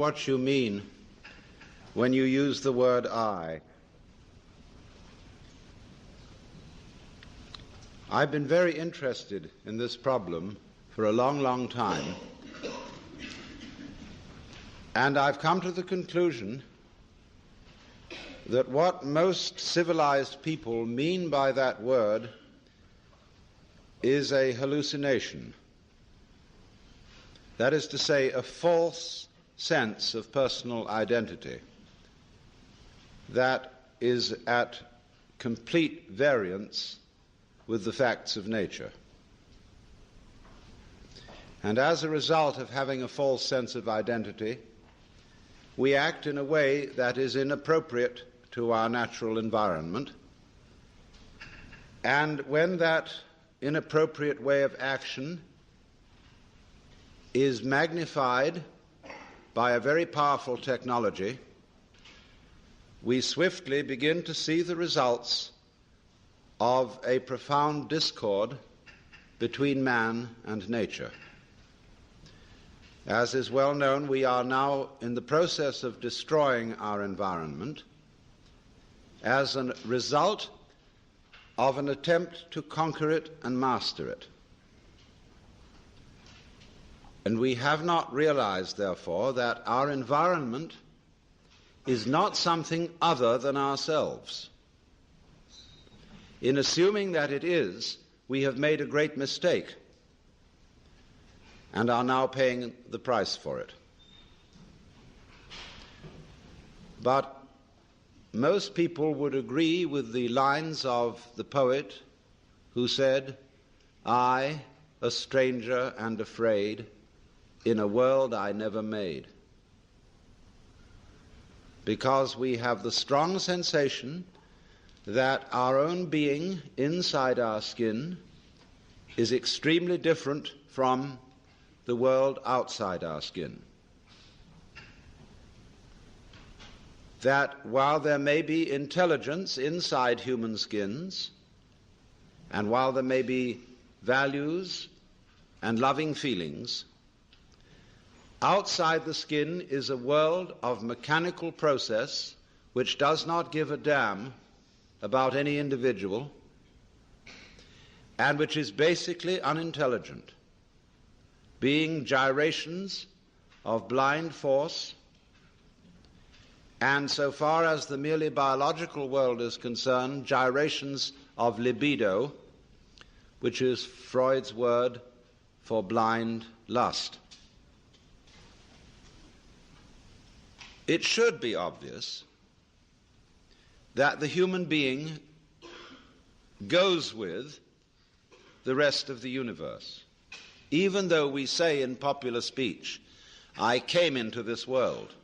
what you mean when you use the word I. I've been very interested in this problem for a long, long time, and I've come to the conclusion that what most civilized people mean by that word is a hallucination. That is to say, a false sense of personal identity that is at complete variance with the facts of nature. And as a result of having a false sense of identity, we act in a way that is inappropriate to our natural environment. And when that inappropriate way of action is magnified by a very powerful technology, we swiftly begin to see the results of a profound discord between man and nature. As is well known, we are now in the process of destroying our environment as a result of an attempt to conquer it and master it. And we have not realized, therefore, that our environment is not something other than ourselves. In assuming that it is, we have made a great mistake and are now paying the price for it. But most people would agree with the lines of the poet who said, "I, a stranger and afraid, in a world I never made." Because we have the strong sensation that our own being inside our skin is extremely different from the world outside our skin. That while there may be intelligence inside human skins, and while there may be values and loving feelings, outside the skin is a world of mechanical process which does not give a damn about any individual and which is basically unintelligent, being gyrations of blind force, and so far as the merely biological world is concerned, gyrations of libido, which is Freud's word for blind lust. It should be obvious that the human being goes with the rest of the universe. Even though we say in popular speech, "I came into this world."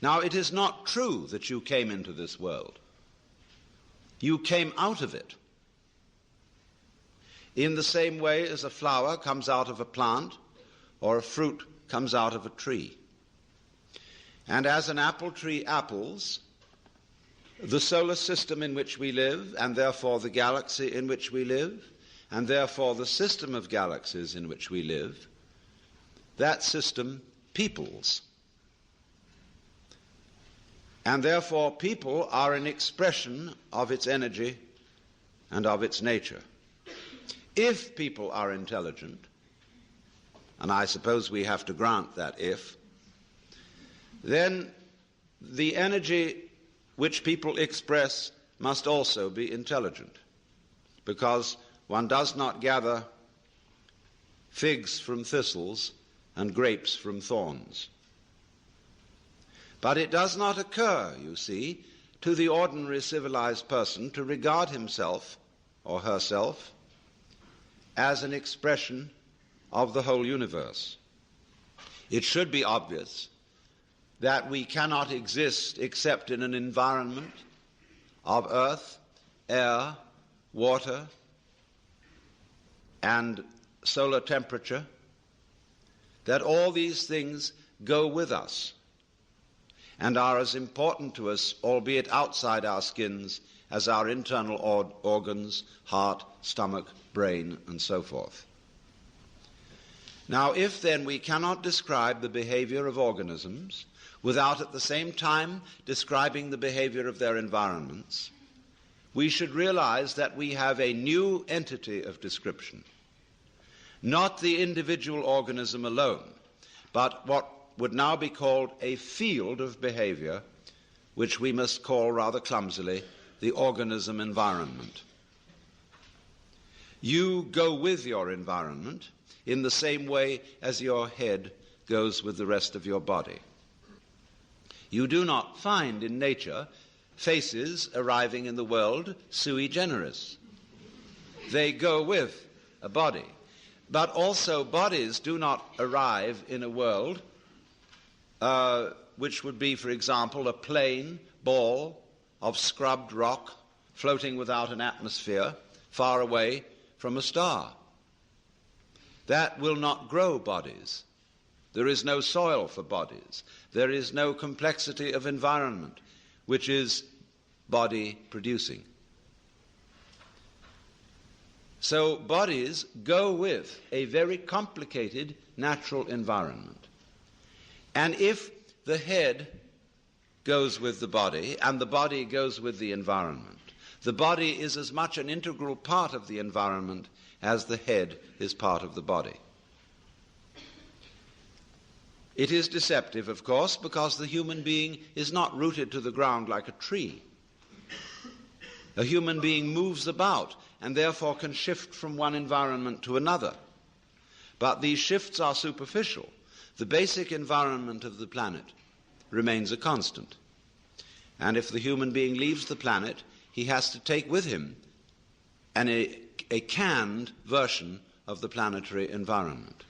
Now, it is not true that you came into this world. You came out of it. In the same way as a flower comes out of a plant or a fruit comes out of a tree. And as an apple tree apples, the solar system in which we live, and therefore the galaxy in which we live, and therefore the system of galaxies in which we live, that system peoples. And therefore people are an expression of its energy and of its nature. If people are intelligent, and I suppose we have to grant that if, then the energy which people express must also be intelligent, because one does not gather figs from thistles and grapes from thorns. But it does not occur, you see, to the ordinary civilized person to regard himself or herself as an expression of the whole universe. It should be obvious that we cannot exist except in an environment of earth, air, water, and solar temperature, that all these things go with us and are as important to us, albeit outside our skins, as our internal organs, heart, stomach, brain, and so forth. Now, if then we cannot describe the behavior of organisms without at the same time describing the behavior of their environments, we should realize that we have a new entity of description, not the individual organism alone, but what would now be called a field of behavior, which we must call rather clumsily the organism environment. You go with your environment in the same way as your head goes with the rest of your body. You do not find in nature faces arriving in the world sui generis. They go with a body. But also bodies do not arrive in a world which would be, for example, a plain ball of scrubbed rock floating without an atmosphere far away from a star. That will not grow bodies. There is no soil for bodies. There is no complexity of environment which is body producing. So bodies go with a very complicated natural environment. And if the head goes with the body and the body goes with the environment, the body is as much an integral part of the environment as the head is part of the body. It is deceptive, of course, because the human being is not rooted to the ground like a tree. A human being moves about and therefore can shift from one environment to another. But these shifts are superficial. The basic environment of the planet remains a constant. And if the human being leaves the planet, he has to take with him a canned version of the planetary environment.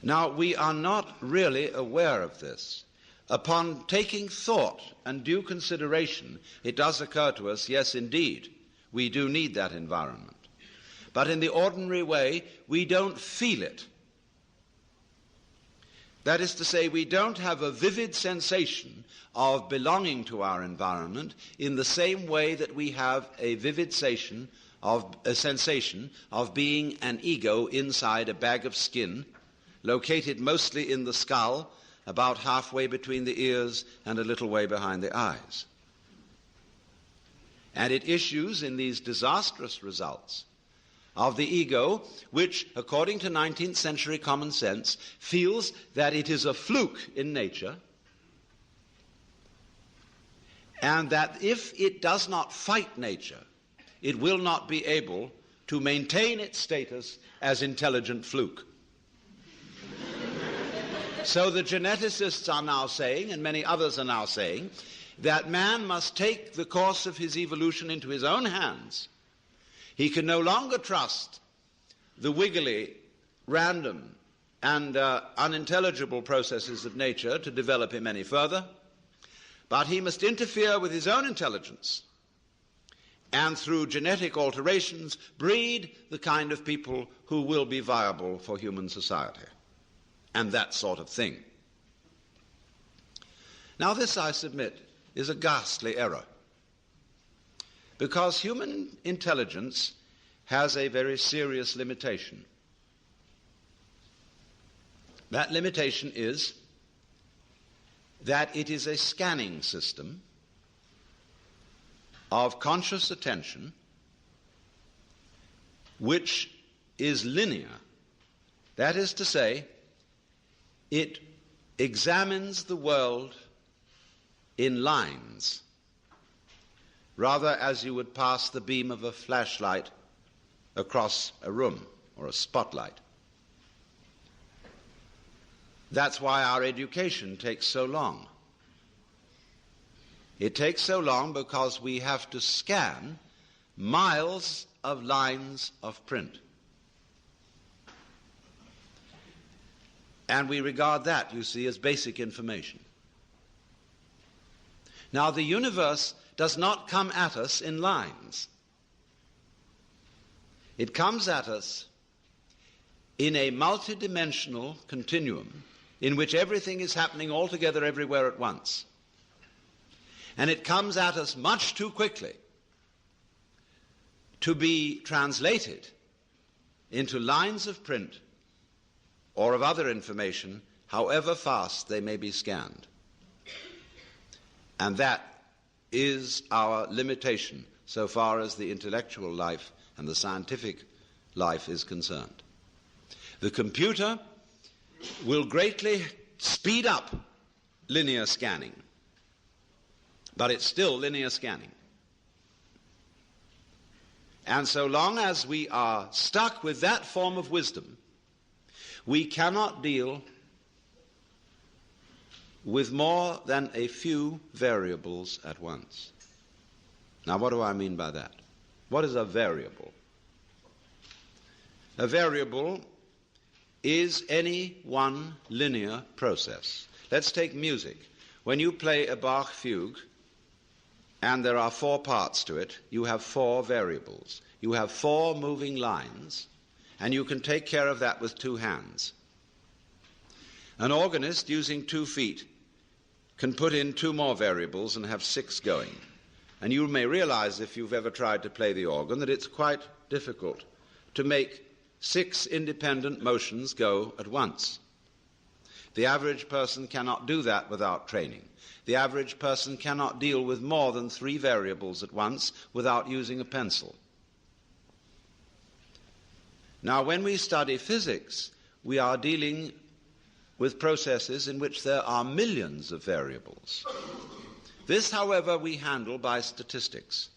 Now, we are not really aware of this. Upon taking thought and due consideration, it does occur to us, yes, indeed, we do need that environment. But in the ordinary way, we don't feel it. That is to say, we don't have a vivid sensation of belonging to our environment in the same way that we have a vivid sensation of being an ego inside a bag of skin, located mostly in the skull, about halfway between the ears and a little way behind the eyes. And it issues in these disastrous results of the ego, which, according to 19th century common sense, feels that it is a fluke in nature, and that if it does not fight nature, it will not be able to maintain its status as intelligent fluke. So the geneticists are now saying, and many others are now saying, that man must take the course of his evolution into his own hands. He can no longer trust the wiggly, random, and unintelligible processes of nature to develop him any further, but he must interfere with his own intelligence and through genetic alterations breed the kind of people who will be viable for human society, and that sort of thing. Now this, I submit, is a ghastly error, because human intelligence has a very serious limitation. That limitation is that it is a scanning system of conscious attention which is linear. That is to say, it examines the world in lines, rather as you would pass the beam of a flashlight across a room or a spotlight. That's why our education takes so long. It takes so long because we have to scan miles of lines of print. And we regard that, you see, as basic information. Now, the universe does not come at us in lines. It comes at us in a multidimensional continuum in which everything is happening all together everywhere at once. And it comes at us much too quickly to be translated into lines of print or of other information, however fast they may be scanned. And that is our limitation so far as the intellectual life and the scientific life is concerned. The computer will greatly speed up linear scanning, but it's still linear scanning. And so long as we are stuck with that form of wisdom, we cannot deal with more than a few variables at once. Now, what do I mean by that? What is a variable? A variable is any one linear process. Let's take music. When you play a Bach fugue, and there are 4 parts to it, you have 4 variables. You have 4 moving lines, and you can take care of that with 2 hands. An organist using 2 feet can put in 2 more variables and have 6 going. And you may realize, if you've ever tried to play the organ, that it's quite difficult to make 6 independent motions go at once. The average person cannot do that without training. The average person cannot deal with more than 3 variables at once without using a pencil. Now, when we study physics, we are dealing with processes in which there are millions of variables. This, however, we handle by statistics,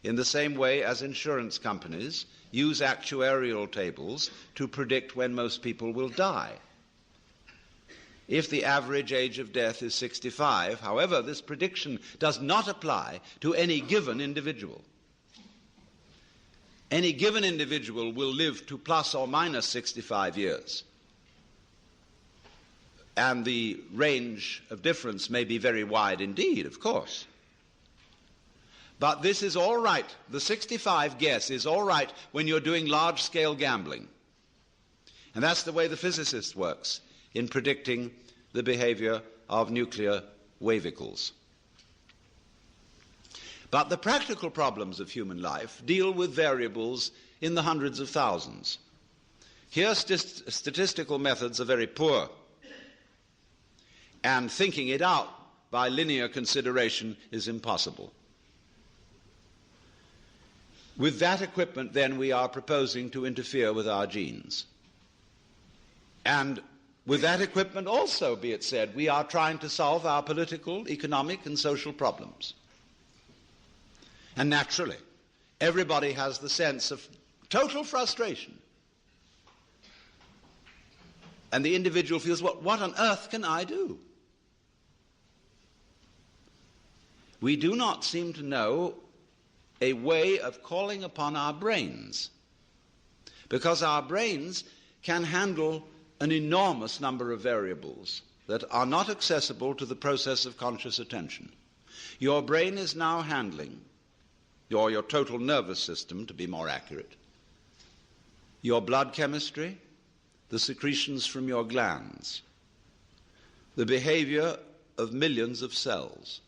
in the same way as insurance companies use actuarial tables to predict when most people will die. If the average age of death is 65, however, this prediction does not apply to any given individual. Any given individual will live to plus or minus 65 years. And the range of difference may be very wide indeed, of course. But this is all right. The 65 guess is all right when you're doing large-scale gambling. And that's the way the physicist works in predicting the behavior of nuclear wavicles. But the practical problems of human life deal with variables in the hundreds of thousands. Here, statistical methods are very poor, and thinking it out by linear consideration is impossible. With that equipment, then, we are proposing to interfere with our genes. And with that equipment also, be it said, we are trying to solve our political, economic, and social problems. And naturally, everybody has the sense of total frustration. And the individual feels, what on earth can I do? We do not seem to know a way of calling upon our brains, because our brains can handle an enormous number of variables that are not accessible to the process of conscious attention. Your brain is now handling, or your total nervous system, to be more accurate, your blood chemistry, the secretions from your glands, the behavior of millions of cells.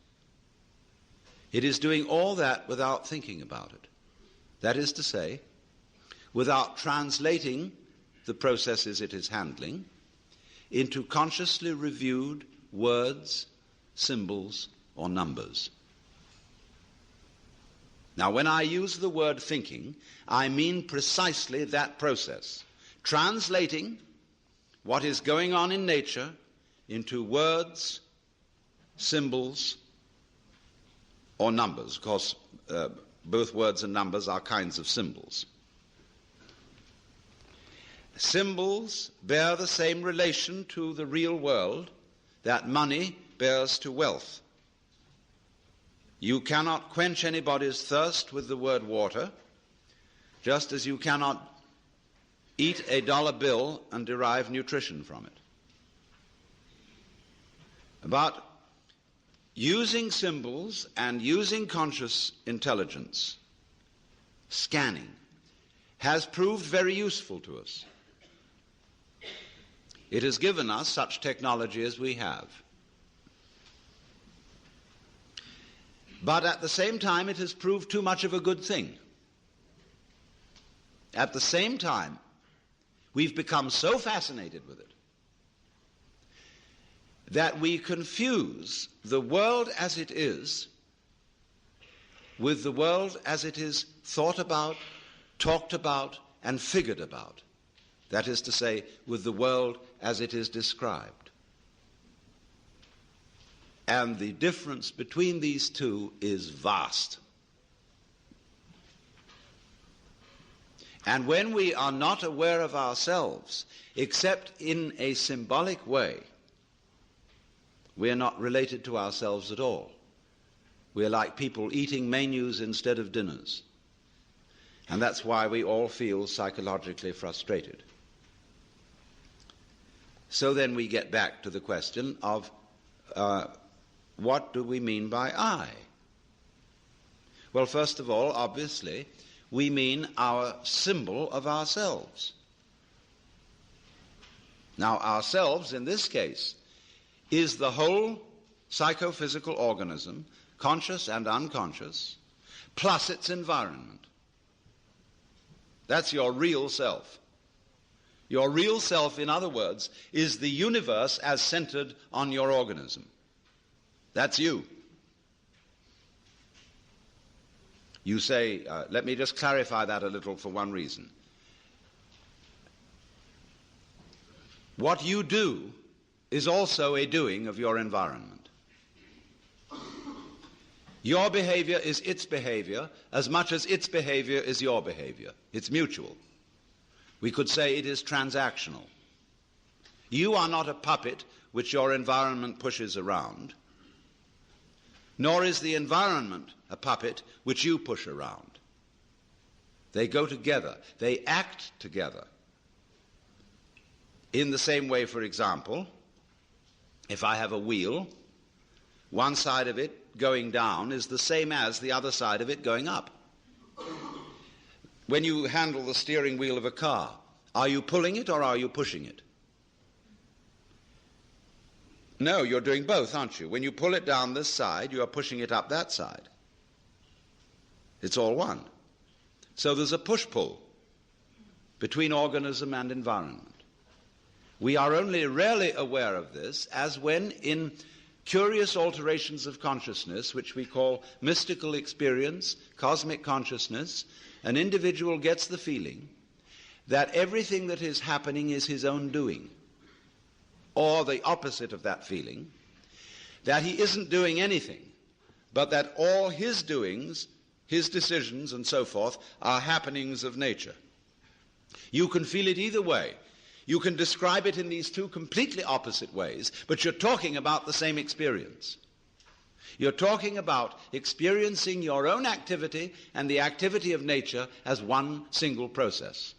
It is doing all that without thinking about it. That is to say, without translating the processes it is handling into consciously reviewed words, symbols, or numbers. Now, when I use the word thinking, I mean precisely that process, translating what is going on in nature into words, symbols, or numbers. Of course, both words and numbers are kinds of symbols. Symbols bear the same relation to the real world that money bears to wealth. You cannot quench anybody's thirst with the word water, just as you cannot eat a dollar bill and derive nutrition from it. But using symbols and using conscious intelligence, scanning, has proved very useful to us. It has given us such technology as we have. But at the same time, it has proved too much of a good thing. At the same time, We've become so fascinated with it that we confuse the world as it is with the world as it is thought about, talked about, and figured about. That is to say, with the world as it is described. And the difference between these two is vast. And when we are not aware of ourselves, except in a symbolic way, we are not related to ourselves at all. We are like people eating menus instead of dinners. And that's why we all feel psychologically frustrated. So then we get back to the question of what do we mean by I? Well, first of all, obviously, we mean our symbol of ourselves. Now, ourselves, in this case, is the whole psychophysical organism, conscious and unconscious, plus its environment. That's your real self. Your real self, in other words, is the universe as centered on your organism. That's you. You say, let me just clarify that a little for one reason. What you do is also a doing of your environment. Your behavior is its behavior as much as its behavior is your behavior. It's mutual. We could say it is transactional. You are not a puppet which your environment pushes around, nor is the environment a puppet which you push around. They go together. They act together. In the same way, for example, if I have a wheel, one side of it going down is the same as the other side of it going up. When you handle the steering wheel of a car, are you pulling it or are you pushing it? No, you're doing both, aren't you? When you pull it down this side, you are pushing it up that side. It's all one. So there's a push-pull between organism and environment. We are only rarely aware of this as when in curious alterations of consciousness, which we call mystical experience, cosmic consciousness, an individual gets the feeling that everything that is happening is his own doing, or the opposite of that feeling, that he isn't doing anything, but that all his doings, his decisions and so forth, are happenings of nature. You can feel it either way. You can describe it in these two completely opposite ways, but you're talking about the same experience. You're talking about experiencing your own activity and the activity of nature as one single process.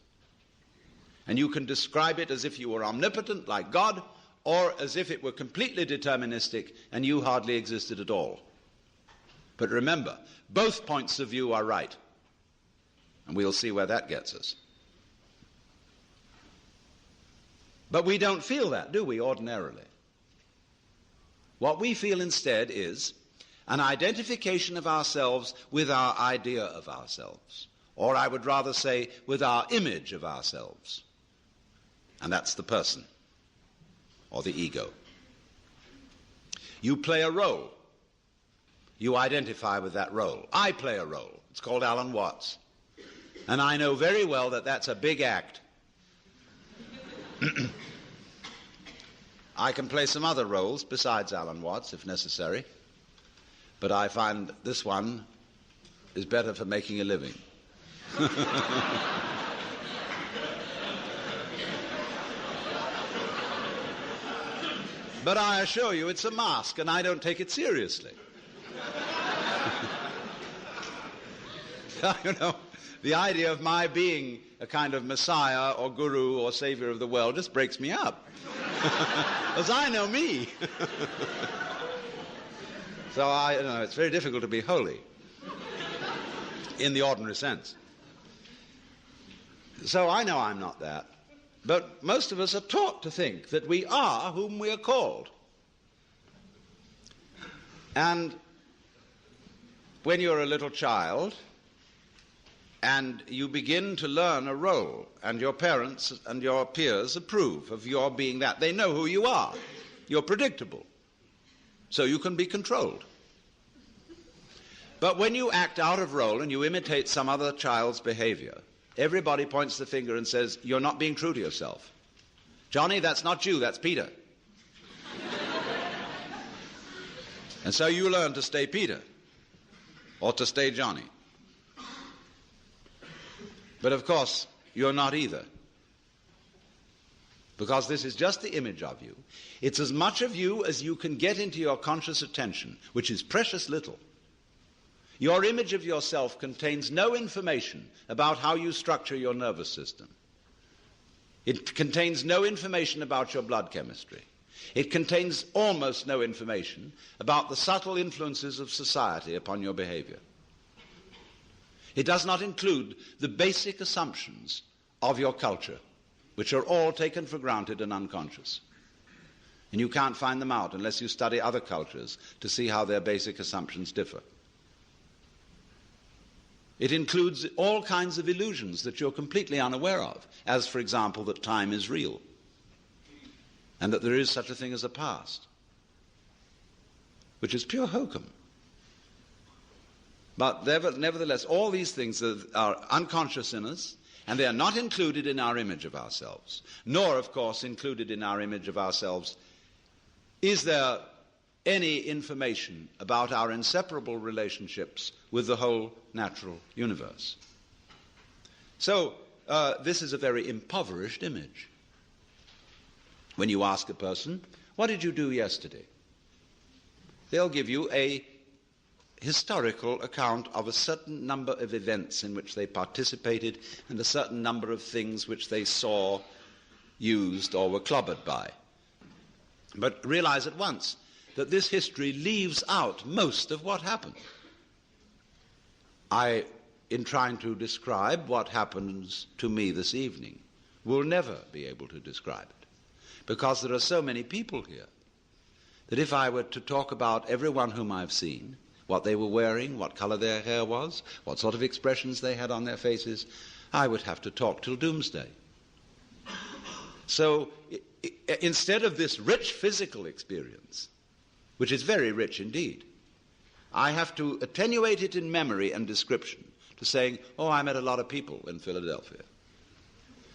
And you can describe it as if you were omnipotent like God, or as if it were completely deterministic and you hardly existed at all. But remember, both points of view are right. And we'll see where that gets us. But we don't feel that, do we, ordinarily? What we feel instead is an identification of ourselves with our idea of ourselves, or I would rather say with our image of ourselves. And that's the person, or the ego. You play a role. You identify with that role. I play a role. It's called Alan Watts. And I know very well that that's a big act. I can play some other roles besides Alan Watts, if necessary, but I find this one is better for making a living. But I assure you it's a mask, and I don't take it seriously. You know, the idea of my being a kind of messiah or guru or savior of the world just breaks me up. Because I know me. So it's very difficult to be holy in the ordinary sense. So I know I'm not that. But most of us are taught to think that we are whom we are called. And when you're a little child, and you begin to learn a role, and your parents and your peers approve of your being that. They know who you are. You're predictable, so you can be controlled. But when you act out of role and you imitate some other child's behavior, everybody points the finger and says, you're not being true to yourself. Johnny, that's not you, that's Peter. And so you learn to stay Peter, or to stay Johnny. But of course, you're not either. Because this is just the image of you. It's as much of you as you can get into your conscious attention, which is precious little. Your image of yourself contains no information about how you structure your nervous system. It contains no information about your blood chemistry. It contains almost no information about the subtle influences of society upon your behavior. It does not include the basic assumptions of your culture, which are all taken for granted and unconscious. And you can't find them out unless you study other cultures to see how their basic assumptions differ. It includes all kinds of illusions that you're completely unaware of, as, for example, that time is real and that there is such a thing as a past, which is pure hokum. But nevertheless, all these things are unconscious in us, and they are not included in our image of ourselves, nor, of course, included in our image of ourselves is there any information about our inseparable relationships with the whole natural universe. So this is a very impoverished image. When you ask a person, what did you do yesterday? They'll give you a historical account of a certain number of events in which they participated and a certain number of things which they saw, used, or were clobbered by. But realize at once that this history leaves out most of what happened. I, in trying to describe what happens to me this evening, will never be able to describe it, because there are so many people here that if I were to talk about everyone whom I've seen, what they were wearing, what color their hair was, what sort of expressions they had on their faces, I would have to talk till doomsday. So instead of this rich physical experience, which is very rich indeed, I have to attenuate it in memory and description to saying, oh, I met a lot of people in Philadelphia.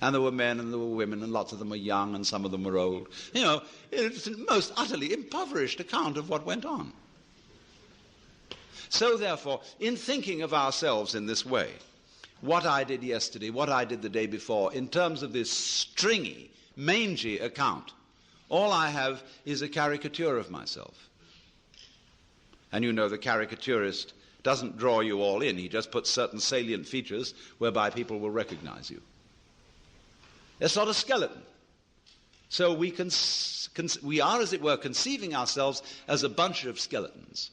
And there were men and there were women, and lots of them were young and some of them were old. You know, it's a most utterly impoverished account of what went on. So therefore, in thinking of ourselves in this way, what I did yesterday, what I did the day before, in terms of this stringy, mangy account, all I have is a caricature of myself. And you know the caricaturist doesn't draw you all in. He just puts certain salient features whereby people will recognize you. It's not a skeleton. So we are, as it were, conceiving ourselves as a bunch of skeletons.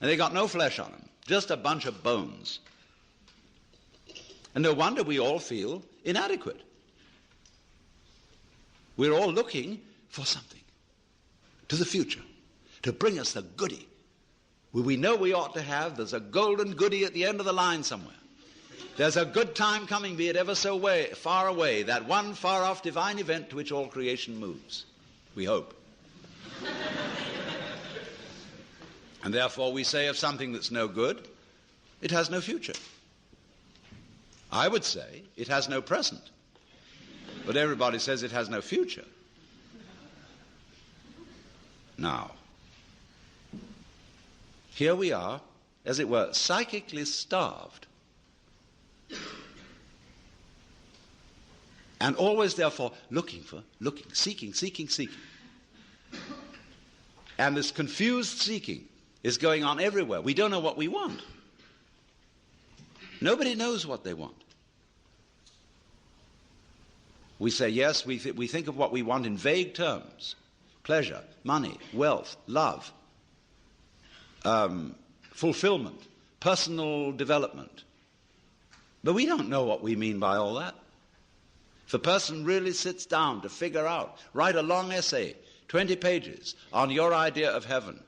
And they got no flesh on them, just a bunch of bones. And no wonder we all feel inadequate. We're all looking for something, to the future, to bring us the goodie. We know we ought to have, there's a golden goodie at the end of the line somewhere. There's a good time coming, be it ever so far away, that one far-off divine event to which all creation moves. We hope. And therefore we say of something that's no good, it has no future. I would say it has no present. But everybody says it has no future. Now, here we are, as it were, psychically starved. And always, therefore, looking, seeking. And this confused seeking is going on everywhere. We don't know what we want. Nobody knows what they want. We say, yes, we think of what we want in vague terms. Pleasure, money, wealth, love, fulfillment, personal development. But we don't know what we mean by all that. If a person really sits down to figure out, write a long essay, 20 pages, on your idea of heaven,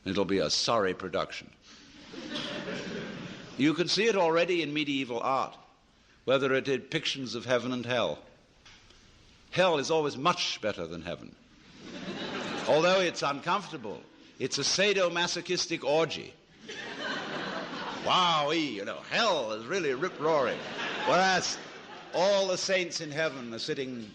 it'll be a sorry production. You can see it already in medieval art, whether it is depictions of heaven and hell. Hell is always much better than heaven. Although it's uncomfortable, it's a sadomasochistic orgy. Wowee, hell is really rip-roaring. Whereas all the saints in heaven are sitting...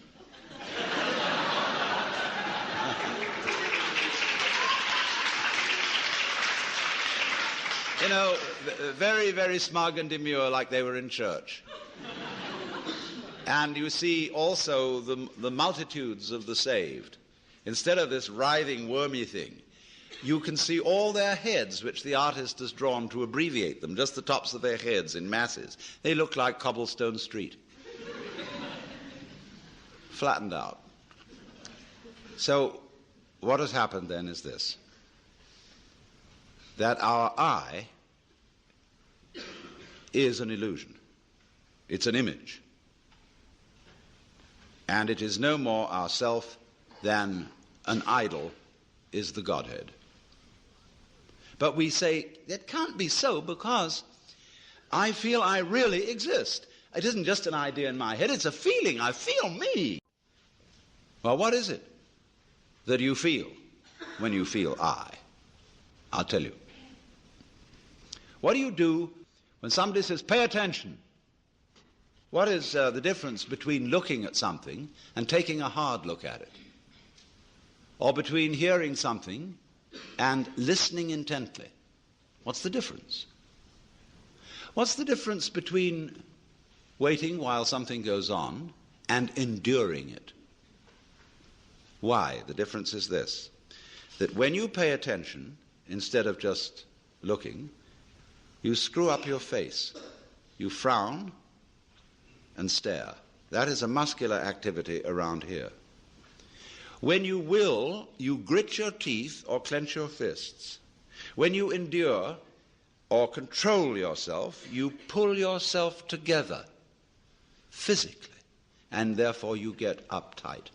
very, very smug and demure, like they were in church. And you see also the multitudes of the saved. Instead of this writhing, wormy thing, you can see all their heads, which the artist has drawn to abbreviate them, just the tops of their heads in masses. They look like cobblestone street. Flattened out. So what has happened then is this, that our I is an illusion. It's an image. And it is no more ourself than an idol is the Godhead. But we say, it can't be so because I feel I really exist. It isn't just an idea in my head, it's a feeling. I feel me. Well, what is it that you feel when you feel I? I'll tell you. What do you do when somebody says, pay attention? What is the difference between looking at something and taking a hard look at it? Or between hearing something and listening intently? What's the difference? What's the difference between waiting while something goes on and enduring it? Why? The difference is this, that when you pay attention, instead of just looking, you screw up your face. You frown and stare. That is a muscular activity around here. When you will, you grit your teeth or clench your fists. When you endure or control yourself, you pull yourself together physically, and therefore you get uptight.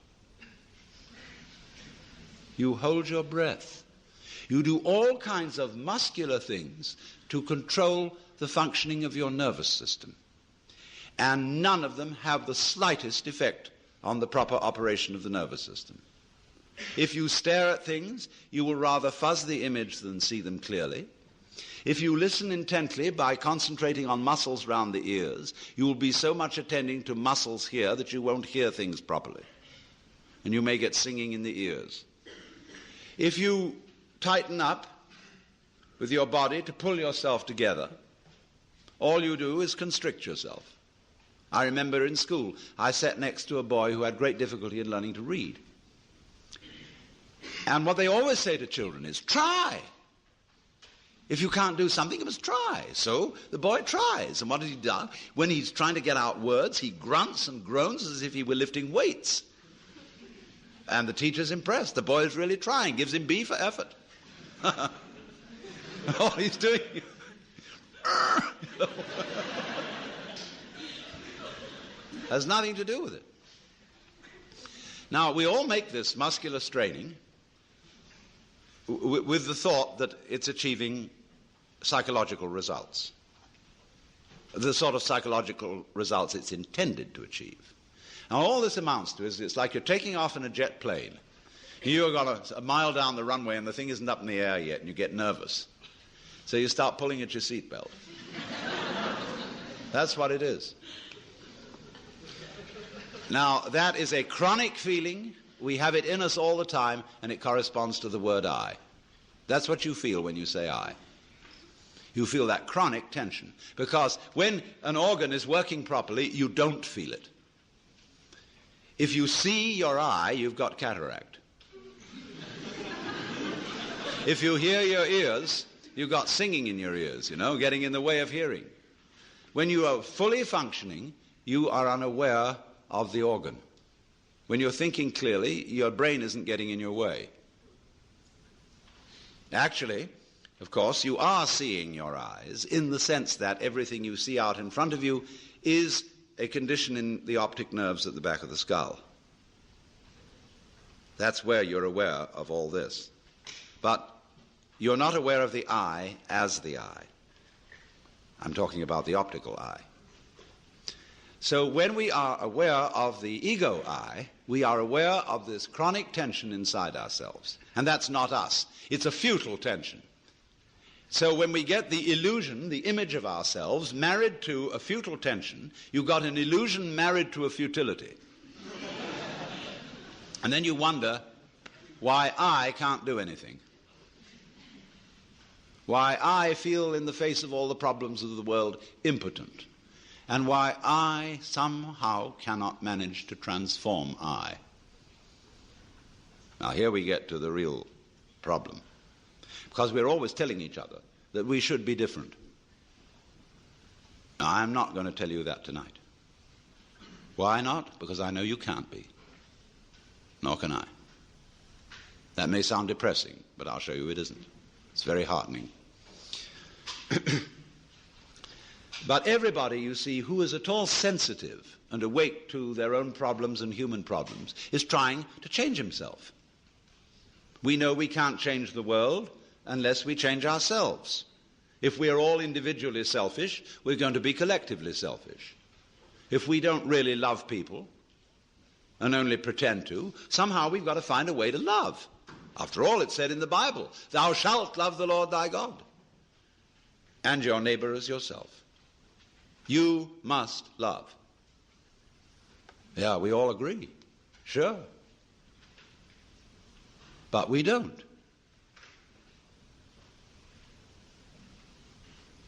You hold your breath. You do all kinds of muscular things to control the functioning of your nervous system. And none of them have the slightest effect on the proper operation of the nervous system. If you stare at things, you will rather fuzz the image than see them clearly. If you listen intently by concentrating on muscles round the ears, you will be so much attending to muscles here that you won't hear things properly. And you may get singing in the ears. If you tighten up with your body to pull yourself together, all you do is constrict yourself. I remember in school, I sat next to a boy who had great difficulty in learning to read. And what they always say to children is, try. If you can't do something, you must try. So the boy tries. And what has he done? When he's trying to get out words, he grunts and groans as if he were lifting weights. And the teacher's impressed. The boy is really trying. Gives him B for effort. All he's doing... has nothing to do with it. Now, we all make this muscular straining with the thought that it's achieving psychological results, the sort of psychological results it's intended to achieve. Now, all this amounts to is it's like you're taking off in a jet plane. You're going a mile down the runway and the thing isn't up in the air yet, and you get nervous. So you start pulling at your seatbelt. That's what it is. Now, that is a chronic feeling. We have it in us all the time, and it corresponds to the word I. That's what you feel when you say I. You feel that chronic tension. Because when an organ is working properly, you don't feel it. If you see your eye, you've got cataract. If you hear your ears, you've got singing in your ears, getting in the way of hearing. When you are fully functioning, you are unaware of the organ. When you're thinking clearly, your brain isn't getting in your way. Actually, of course, you are seeing your eyes in the sense that everything you see out in front of you is a condition in the optic nerves at the back of the skull. That's where you're aware of all this. But you're not aware of the I as the I. I'm talking about the optical eye. So when we are aware of the ego eye, we are aware of this chronic tension inside ourselves. And that's not us. It's a futile tension. So when we get the illusion, the image of ourselves, married to a futile tension, you've got an illusion married to a futility. And then you wonder why I can't do anything. Why I feel in the face of all the problems of the world impotent. And why I somehow cannot manage to transform I. Now here we get to the real problem. Because we're always telling each other that we should be different. Now, I'm not going to tell you that tonight. Why not? Because I know you can't be. Nor can I. That may sound depressing, but I'll show you it isn't. It's very heartening. But everybody, you see, who is at all sensitive and awake to their own problems and human problems is trying to change himself. We know we can't change the world unless we change ourselves. If we are all individually selfish, we're going to be collectively selfish. If we don't really love people and only pretend to, somehow we've got to find a way to love. After all, it's said in the Bible, "Thou shalt love the Lord thy God, and your neighbor as yourself." You must love. Yeah, we all agree. Sure. But we don't.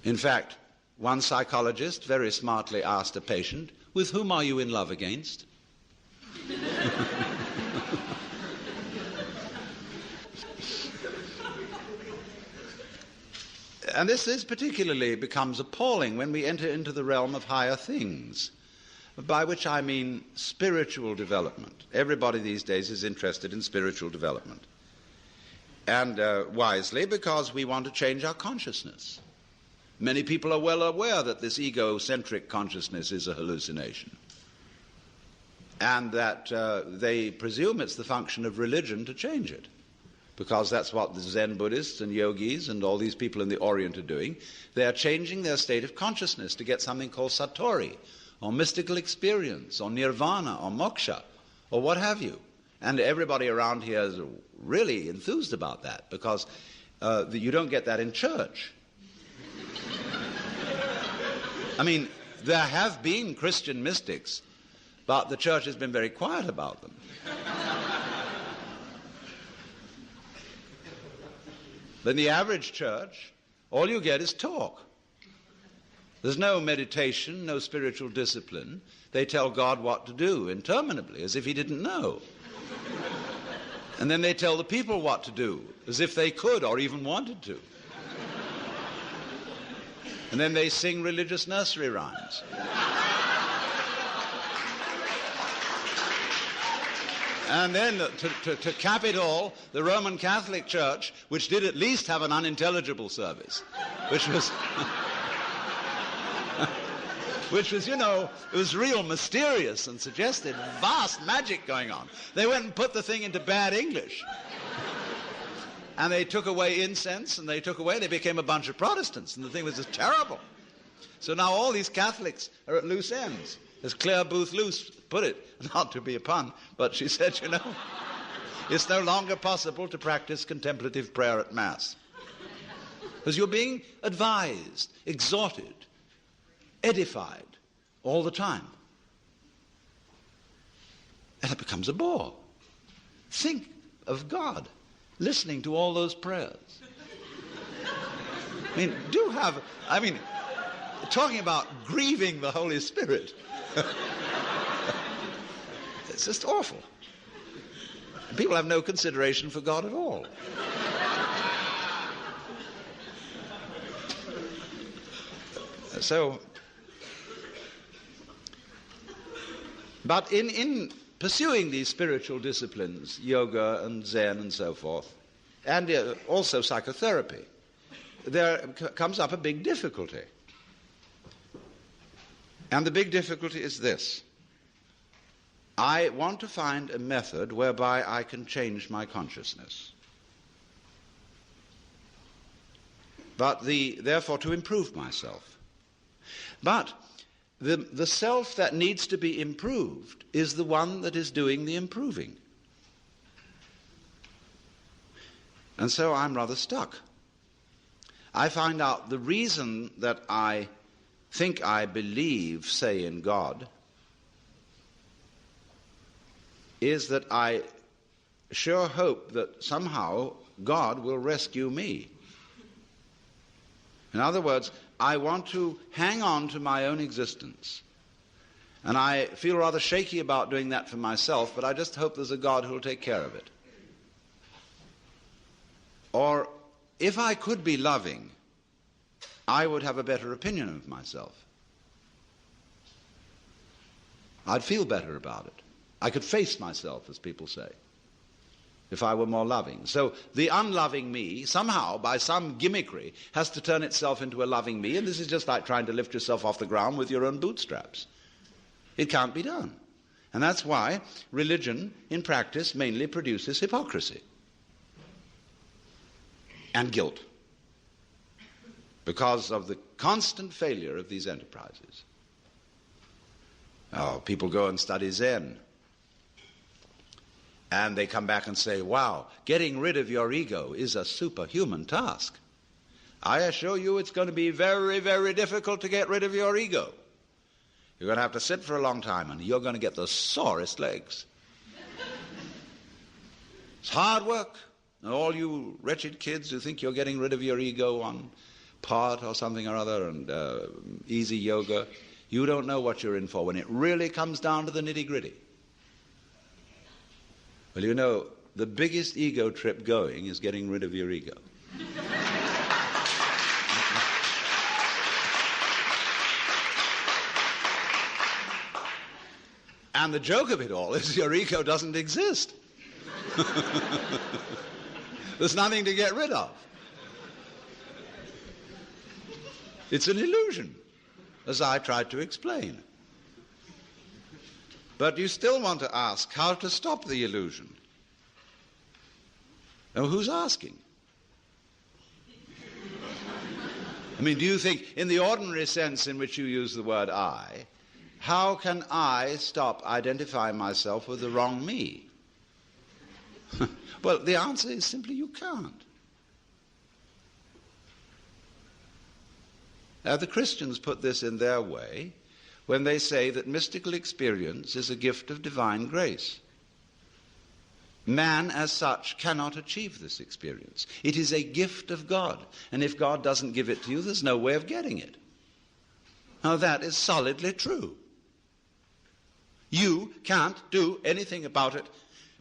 In fact, one psychologist very smartly asked a patient, "With whom are you in love against?" And this particularly becomes appalling when we enter into the realm of higher things, by which I mean spiritual development. Everybody these days is interested in spiritual development. And wisely, because we want to change our consciousness. Many people are well aware that this egocentric consciousness is a hallucination. And that they presume it's the function of religion to change it. Because that's what the Zen Buddhists and yogis and all these people in the Orient are doing. They are changing their state of consciousness to get something called satori, or mystical experience, or nirvana, or moksha, or what have you. And everybody around here is really enthused about that, because you don't get that in church. I mean, there have been Christian mystics, but the church has been very quiet about them. In the average church, all you get is talk. There's no meditation, no spiritual discipline. They tell God what to do interminably, as if he didn't know. And then they tell the people what to do, as if they could or even wanted to. And then they sing religious nursery rhymes. And then, to cap it all, the Roman Catholic Church, which did at least have an unintelligible service, which was, it was real mysterious and suggested vast magic going on. They went and put the thing into bad English. And they took away incense, and they became a bunch of Protestants, and the thing was just terrible. So now all these Catholics are at loose ends. As Claire Booth Luce put it, not to be a pun, but she said, it's no longer possible to practice contemplative prayer at Mass. Because you're being advised, exhorted, edified all the time. And it becomes a bore. Think of God listening to all those prayers. Talking about grieving the Holy Spirit. It's just awful. People have no consideration for God at all. But in pursuing these spiritual disciplines, yoga and Zen and so forth, and also psychotherapy, there comes up a big difficulty. And the big difficulty is this. I want to find a method whereby I can change my consciousness. But therefore to improve myself. But the self that needs to be improved is the one that is doing the improving. And so I'm rather stuck. I find out the reason that I think I believe, say, in God, is that I sure hope that somehow God will rescue me. In other words, I want to hang on to my own existence. And I feel rather shaky about doing that for myself, but I just hope there's a God who will take care of it. Or if I could be loving, I would have a better opinion of myself. I'd feel better about it. I could face myself, as people say, if I were more loving. So the unloving me, somehow, by some gimmickry, has to turn itself into a loving me, and this is just like trying to lift yourself off the ground with your own bootstraps. It can't be done. And that's why religion, in practice, mainly produces hypocrisy and guilt, because of the constant failure of these enterprises. Oh, people go and study Zen, and they come back and say, wow, getting rid of your ego is a superhuman task. I assure you it's going to be very, very difficult to get rid of your ego. You're going to have to sit for a long time, and you're going to get the sorest legs. It's hard work. And all you wretched kids who think you're getting rid of your ego on part or something or other and easy yoga, you don't know what you're in for when it really comes down to the nitty-gritty. Well, you know, the biggest ego trip going is getting rid of your ego. And the joke of it all is your ego doesn't exist. There's nothing to get rid of. It's an illusion, as I tried to explain. But you still want to ask how to stop the illusion. Now, who's asking? I mean, do you think, in the ordinary sense in which you use the word I, how can I stop identifying myself with the wrong me? Well, the answer is simply you can't. Now, the Christians put this in their way when they say that mystical experience is a gift of divine grace. Man, as such, cannot achieve this experience. It is a gift of God, and if God doesn't give it to you, there's no way of getting it. Now, that is solidly true. You can't do anything about it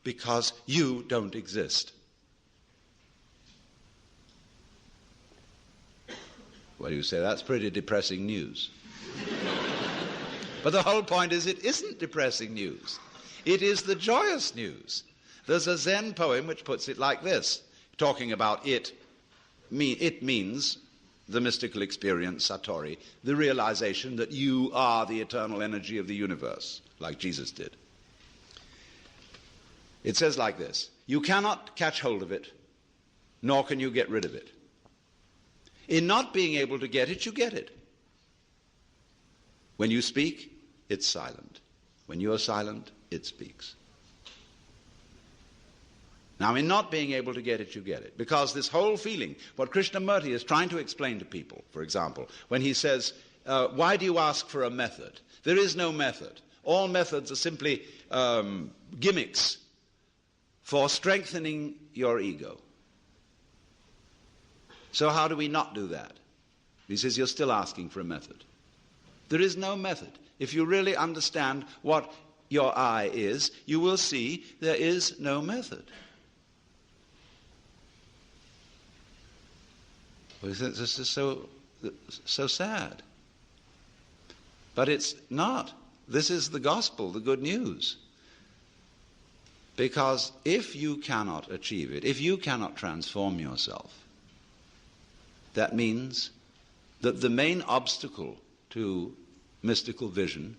because you don't exist. Well, you say, that's pretty depressing news. But the whole point is it isn't depressing news. It is the joyous news. There's a Zen poem which puts it like this, talking about it. It means the mystical experience, Satori, the realization that you are the eternal energy of the universe, like Jesus did. It says like this: you cannot catch hold of it, nor can you get rid of it. In not being able to get it, you get it. When you speak, it's silent. When you are silent, it speaks. Now, in not being able to get it, you get it. Because this whole feeling, what Krishnamurti is trying to explain to people, for example, when he says, why do you ask for a method? There is no method. All methods are simply gimmicks for strengthening your ego. So how do we not do that? He says, you're still asking for a method. There is no method. If you really understand what your I is, you will see there is no method. Well, this is so sad. But it's not. This is the gospel, the good news. Because if you cannot achieve it, if you cannot transform yourself, that means that the main obstacle to mystical vision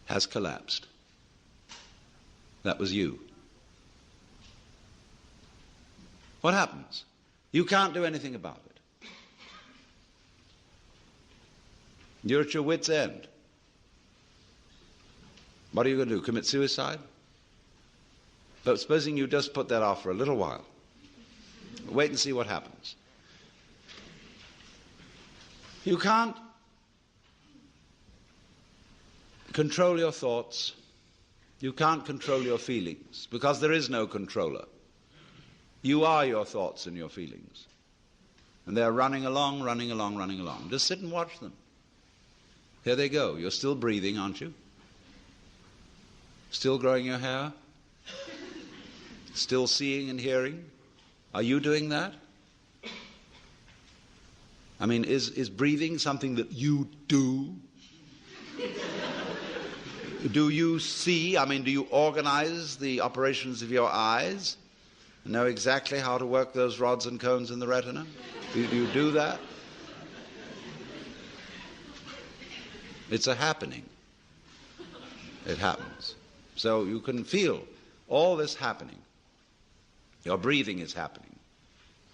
has collapsed. That was you. What happens? You can't do anything about it. You're at your wit's end. What are you going to do? Commit suicide? But supposing you just put that off for a little while. Wait and see what happens. You can't control your thoughts. You can't control your feelings because there is no controller. You are your thoughts and your feelings. And they're running along, running along, running along. Just sit and watch them. Here they go. You're still breathing, aren't you? Still growing your hair? Still seeing and hearing? Are you doing that? I mean, is breathing something that you do? Do you see? I mean, do you organize the operations of your eyes? Know exactly how to work those rods and cones in the retina? Do you do that? It's a happening. It happens. So you can feel all this happening. Your breathing is happening.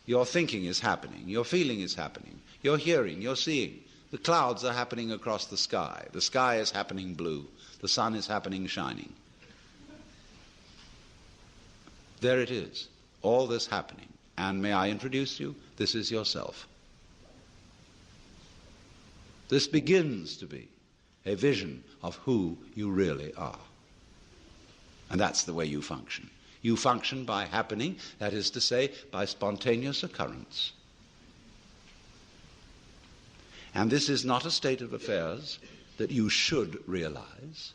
Your thinking is happening. Your feeling is happening. Your hearing, your seeing. The clouds are happening across the sky. The sky is happening blue. The sun is happening shining. There it is. All this happening. And may I introduce you? This is yourself. This begins to be a vision of who you really are. And that's the way you function. You function by happening, that is to say, by spontaneous occurrence. And this is not a state of affairs that you should realize.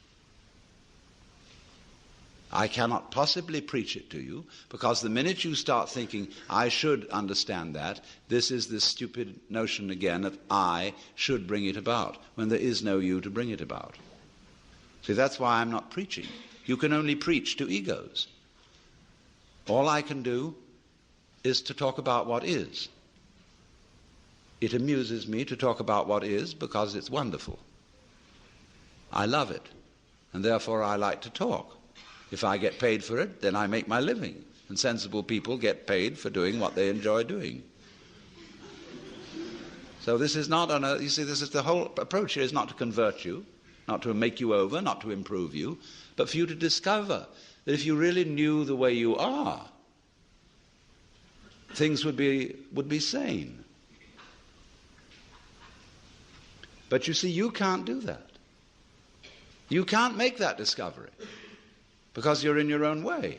I cannot possibly preach it to you, because the minute you start thinking, I should understand that, this is this stupid notion again that I should bring it about, when there is no you to bring it about. See, that's why I'm not preaching. You can only preach to egos. All I can do is to talk about what is. It amuses me to talk about what is because it's wonderful. I love it, and therefore I like to talk. If I get paid for it, then I make my living. And sensible people get paid for doing what they enjoy doing. So this is not you see, this is the whole approach here is not to convert you, not to make you over, not to improve you, but for you to discover that if you really knew the way you are, things would be sane. But you see, you can't do that. You can't make that discovery. Because you're in your own way.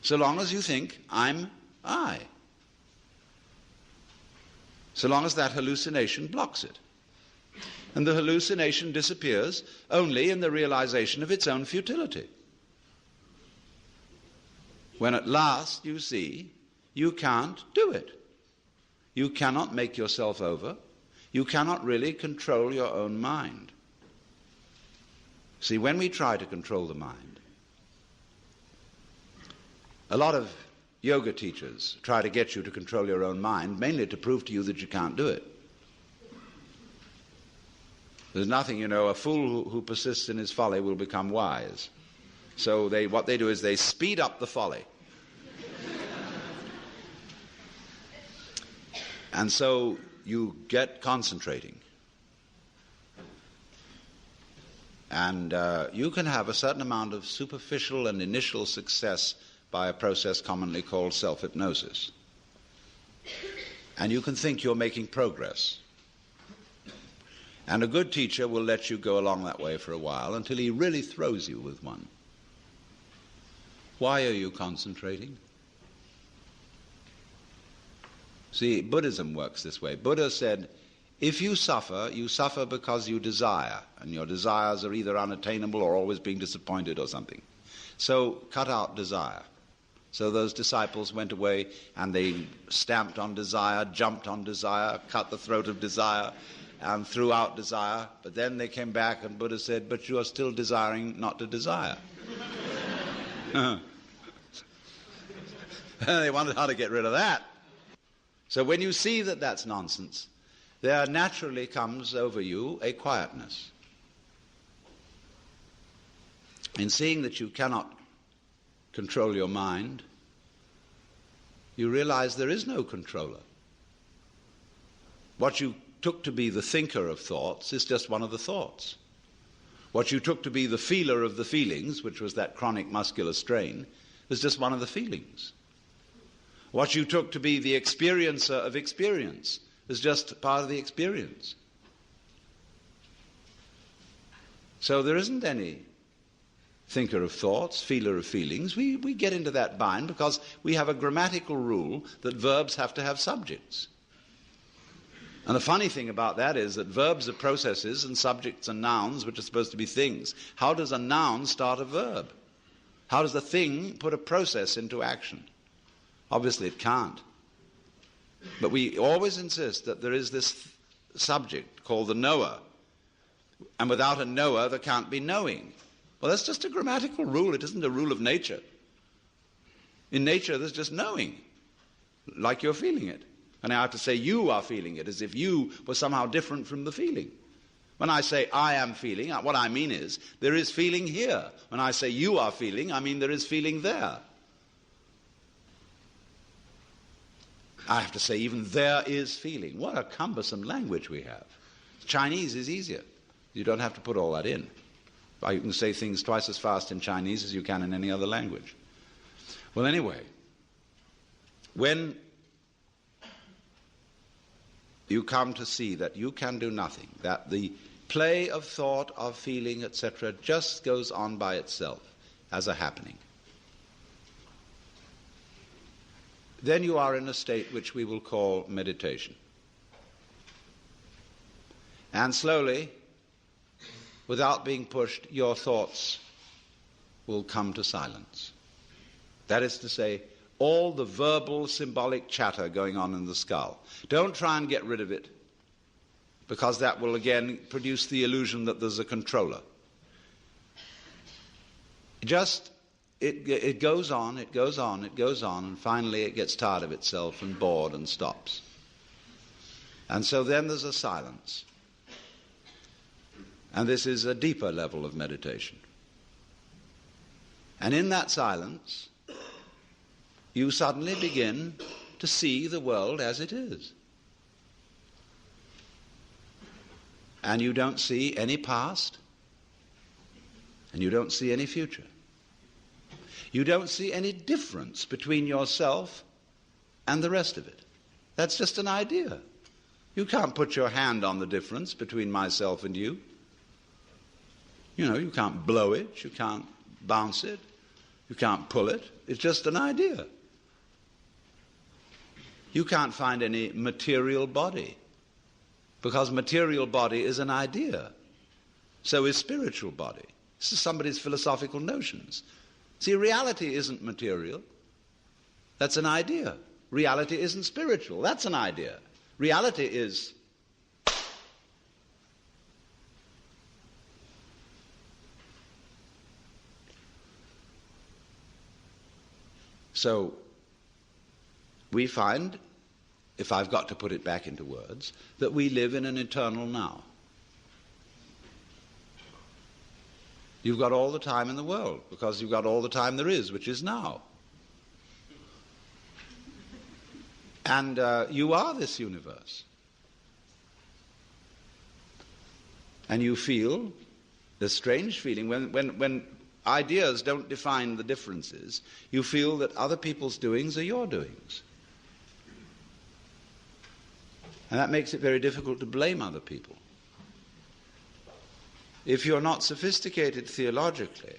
So long as you think, I'm I. So long as that hallucination blocks it. And the hallucination disappears only in the realization of its own futility. When at last you see you can't do it. You cannot make yourself over. You cannot really control your own mind. See, when we try to control the mind, a lot of yoga teachers try to get you to control your own mind, mainly to prove to you that you can't do it. There's nothing, a fool who persists in his folly will become wise. So what they do is they speed up the folly. And so you get concentrating. And you can have a certain amount of superficial and initial success by a process commonly called self-hypnosis. And you can think you're making progress. And a good teacher will let you go along that way for a while until he really throws you with one. Why are you concentrating? See, Buddhism works this way. Buddha said, if you suffer because you desire, and your desires are either unattainable or always being disappointed or something. So cut out desire. So those disciples went away and they stamped on desire, jumped on desire, cut the throat of desire, and threw out desire. But then they came back and Buddha said, but you are still desiring not to desire. They wondered how to get rid of that. So when you see that that's nonsense, there naturally comes over you a quietness. In seeing that you cannot control your mind, you realize there is no controller. What you took to be the thinker of thoughts is just one of the thoughts. What you took to be the feeler of the feelings, which was that chronic muscular strain, is just one of the feelings. What you took to be the experiencer of experience is just part of the experience. So there isn't any thinker of thoughts, feeler of feelings. We get into that bind because we have a grammatical rule that verbs have to have subjects. And the funny thing about that is that verbs are processes and subjects are nouns, which are supposed to be things. How does a noun start a verb? How does a thing put a process into action? Obviously it can't. But we always insist that there is this subject called the knower. And without a knower, there can't be knowing. Well, that's just a grammatical rule. It isn't a rule of nature. In nature, there's just knowing, like you're feeling it. And I have to say you are feeling it, as if you were somehow different from the feeling. When I say I am feeling, what I mean is there is feeling here. When I say you are feeling, I mean there is feeling there. I have to say even there is feeling. What a cumbersome language we have. Chinese is easier. You don't have to put all that in. You can say things twice as fast in Chinese as you can in any other language. Well, anyway, when you come to see that you can do nothing, that the play of thought, of feeling, etc., just goes on by itself as a happening, then you are in a state which we will call meditation. And slowly, without being pushed, your thoughts will come to silence. That is to say, all the verbal, symbolic chatter going on in the skull. Don't try and get rid of it, because that will again produce the illusion that there's a controller. Just, it goes on, it goes on, it goes on, and finally it gets tired of itself and bored and stops. And so then there's a silence. And this is a deeper level of meditation. And in that silence, you suddenly begin to see the world as it is. And you don't see any past, and you don't see any future. You don't see any difference between yourself and the rest of it. That's just an idea. You can't put your hand on the difference between myself and you. You know, you can't blow it, you can't bounce it, you can't pull it. It's just an idea. You can't find any material body, because material body is an idea. So is spiritual body. This is somebody's philosophical notions. See, reality isn't material. That's an idea. Reality isn't spiritual. That's an idea. Reality is so we find, if I've got to put it back into words, that we live in an eternal now. You've got all the time in the world, because you've got all the time there is, which is now. And you are this universe. And you feel this strange feeling when ideas don't define the differences, you feel that other people's doings are your doings. And that makes it very difficult to blame other people. If you're not sophisticated theologically,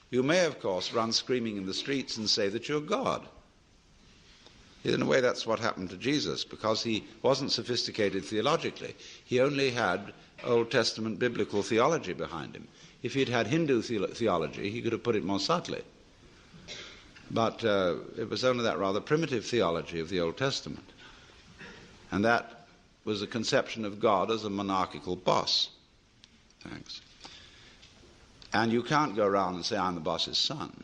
you may, of course, run screaming in the streets and say that you're God. In a way, that's what happened to Jesus, because he wasn't sophisticated theologically. He only had Old Testament biblical theology behind him. If he'd had Hindu theology, he could have put it more subtly. But it was only that rather primitive theology of the Old Testament. And that was a conception of God as a monarchical boss. Thanks. And you can't go around and say, I'm the boss's son.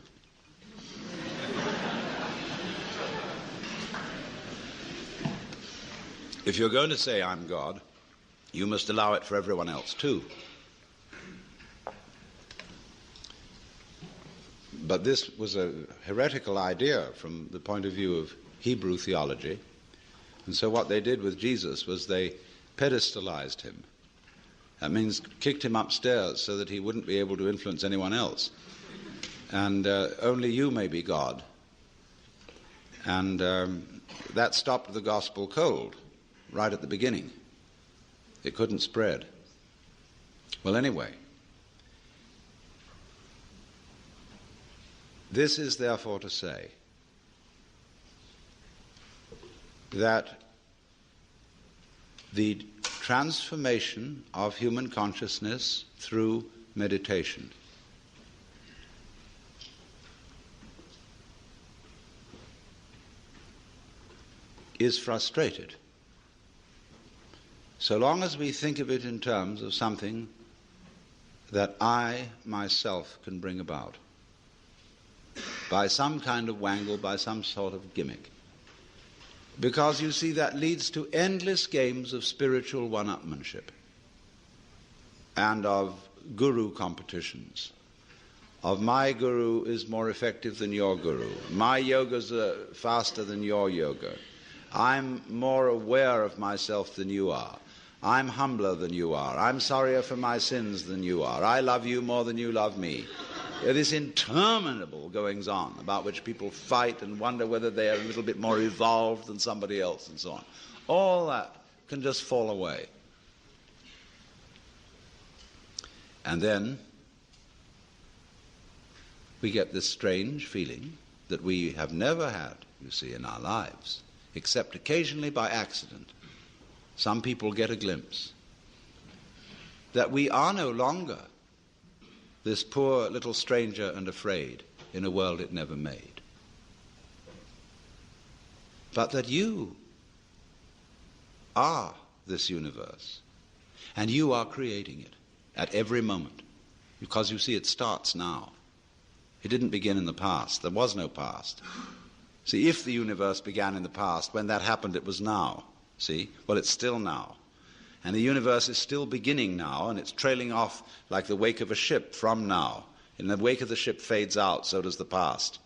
If you're going to say I'm God, you must allow it for everyone else too. But this was a heretical idea from the point of view of Hebrew theology. And so what they did with Jesus was they pedestalized him. That means kicked him upstairs so that he wouldn't be able to influence anyone else. And only you may be God. And that stopped the gospel cold right at the beginning. It couldn't spread. Well, anyway, this is therefore to say that the transformation of human consciousness through meditation is frustrated so long as we think of it in terms of something that I myself can bring about by some kind of wangle, by some sort of gimmick. Because, you see, that leads to endless games of spiritual one-upmanship and of guru competitions, of my guru is more effective than your guru, my yoga's faster than your yoga, I'm more aware of myself than you are, I'm humbler than you are, I'm sorrier for my sins than you are, I love you more than you love me. This interminable goings-on about which people fight and wonder whether they are a little bit more evolved than somebody else and so on. All that can just fall away. And then we get this strange feeling that we have never had, you see, in our lives, except occasionally by accident. Some people get a glimpse that we are no longer this poor little stranger and afraid in a world it never made, but that you are this universe, and you are creating it at every moment, because you see it starts now. It didn't begin in the past. There was no past. See, if the universe began in the past, when that happened it was now. See? Well, it's still now. And the universe is still beginning now, and it's trailing off like the wake of a ship from now. And the wake of the ship fades out, so does the past.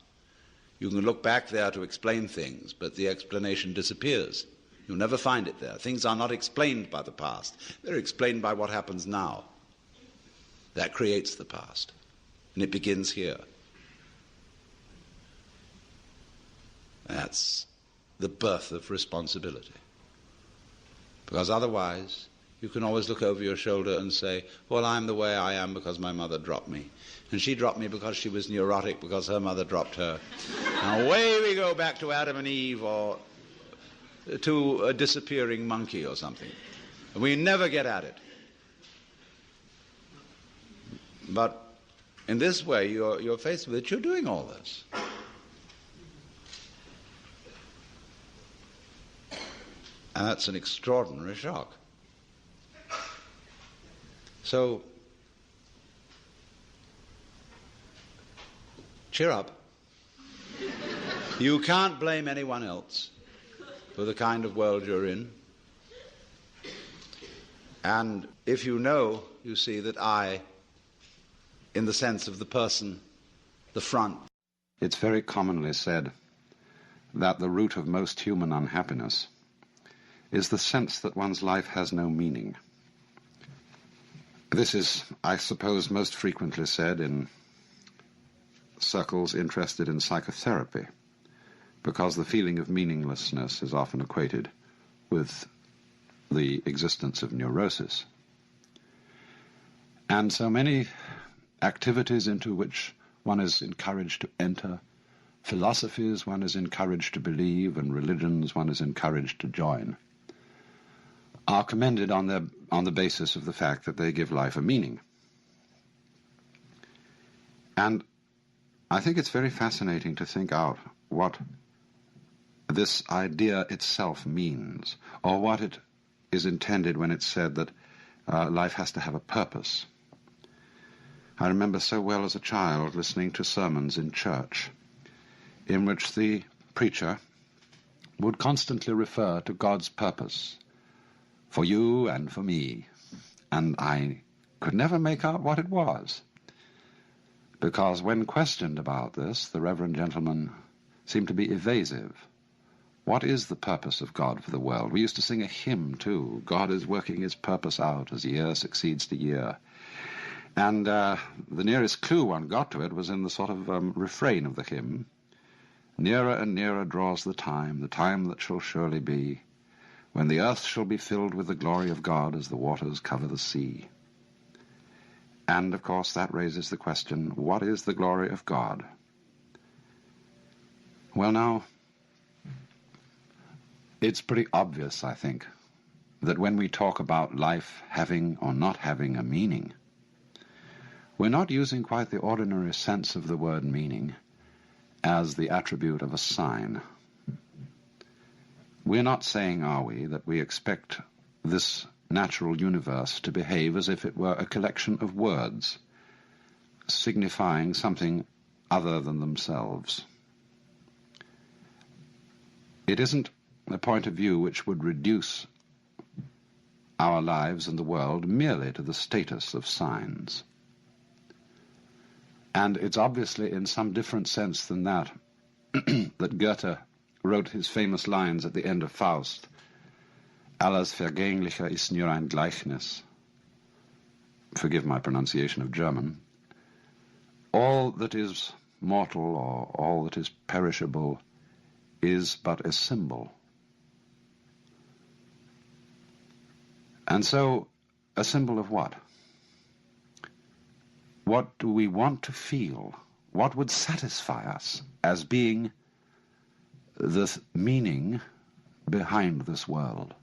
You can look back there to explain things, but the explanation disappears. You'll never find it there. Things are not explained by the past. They're explained by what happens now. That creates the past. And it begins here. That's the birth of responsibility. Because otherwise, you can always look over your shoulder and say, well, I'm the way I am because my mother dropped me. And she dropped me because she was neurotic because her mother dropped her. And away we go back to Adam and Eve or to a disappearing monkey or something. And we never get at it. But in this way, you're faced with it. You're doing all this. And that's an extraordinary shock. So, cheer up. You can't blame anyone else for the kind of world you're in. And if you know, you see, that I, in the sense of the person, the front. It's very commonly said that the root of most human unhappiness is the sense that one's life has no meaning. This is, I suppose, most frequently said in circles interested in psychotherapy, because the feeling of meaninglessness is often equated with the existence of neurosis. And so many activities into which one is encouraged to enter, philosophies one is encouraged to believe, and religions one is encouraged to join, are commended on the basis of the fact that they give life a meaning. And I think it's very fascinating to think out what this idea itself means, or what it is intended when it's said that life has to have a purpose. I remember so well as a child listening to sermons in church in which the preacher would constantly refer to God's purpose for you and for me, and I could never make out what it was, because when questioned about this, the reverend gentleman seemed to be evasive, What is the purpose of God for the world? We used to sing a hymn, too. God is working his purpose out as year succeeds to year. And the nearest clue one got to it was in the sort of refrain of the hymn. Nearer and nearer draws the time that shall surely be, when the earth shall be filled with the glory of God as the waters cover the sea. And, of course, that raises the question, what is the glory of God? Well, now, it's pretty obvious, I think, that when we talk about life having or not having a meaning, we're not using quite the ordinary sense of the word meaning as the attribute of a sign. We're not saying, are we, that we expect this natural universe to behave as if it were a collection of words signifying something other than themselves. It isn't a point of view which would reduce our lives and the world merely to the status of signs. And it's obviously in some different sense than that that Goethe wrote his famous lines at the end of Faust, Alles Vergängliche ist nur ein Gleichnis. Forgive my pronunciation of German. All that is mortal or all that is perishable is but a symbol. And so, a symbol of what? What do we want to feel? What would satisfy us as being the meaning behind this world?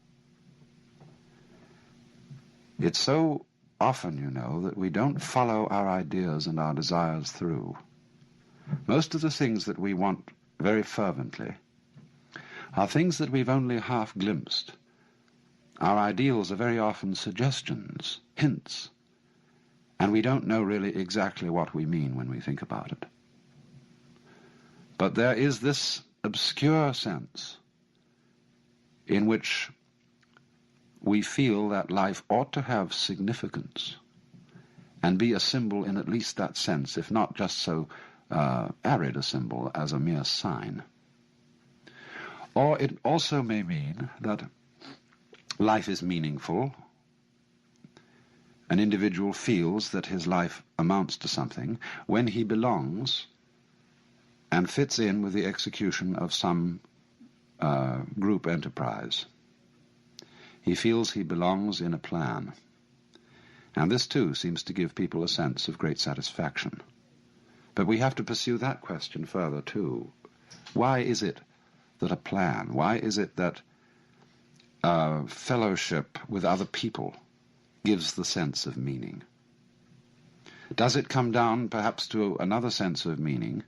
It's so often, you know, that we don't follow our ideas and our desires through. Most of the things that we want very fervently are things that we've only half glimpsed. Our ideals are very often suggestions, hints, and we don't know really exactly what we mean when we think about it. But there is this obscure sense in which we feel that life ought to have significance and be a symbol in at least that sense, if not just so arid a symbol as a mere sign. Or it also may mean that life is meaningful. An individual feels that his life amounts to something when he belongs and fits in with the execution of some group enterprise. He feels he belongs in a plan. And this, too, seems to give people a sense of great satisfaction. But we have to pursue that question further, too. Why is it that a plan, why is it that fellowship with other people gives the sense of meaning? Does it come down, perhaps, to another sense of meaning,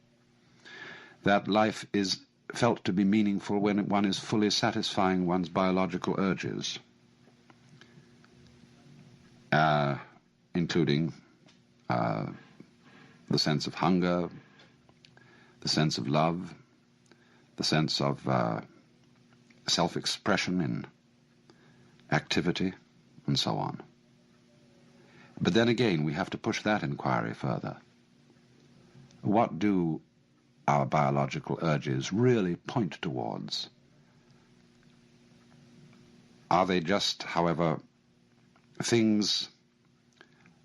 that life is felt to be meaningful when one is fully satisfying one's biological urges, including the sense of hunger, the sense of love, the sense of self-expression in activity, and so on. But then again, we have to push that inquiry further. What do our biological urges really point towards? Are they just, however, things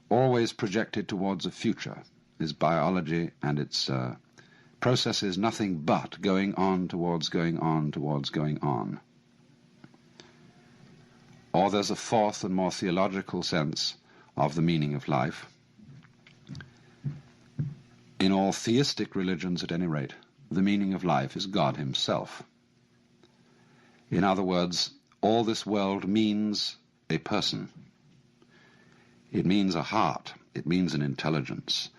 always projected towards a future? Is biology and its processes nothing but going on towards going on towards going on? Or there's a fourth and more theological sense of the meaning of life. In all theistic religions, at any rate, the meaning of life is God himself. In other words, all this world means a person. It means a heart. It means an intelligence.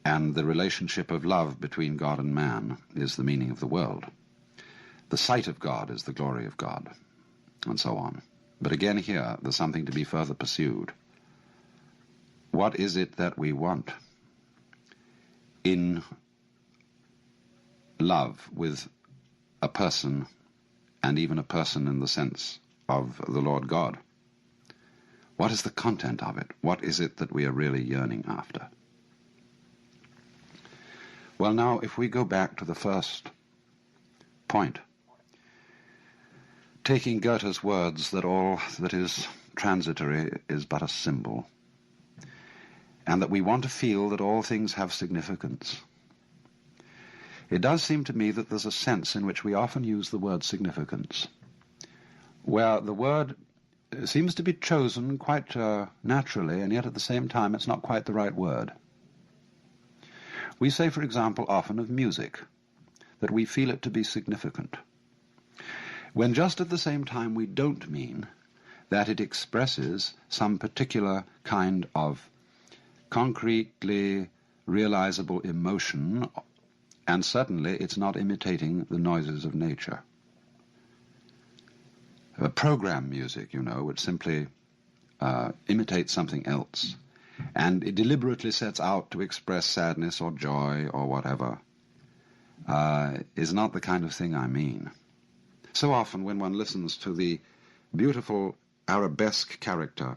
And the relationship of love between God and man is the meaning of the world. The sight of God is the glory of God, and so on. But again here, there's something to be further pursued. What is it that we want in love with a person, and even a person in the sense of the Lord God? What is the content of it? What is it that we are really yearning after? Well, now, if we go back to the first point, taking Goethe's words that all that is transitory is but a symbol, and that we want to feel that all things have significance. It does seem to me that there's a sense in which we often use the word significance, where the word seems to be chosen quite naturally, and yet at the same time it's not quite the right word. We say, for example, often of music, that we feel it to be significant, when just at the same time we don't mean that it expresses some particular kind of concretely realizable emotion, and certainly it's not imitating the noises of nature. Program music, which simply imitates something else, and it deliberately sets out to express sadness or joy or whatever, is not the kind of thing I mean. So often when one listens to the beautiful arabesque character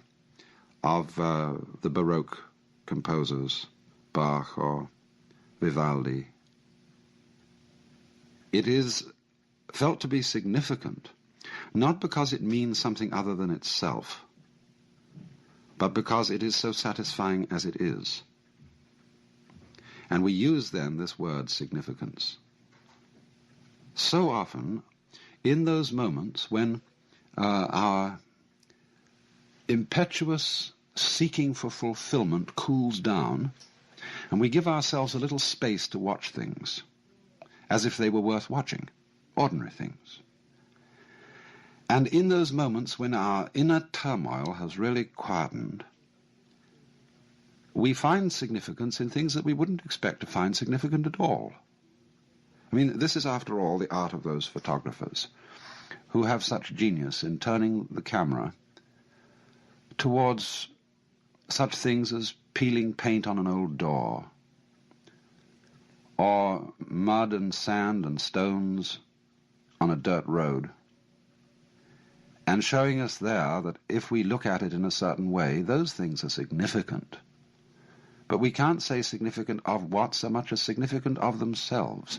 of the Baroque composers, Bach or Vivaldi, it is felt to be significant, not because it means something other than itself, but because it is so satisfying as it is. And we use then this word significance. So often, in those moments when our impetuous seeking for fulfillment cools down, and we give ourselves a little space to watch things, as if they were worth watching, ordinary things. And in those moments when our inner turmoil has really quietened, we find significance in things that we wouldn't expect to find significant at all. I mean, this is, after all, the art of those photographers who have such genius in turning the camera towards such things as peeling paint on an old door, or mud and sand and stones on a dirt road, and showing us there that if we look at it in a certain way, those things are significant. But we can't say significant of what so much as significant of themselves.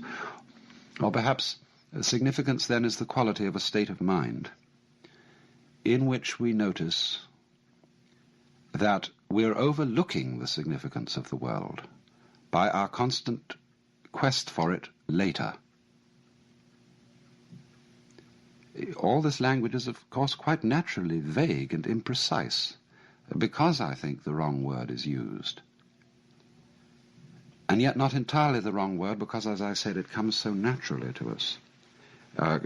Or perhaps significance then is the quality of a state of mind in which we notice that we're overlooking the significance of the world by our constant quest for it later. All this language is, of course, quite naturally vague and imprecise, because I think the wrong word is used. And yet not entirely the wrong word, because, as I said, it comes so naturally to us.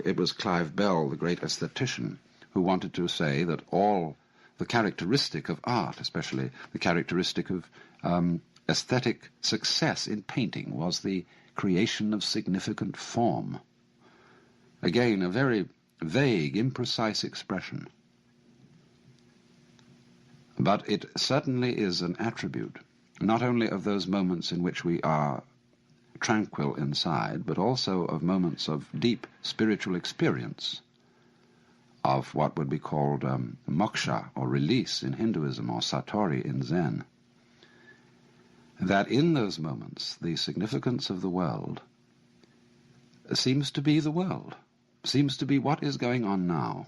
It was Clive Bell, the great aesthetician, who wanted to say that all the characteristic of art, especially the characteristic of aesthetic success in painting, was the creation of significant form. Again, a very vague, imprecise expression. But it certainly is an attribute, not only of those moments in which we are tranquil inside, but also of moments of deep spiritual experience, of what would be called moksha, or release in Hinduism, or satori in Zen. That in those moments, the significance of the world seems to be the world, seems to be what is going on now.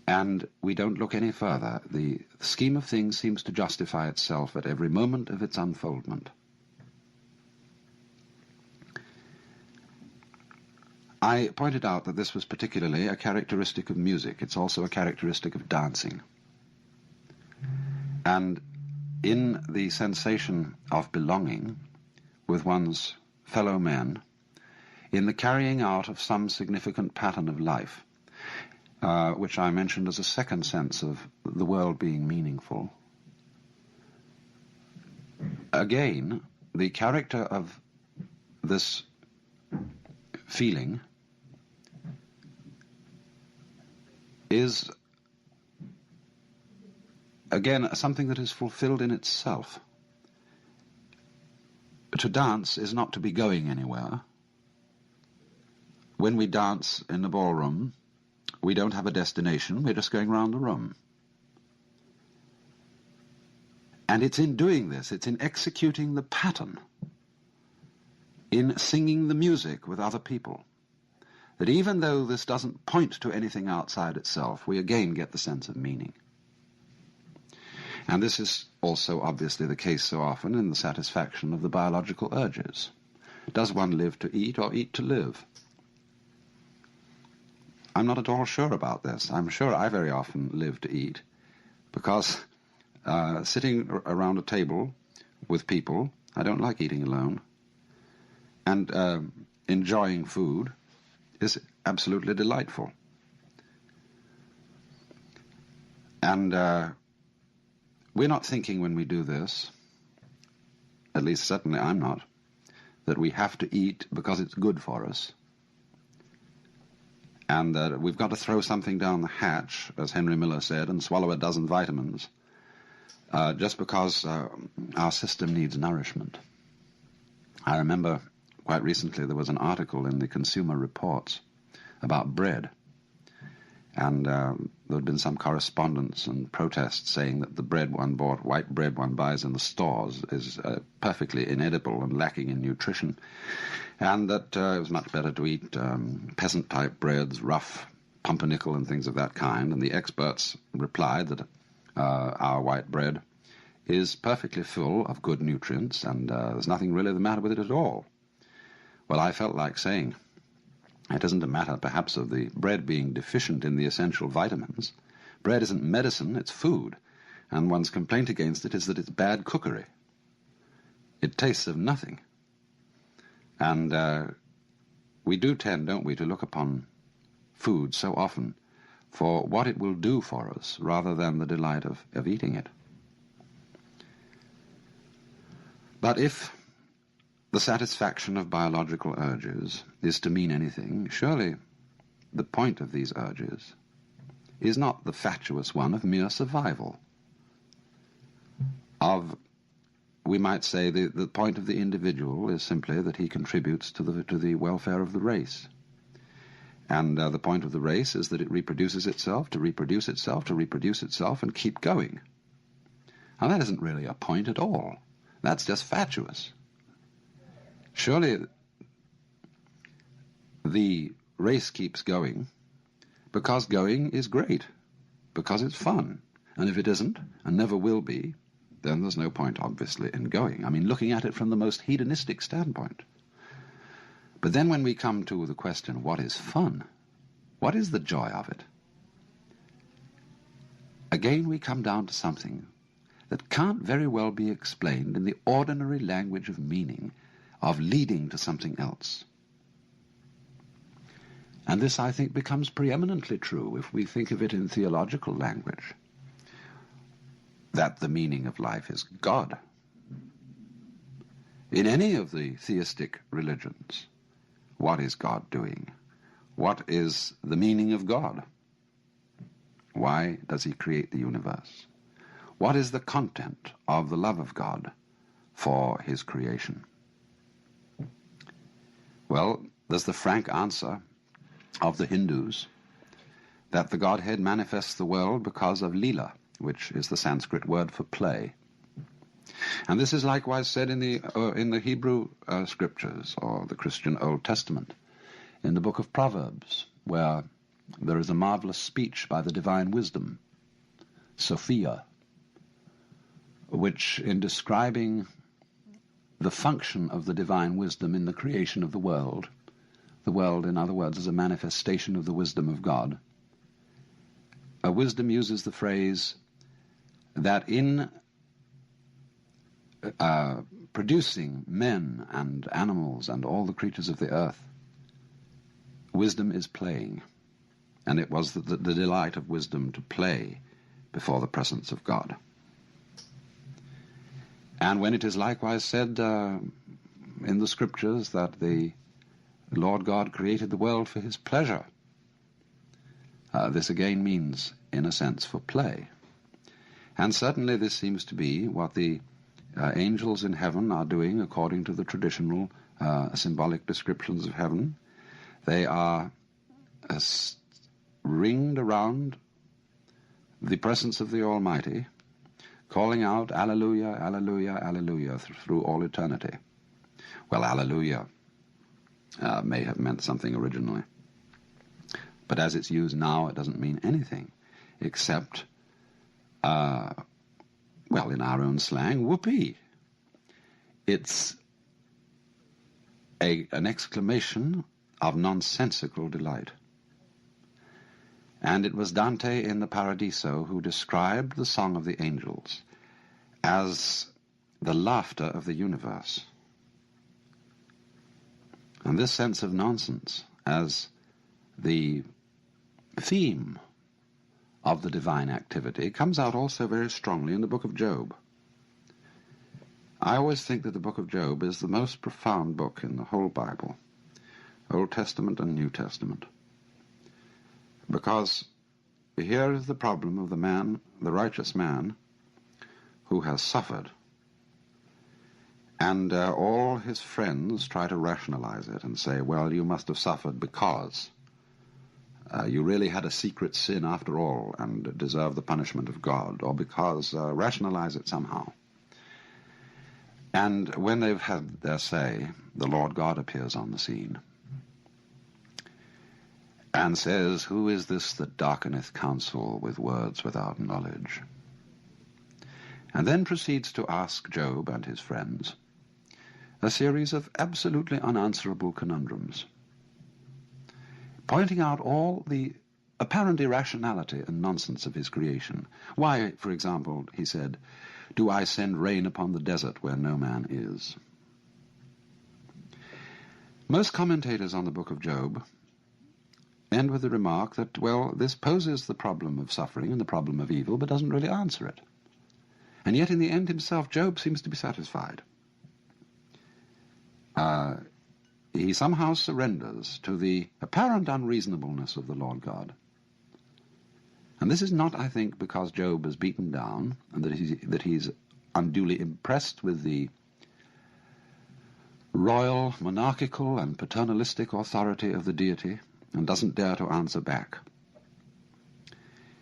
And we don't look any further. The scheme of things seems to justify itself at every moment of its unfoldment. I pointed out that this was particularly a characteristic of music. It's also a characteristic of dancing. And in the sensation of belonging with one's fellow men, in the carrying out of some significant pattern of life, which I mentioned as a second sense of the world being meaningful. Again, the character of this feeling is, again, something that is fulfilled in itself. To dance is not to be going anywhere. When we dance in the ballroom, we don't have a destination, we're just going round the room. And it's in doing this, it's in executing the pattern, in singing the music with other people, that even though this doesn't point to anything outside itself, we again get the sense of meaning. And this is also obviously the case so often in the satisfaction of the biological urges. Does one live to eat or eat to live? I'm not at all sure about this. I'm sure I very often live to eat, because sitting around a table with people, I don't like eating alone, and enjoying food is absolutely delightful. And we're not thinking when we do this, at least certainly I'm not, that we have to eat because it's good for us, and that we've got to throw something down the hatch, as Henry Miller said, and swallow a dozen vitamins, just because our system needs nourishment. I remember quite recently there was an article in the Consumer Reports about bread, and there had been some correspondence and protests saying that the bread one bought, white bread one buys in the stores, is perfectly inedible and lacking in nutrition, and that it was much better to eat peasant-type breads, rough pumpernickel and things of that kind. And the experts replied that our white bread is perfectly full of good nutrients, and there's nothing really the matter with it at all. Well, I felt like saying, it isn't a matter, perhaps, of the bread being deficient in the essential vitamins. Bread isn't medicine, it's food, and one's complaint against it is that it's bad cookery. It tastes of nothing. And we do tend, don't we, to look upon food so often for what it will do for us, rather than the delight of eating it. But if the satisfaction of biological urges is to mean anything, surely the point of these urges is not the fatuous one of mere survival, of, we might say, the point of the individual is simply that he contributes to the welfare of the race. And the point of the race is that it reproduces itself, to reproduce itself, to reproduce itself, and keep going. Now that isn't really a point at all. That's just fatuous. Surely the race keeps going because going is great, because it's fun. And if it isn't, and never will be, then there's no point, obviously, in going. I mean, looking at it from the most hedonistic standpoint. But then when we come to the question, what is fun? What is the joy of it? Again, we come down to something that can't very well be explained in the ordinary language of meaning, of leading to something else. And this, I think, becomes preeminently true if we think of it in theological language, that the meaning of life is God. In any of the theistic religions, what is God doing? What is the meaning of God? Why does he create the universe? What is the content of the love of God for his creation? Well, there's the frank answer of the Hindus that the Godhead manifests the world because of lila, which is the Sanskrit word for play. And this is likewise said in the Hebrew scriptures, or the Christian Old Testament, in the book of Proverbs, where there is a marvelous speech by the divine wisdom, Sophia, which, in describing the function of the divine wisdom in the creation of the world, in other words, is a manifestation of the wisdom of God, wisdom uses the phrase that in producing men and animals and all the creatures of the earth, wisdom is playing. And it was the delight of wisdom to play before the presence of God. And when it is likewise said in the scriptures that the Lord God created the world for his pleasure, this again means, in a sense, for play. And certainly this seems to be what the angels in heaven are doing according to the traditional symbolic descriptions of heaven. They are ringed around the presence of the Almighty, calling out, Alleluia, Alleluia, Alleluia, through all eternity. Well, Alleluia may have meant something originally. But as it's used now, it doesn't mean anything except, well, in our own slang, whoopee. It's an exclamation of nonsensical delight. And it was Dante in the Paradiso who described the song of the angels as the laughter of the universe. And this sense of nonsense as the theme of the divine activity comes out also very strongly in the book of Job. I always think that the book of Job is the most profound book in the whole Bible, Old Testament and New Testament. Because here is the problem of the man, the righteous man, who has suffered. And all his friends try to rationalize it and say, well, you must have suffered because you really had a secret sin after all and deserve the punishment of God, or because rationalize it somehow. And when they've had their say, the Lord God appears on the scene and says, who is this that darkeneth counsel with words without knowledge? And then proceeds to ask Job and his friends a series of absolutely unanswerable conundrums, pointing out all the apparent irrationality and nonsense of his creation. Why, for example, he said, do I send rain upon the desert where no man is? Most commentators on the book of Job end with the remark that, well, this poses the problem of suffering and the problem of evil, but doesn't really answer it. And yet in the end himself, Job seems to be satisfied. He somehow surrenders to the apparent unreasonableness of the Lord God. And this is not, I think, because Job is beaten down and that he's unduly impressed with the royal, monarchical, and paternalistic authority of the deity and doesn't dare to answer back.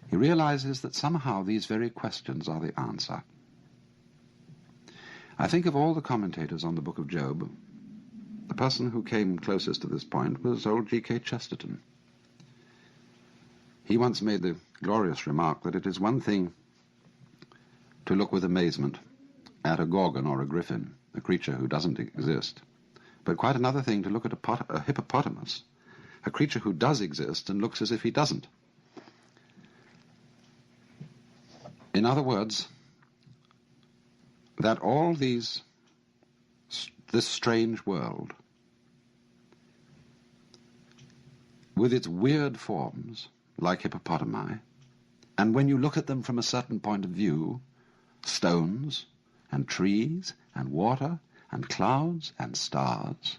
He realizes that somehow these very questions are the answer. I think of all the commentators on the book of Job, the person who came closest to this point was old G.K. Chesterton. He once made the glorious remark that it is one thing to look with amazement at a gorgon or a griffin, a creature who doesn't exist, but quite another thing to look at a hippopotamus, a creature who does exist and looks as if he doesn't. In other words, that all this strange world, with its weird forms, like hippopotami, and when you look at them from a certain point of view, stones and trees and water and clouds and stars,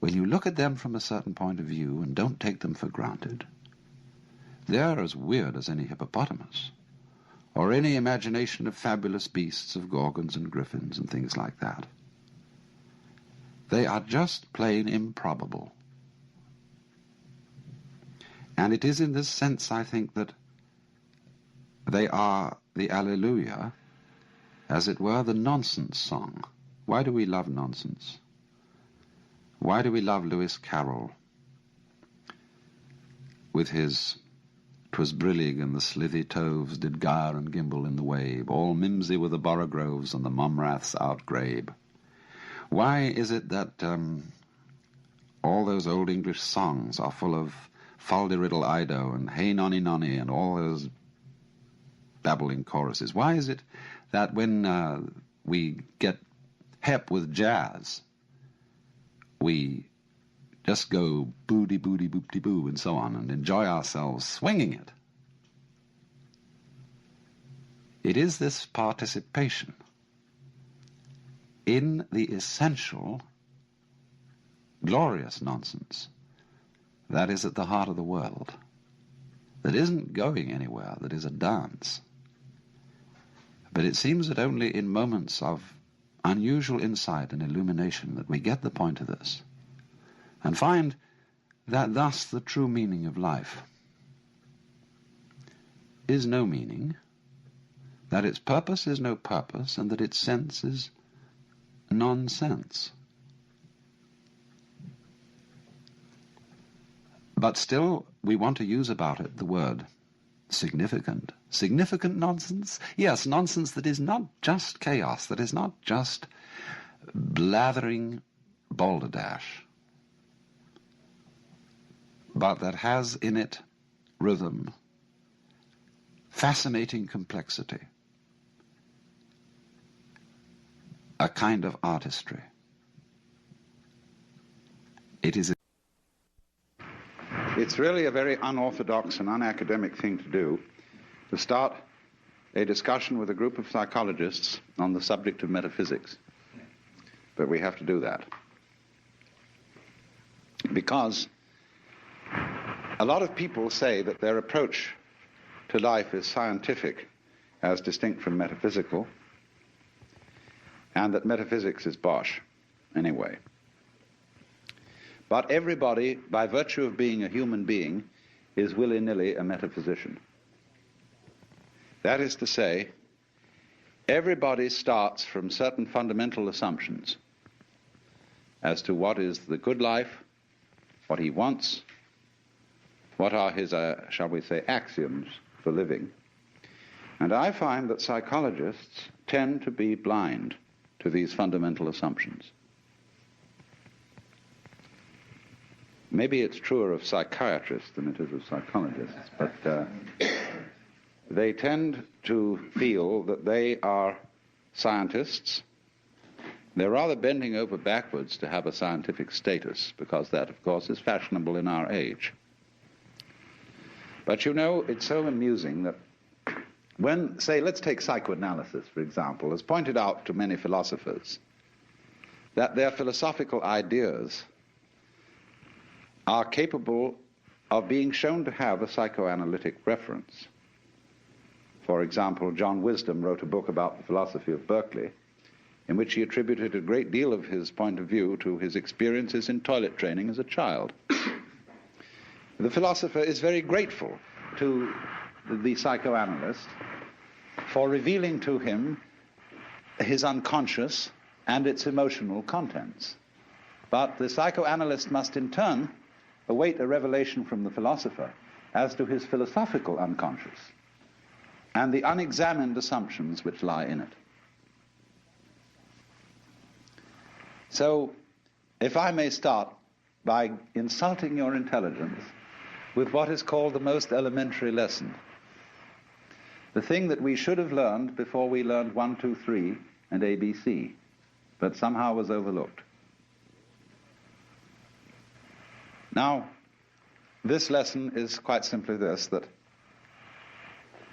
when you look at them from a certain point of view and don't take them for granted, they're as weird as any hippopotamus, or any imagination of fabulous beasts of gorgons and griffins and things like that. They are just plain improbable. And it is in this sense, I think, that they are the Alleluia, as it were, the nonsense song. Why do we love nonsense? Why do we love Lewis Carroll with his "'Twas brillig and the slithy toves did gyre and gimble in the wabe, all mimsy were the borogroves and the mumraths outgrabe"? Why is it that all those old English songs are full of Fal-de-riddle Ido and Hey Nonny Nonny and all those babbling choruses? Why is it that when we get hep with jazz, we just go booty booty boopty boo and so on and enjoy ourselves swinging it? It is this participation in the essential, glorious nonsense that is at the heart of the world, that isn't going anywhere, that is a dance. But it seems that only in moments of unusual insight and illumination that we get the point of this, and find that thus the true meaning of life is no meaning, that its purpose is no purpose, and that its sense is nonsense. But still, we want to use about it the word significant. Significant nonsense? Yes, nonsense that is not just chaos, that is not just blathering balderdash, but that has in it rhythm, fascinating complexity, a kind of artistry. It's really a very unorthodox and unacademic thing to do, to start a discussion with a group of psychologists on the subject of metaphysics. But we have to do that. Because a lot of people say that their approach to life is scientific as distinct from metaphysical, and that metaphysics is bosh anyway. But everybody, by virtue of being a human being, is willy-nilly a metaphysician. That is to say, everybody starts from certain fundamental assumptions as to what is the good life, what he wants, what are his, shall we say, axioms for living. And I find that psychologists tend to be blind to these fundamental assumptions. Maybe it's truer of psychiatrists than it is of psychologists, but they tend to feel that they are scientists. They're rather bending over backwards to have a scientific status, because that, of course, is fashionable in our age. But you know, it's so amusing that when, say, let's take psychoanalysis, for example, as pointed out to many philosophers, that their philosophical ideas are capable of being shown to have a psychoanalytic reference. For example, John Wisdom wrote a book about the philosophy of Berkeley, in which he attributed a great deal of his point of view to his experiences in toilet training as a child. The philosopher is very grateful to the psychoanalyst for revealing to him his unconscious and its emotional contents. But the psychoanalyst must in turn await a revelation from the philosopher as to his philosophical unconscious and the unexamined assumptions which lie in it. So, if I may start by insulting your intelligence with what is called the most elementary lesson, the thing that we should have learned before we learned 1, 2, 3 and ABC, but somehow was overlooked. Now, this lesson is quite simply this, that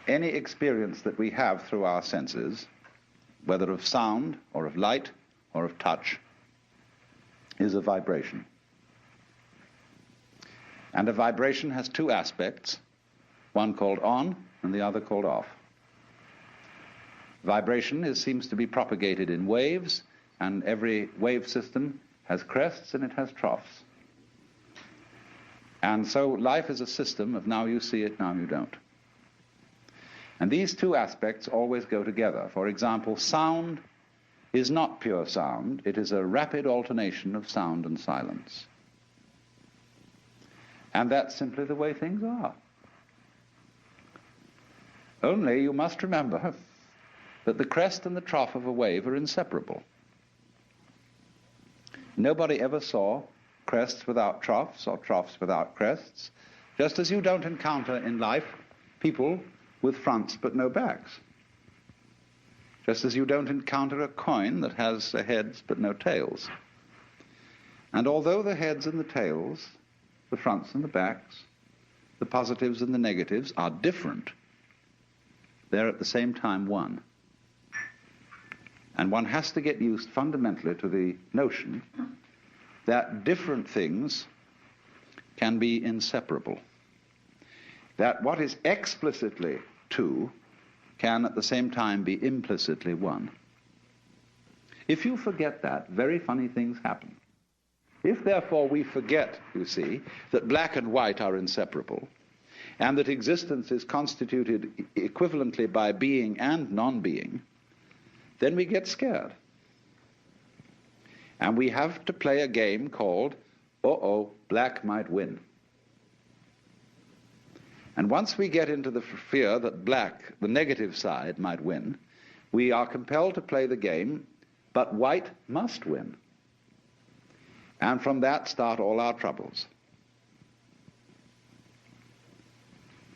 any experience that we have through our senses, whether of sound or of light or of touch, is a vibration. And a vibration has two aspects, one called on and the other called off. Vibration seems to be propagated in waves, and every wave system has crests and it has troughs. And so life is a system of now you see it, now you don't. And these two aspects always go together. For example, sound is not pure sound. It is a rapid alternation of sound and silence. And that's simply the way things are. Only you must remember that the crest and the trough of a wave are inseparable. Nobody ever saw crests without troughs or troughs without crests, just as you don't encounter in life people with fronts but no backs. Just as you don't encounter a coin that has heads but no tails. And although the heads and the tails, the fronts and the backs, the positives and the negatives are different, they're at the same time one. And one has to get used fundamentally to the notion that different things can be inseparable. That what is explicitly two can at the same time be implicitly one. If you forget that, very funny things happen. If therefore we forget, you see, that black and white are inseparable, and that existence is constituted equivalently by being and non-being, then we get scared. And we have to play a game called, black might win. And once we get into the fear that black, the negative side, might win, we are compelled to play the game, but white must win. And from that start all our troubles.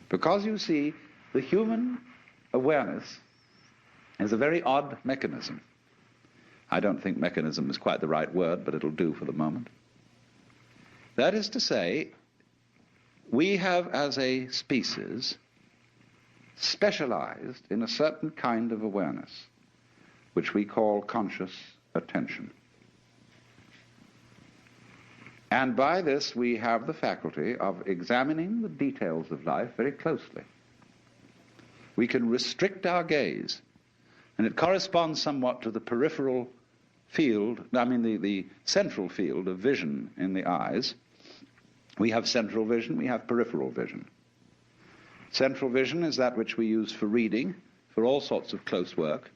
Because you see, the human awareness is a very odd mechanism. I don't think mechanism is quite the right word, but it'll do for the moment. That is to say, we have as a species specialized in a certain kind of awareness, which we call conscious attention. And by this we have the faculty of examining the details of life very closely. We can restrict our gaze, and it corresponds somewhat to the peripheral field, the central field of vision in the eyes. We have central vision, we have peripheral vision. Central vision is that which we use for reading, for all sorts of close work,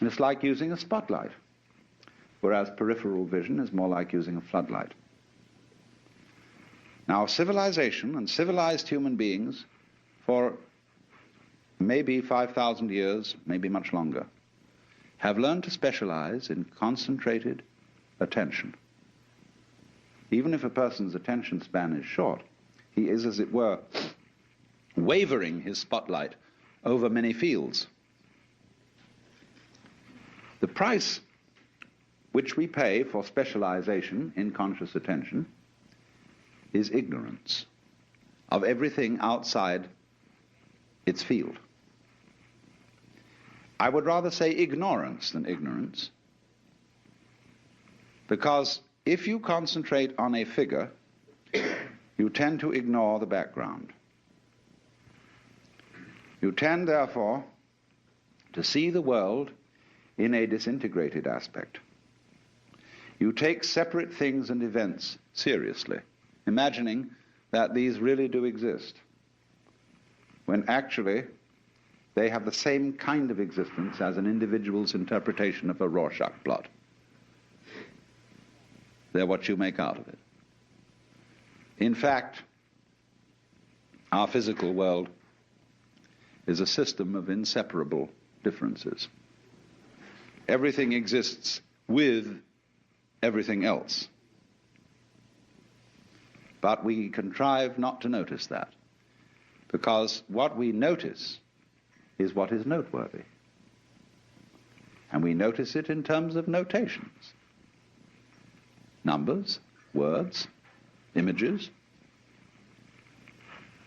and it's like using a spotlight, whereas peripheral vision is more like using a floodlight. Now, civilization and civilized human beings for maybe 5,000 years, maybe much longer, have learned to specialize in concentrated attention. Even if a person's attention span is short, he is, as it were, wavering his spotlight over many fields. The price which we pay for specialization in conscious attention is ignorance of everything outside its field. I would rather say ignorance than ignorance, because if you concentrate on a figure, you tend to ignore the background. You tend, therefore, to see the world in a disintegrated aspect. You take separate things and events seriously, imagining that these really do exist, when actually they have the same kind of existence as an individual's interpretation of a Rorschach plot. They're what you make out of it. In fact, our physical world is a system of inseparable differences. Everything exists with everything else. But we contrive not to notice that, because what we notice is what is noteworthy. And we notice it in terms of notations. Numbers, words, images.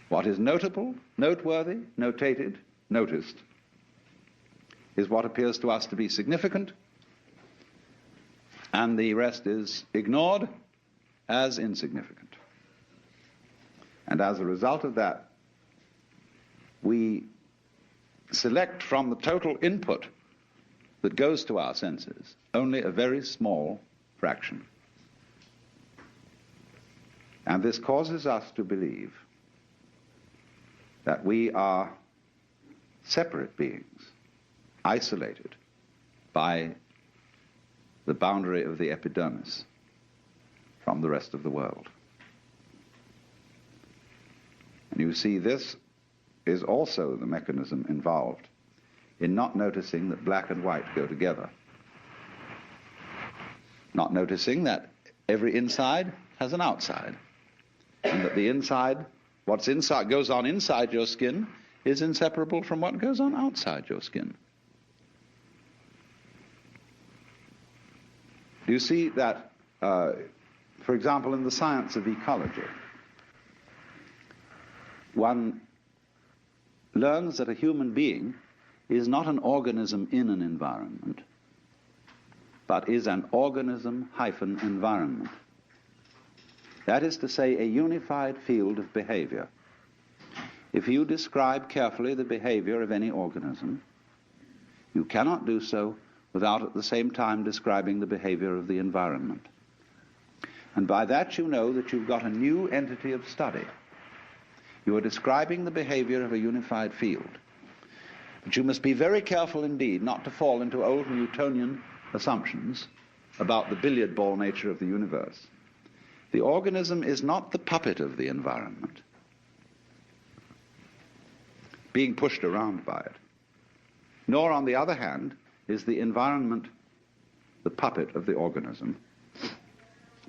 What is notable, noteworthy, notated, noticed, is what appears to us to be significant, and the rest is ignored as insignificant. And as a result of that, we select from the total input that goes to our senses only a very small fraction. And this causes us to believe that we are separate beings, isolated by the boundary of the epidermis from the rest of the world. And you see, this is also the mechanism involved in not noticing that black and white go together. Not noticing that every inside has an outside, and that the inside, what's inside, goes on inside your skin, is inseparable from what goes on outside your skin. Do you see that, for example, in the science of ecology, one learns that a human being is not an organism in an environment, but is an organism-environment. That is to say, a unified field of behavior. If you describe carefully the behavior of any organism, you cannot do so without at the same time describing the behavior of the environment. And by that you know that you've got a new entity of study. You are describing the behavior of a unified field. But you must be very careful indeed not to fall into old Newtonian assumptions about the billiard ball nature of the universe. The organism is not the puppet of the environment. being pushed around by it. Nor, on the other hand, is the environment the puppet of the organism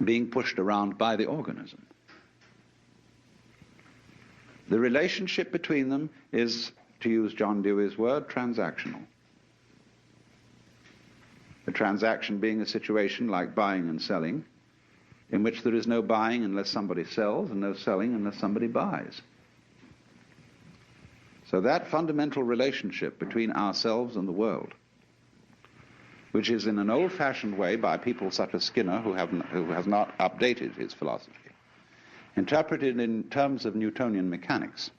being pushed around by the organism. The relationship between them is, to use John Dewey's word, transactional. A transaction being a situation like buying and selling, in which there is no buying unless somebody sells, and no selling unless somebody buys. So that fundamental relationship between ourselves and the world, which is in an old-fashioned way by people such as Skinner, who has not updated his philosophy, interpreted in terms of Newtonian mechanics.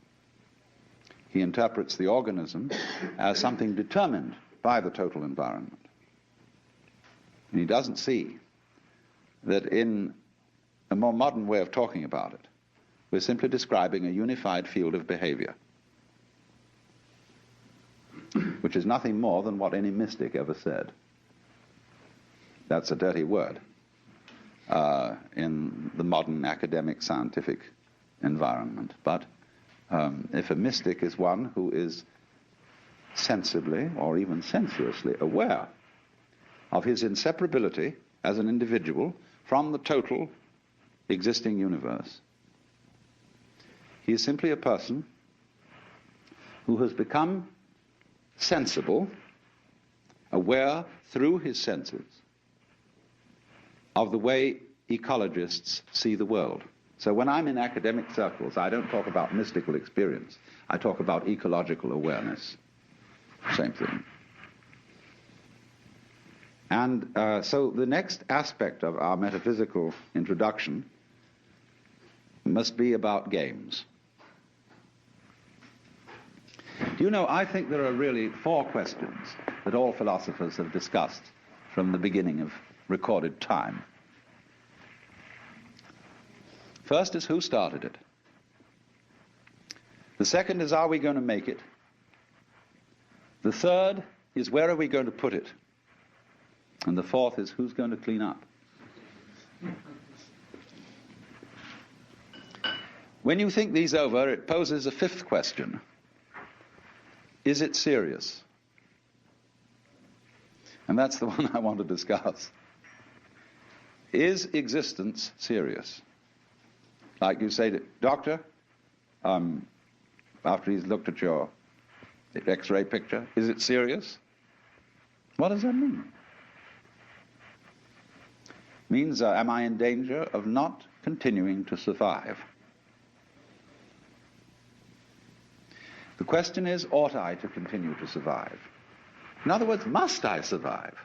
He interprets the organism as something determined by the total environment. And he doesn't see that in a more modern way of talking about it, we're simply describing a unified field of behavior, which is nothing more than what any mystic ever said. That's a dirty word in the modern academic scientific environment. But if a mystic is one who is sensibly or even sensuously aware of his inseparability as an individual from the total existing universe, he is simply a person who has become sensible, aware through his senses of the way ecologists see the world. So when I'm in academic circles, I don't talk about mystical experience. I talk about ecological awareness. Same thing. And so the next aspect of our metaphysical introduction must be about games. Do you know, I think there are really 4 questions that all philosophers have discussed from the beginning of recorded time. First is, who started it? The second is, are we going to make it? The third is, where are we going to put it? And the fourth is, who's going to clean up? When you think these over, it poses a 5th question. Is it serious? And that's the one I want to discuss. Is existence serious? Like you say to doctor, after he's looked at your X-ray picture, is it serious? What does that mean? It means, am I in danger of not continuing to survive? The question is, ought I to continue to survive? In other words, must I survive?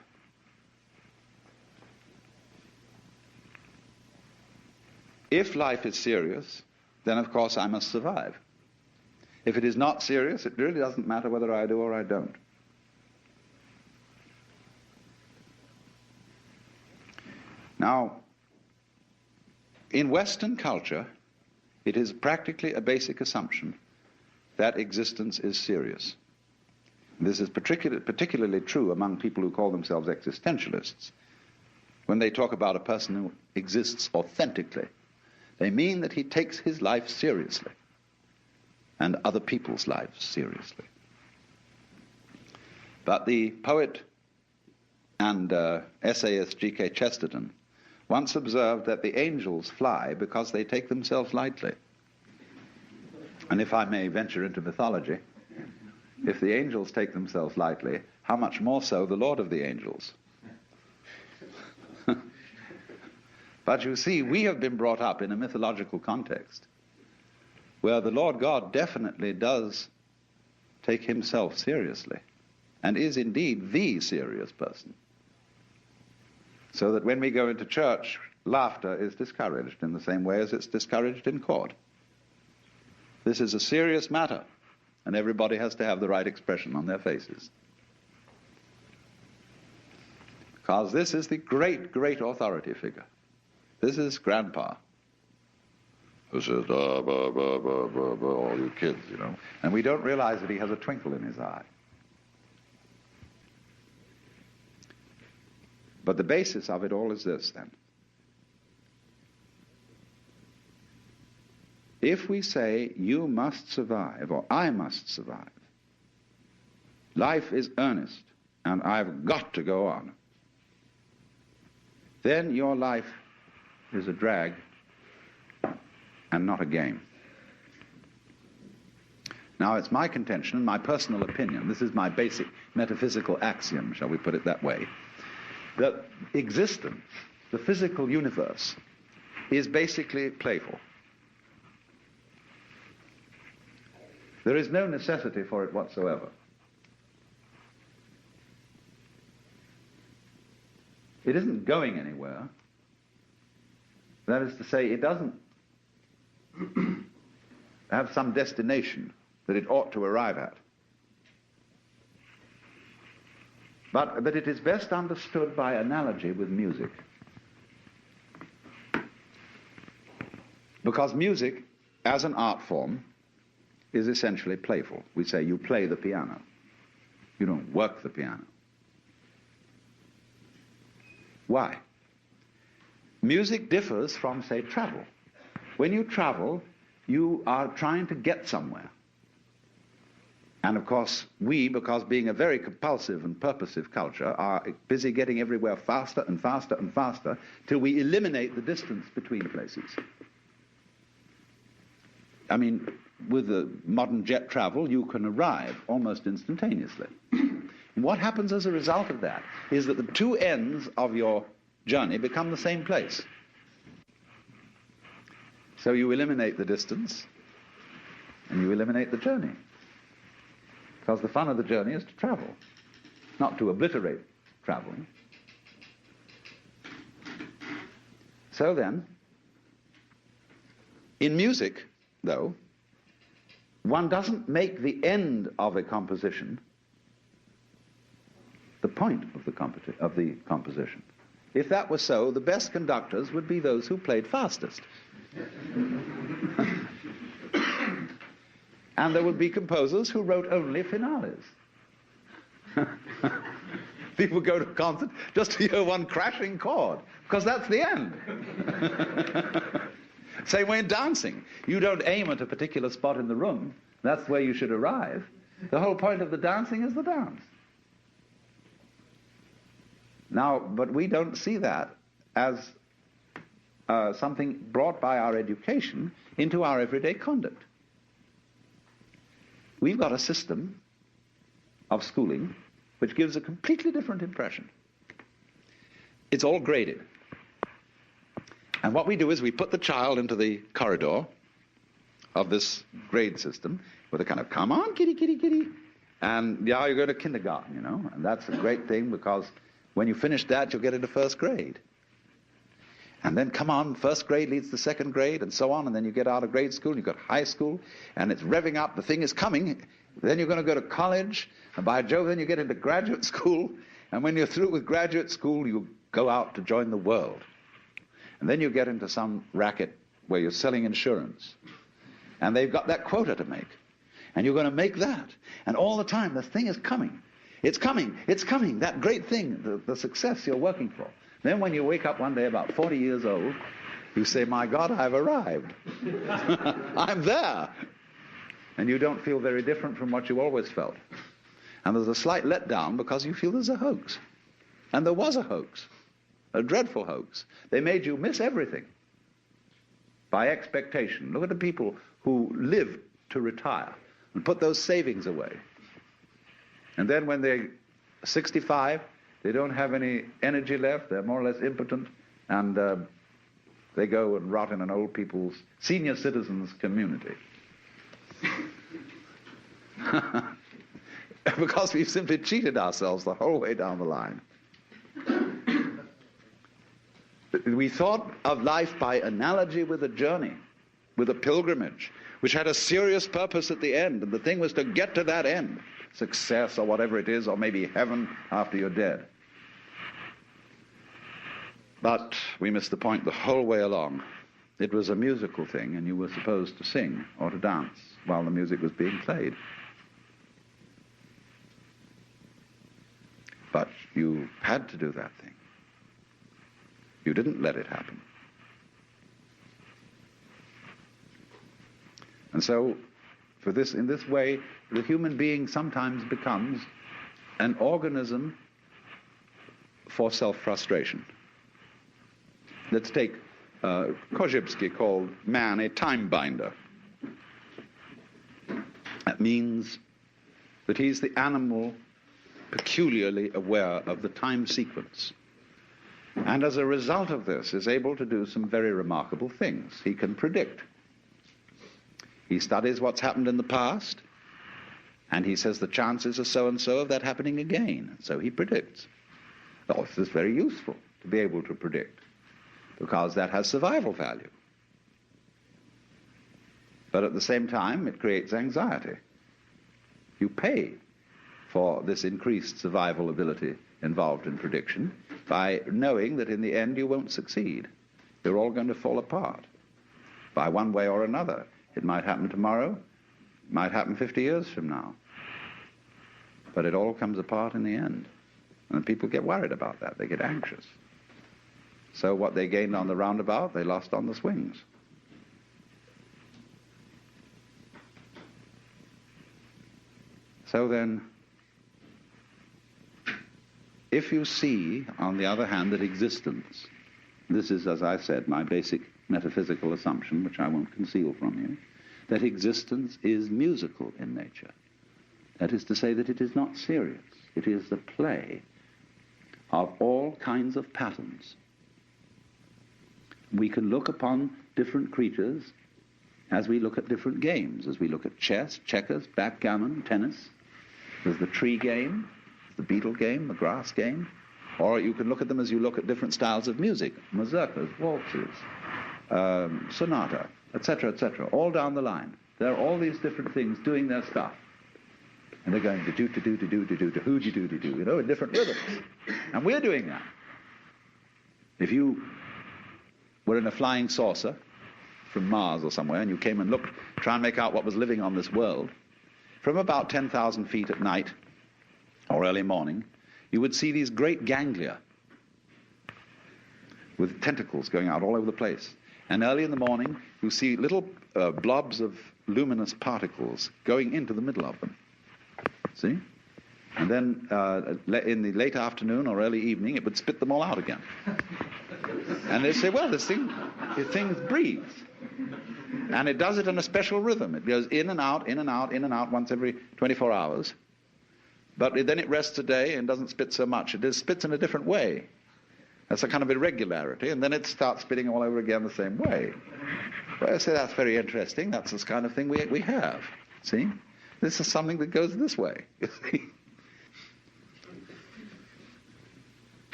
If life is serious, then of course I must survive. If it is not serious, it really doesn't matter whether I do or I don't. Now, in Western culture, it is practically a basic assumption that existence is serious. This is particularly true among people who call themselves existentialists. When they talk about a person who exists authentically, they mean that he takes his life seriously and other people's lives seriously. But the poet and essayist G.K. Chesterton once observed that the angels fly because they take themselves lightly. And if I may venture into mythology, if the angels take themselves lightly, how much more so the Lord of the angels? But you see, we have been brought up in a mythological context where the Lord God definitely does take himself seriously and is indeed the serious person. So that when we go into church, laughter is discouraged in the same way as it's discouraged in court. This is a serious matter, and everybody has to have the right expression on their faces. Because this is the great, great authority figure. This is Grandpa, who says, all you kids, you know. And we don't realize that he has a twinkle in his eye. But the basis of it all is this, then. if we say you must survive or I must survive, life is earnest and I've got to go on, then your life is a drag and not a game. Now, it's my contention, my personal opinion, this is my basic metaphysical axiom, shall we put it that way, that existence, the physical universe, is basically playful. There is no necessity for it whatsoever. It isn't going anywhere. That is to say, it doesn't have some destination that it ought to arrive at. But that it is best understood by analogy with music. Because music, as an art form, is essentially playful. We say you play the piano. You don't work the piano. Why? Music differs from, say, travel. When you travel, you are trying to get somewhere. And of course, we, because being a very compulsive and purposive culture, are busy getting everywhere faster and faster and faster till we eliminate the distance between places. I mean, with the modern jet travel, you can arrive almost instantaneously. And what happens as a result of that is that the two ends of your journey become the same place. So you eliminate the distance and you eliminate the journey. Because the fun of the journey is to travel, not to obliterate traveling. So then, in music, though, one doesn't make the end of a composition the point of the composition. If that were so, the best conductors would be those who played fastest. And there would be composers who wrote only finales. People go to a concert just to hear one crashing chord, because that's the end. Same way in dancing. You don't aim at a particular spot in the room. That's where you should arrive. The whole point of the dancing is the dance. Now, but we don't see that as something brought by our education into our everyday conduct. We've got a system of schooling which gives a completely different impression. It's all graded. And what we do is we put the child into the corridor of this grade system with a kind of, come on, kitty, kitty, kitty. And yeah, you go to kindergarten, you know, and that's a great thing because when you finish that, you'll get into first grade. And then, come on, first grade leads to second grade, and so on, and then you get out of grade school, and you've got high school, and it's revving up, the thing is coming, then you're going to go to college, and by Jove, then you get into graduate school, and when you're through with graduate school, you go out to join the world. And then you get into some racket where you're selling insurance, and they've got that quota to make, and you're going to make that, and all the time, this thing is coming. It's coming, that great thing, the success you're working for. Then when you wake up one day about 40 years old, you say, my God, I've arrived. I'm there. And you don't feel very different from what you always felt. And there's a slight letdown because you feel there's a hoax. And there was a hoax, a dreadful hoax. They made you miss everything by expectation. Look at the people who live to retire and put those savings away. And then when they're 65, they don't have any energy left, they're more or less impotent, and they go and rot in an old people's, senior citizens community. Because we've simply cheated ourselves the whole way down the line. We thought of life by analogy with a journey, with a pilgrimage, which had a serious purpose at the end, and the thing was to get to that end, success or whatever it is, or maybe heaven after you're dead. But we missed the point the whole way along. It was a musical thing, and you were supposed to sing or to dance while the music was being played. But you had to do that thing. You didn't let it happen. And so, in this way, the human being sometimes becomes an organism for self-frustration. Let's take Korzybski called man a time binder. That means that he's the animal peculiarly aware of the time sequence. And as a result of this, is able to do some very remarkable things. He can predict. He studies what's happened in the past, and he says the chances are so-and-so of that happening again. So he predicts. Oh, this is very useful to be able to predict, because that has survival value. But at the same time, it creates anxiety. You pay for this increased survival ability involved in prediction by knowing that in the end you won't succeed. You're all going to fall apart by one way or another. It might happen tomorrow, it might happen 50 years from now. But it all comes apart in the end. And people get worried about that. They get anxious. So what they gained on the roundabout, they lost on the swings. So then, if you see, on the other hand, that existence, this is, as I said, my basic metaphysical assumption, which I won't conceal from you, that existence is musical in nature. That is to say that it is not serious. It is the play of all kinds of patterns. We can look upon different creatures as we look at different games, as we look at chess, checkers, backgammon, tennis. There's the tree game, the beetle game, the grass game. Or you can look at them as you look at different styles of music, mazurkas, waltzes, sonata, etc., all down the line. There are all these different things doing their stuff. And they're going to do, you know, in different rhythms. And we're doing that. If you were in a flying saucer from Mars or somewhere, and you came and looked, try and make out what was living on this world, from about 10,000 feet at night or early morning, you would see these great ganglia with tentacles going out all over the place. And early in the morning, you see little blobs of luminous particles going into the middle of them. See? And then in the late afternoon or early evening, it would spit them all out again. And they'd say, well, this thing breathes. And it does it in a special rhythm. It goes in and out, in and out, in and out once every 24 hours. But then it rests a day and doesn't spit so much. It spits in a different way. That's a kind of irregularity. And then it starts spitting all over again the same way. Well, I say that's very interesting. That's this kind of thing we have. See? This is something that goes this way. You see?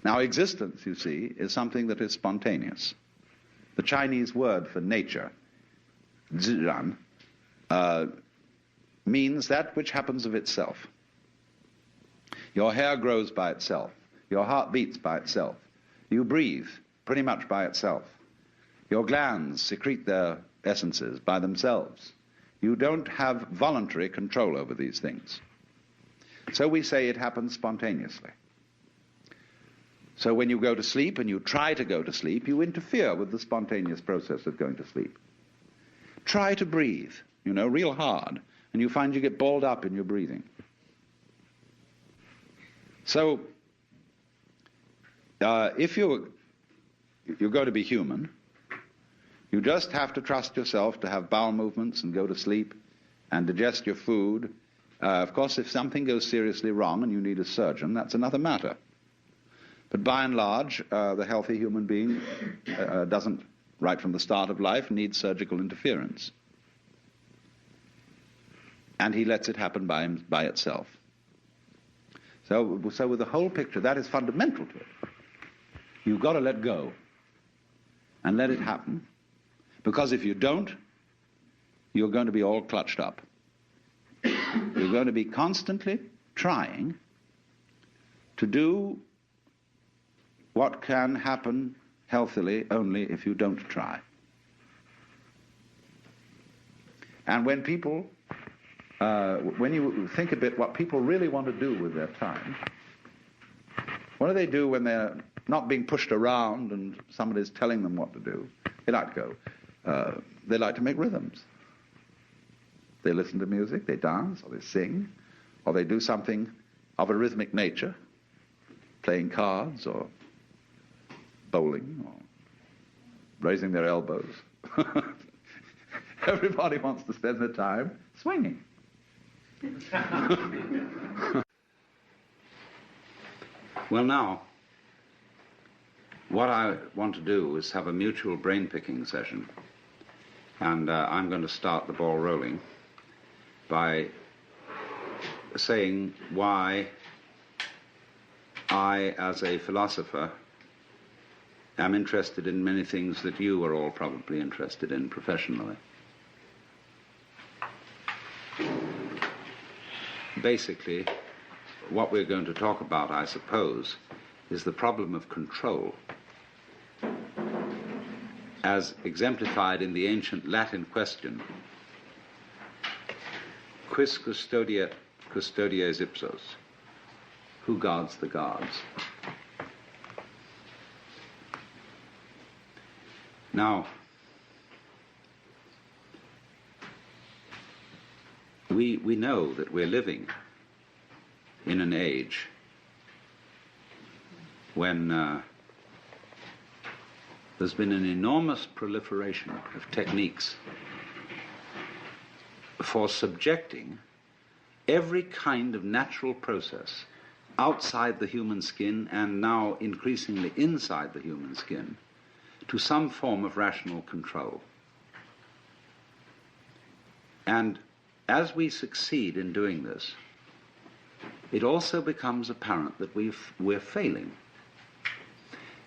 Now, existence, you see, is something that is spontaneous. The Chinese word for nature, zhiran, means that which happens of itself. Your hair grows by itself. Your heart beats by itself. You breathe pretty much by itself. Your glands secrete their essences by themselves. You don't have voluntary control over these things. So we say it happens spontaneously. So when you go to sleep and you try to go to sleep, you interfere with the spontaneous process of going to sleep. Try to breathe, you know, real hard, and you find you get balled up in your breathing. So if you're going to be human, you just have to trust yourself to have bowel movements and go to sleep and digest your food. Of course, if something goes seriously wrong and you need a surgeon, that's another matter. But by and large, the healthy human being doesn't, right from the start of life, need surgical interference. And he lets it happen by itself. So with the whole picture, that is fundamental to it. You've got to let go and let it happen. Because if you don't, you're going to be all clutched up. You're going to be constantly trying to do what can happen healthily only if you don't try. And when people, when you think a bit what people really want to do with their time, what do they do when they're not being pushed around and somebody's telling them what to do? They like to go. They like to make rhythms. They listen to music, they dance, or they sing, or they do something of a rhythmic nature, playing cards or bowling or raising their elbows. Everybody wants to spend their time swinging. Well, now, what I want to do is have a mutual brain-picking session, and I'm going to start the ball rolling by saying why I, as a philosopher, am interested in many things that you are all probably interested in professionally. Basically, what we're going to talk about, I suppose, is the problem of control, as exemplified in the ancient Latin question, quis custodiet custodies ipsos? Who guards the guards? Now, we know that we're living in an age when there's been an enormous proliferation of techniques for subjecting every kind of natural process outside the human skin, and now increasingly inside the human skin, to some form of rational control. And as we succeed in doing this, it also becomes apparent that we're failing,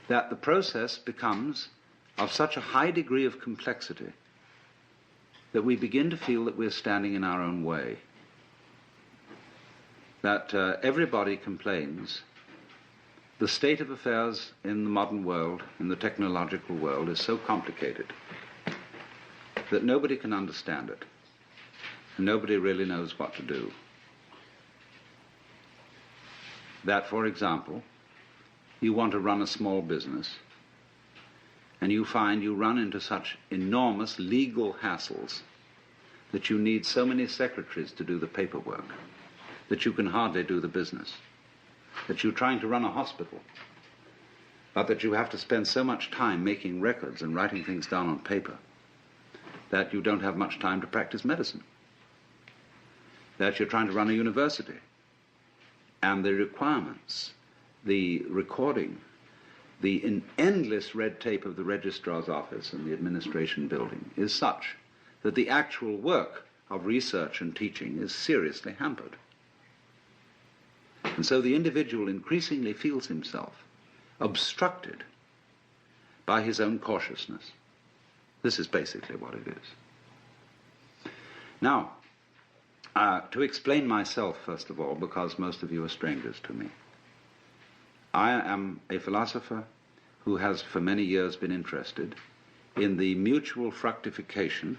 that the process becomes of such a high degree of complexity that we begin to feel that we're standing in our own way, that everybody complains the state of affairs in the modern world, in the technological world, is so complicated that nobody can understand it, and nobody really knows what to do. That, for example, you want to run a small business, and you find you run into such enormous legal hassles that you need so many secretaries to do the paperwork that you can hardly do the business, that you're trying to run a hospital, but that you have to spend so much time making records and writing things down on paper that you don't have much time to practice medicine, that you're trying to run a university, and the requirements, the recording, the endless red tape of the registrar's office and the administration building is such that the actual work of research and teaching is seriously hampered. And so the individual increasingly feels himself obstructed by his own cautiousness. This is basically what it is. Now, to explain myself, first of all, because most of you are strangers to me, I am a philosopher who has for many years been interested in the mutual fructification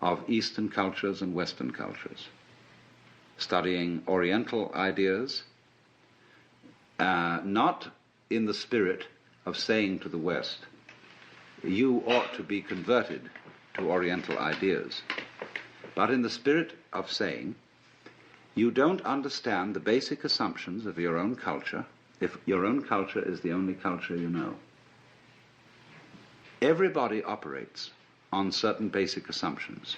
of Eastern cultures and Western cultures, studying Oriental ideas, not in the spirit of saying to the West, you ought to be converted to Oriental ideas, but in the spirit of saying, you don't understand the basic assumptions of your own culture if your own culture is the only culture you know. Everybody operates on certain basic assumptions,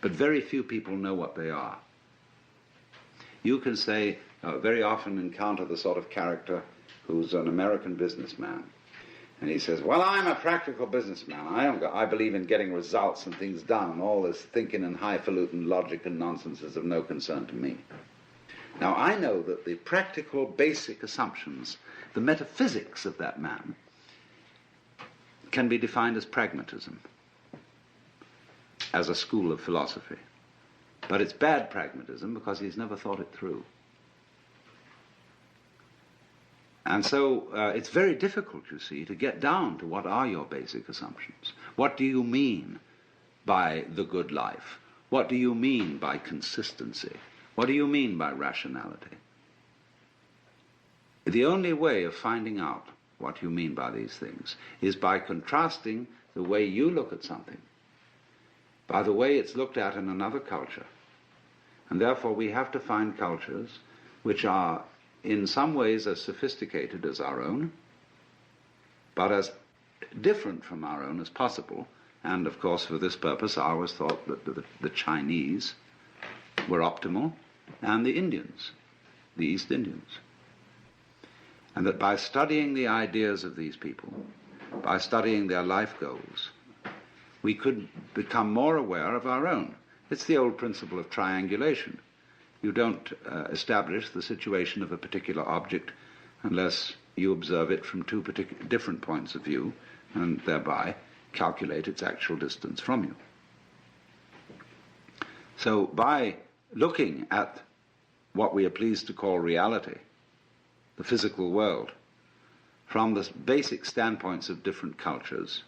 but very few people know what they are. You can say, very often encounter the sort of character who's an American businessman, and he says, well, I'm a practical businessman. I believe in getting results and things done, and all this thinking and highfalutin logic and nonsense is of no concern to me. Now, I know that the practical basic assumptions, the metaphysics of that man, can be defined as pragmatism, as a school of philosophy. But it's bad pragmatism because he's never thought it through. And so it's very difficult, you see, to get down to what are your basic assumptions. What do you mean by the good life? What do you mean by consistency? What do you mean by rationality? The only way of finding out what you mean by these things is by contrasting the way you look at something by the way it's looked at in another culture. And therefore we have to find cultures which are in some ways as sophisticated as our own, but as different from our own as possible. And of course, for this purpose, I always thought that the Chinese were optimal, and the Indians, the East Indians. And that by studying the ideas of these people, by studying their life goals, we could become more aware of our own. It's the old principle of triangulation. You don't establish the situation of a particular object unless you observe it from two different points of view and thereby calculate its actual distance from you. So by looking at what we are pleased to call reality, the physical world, from the basic standpoints of different cultures,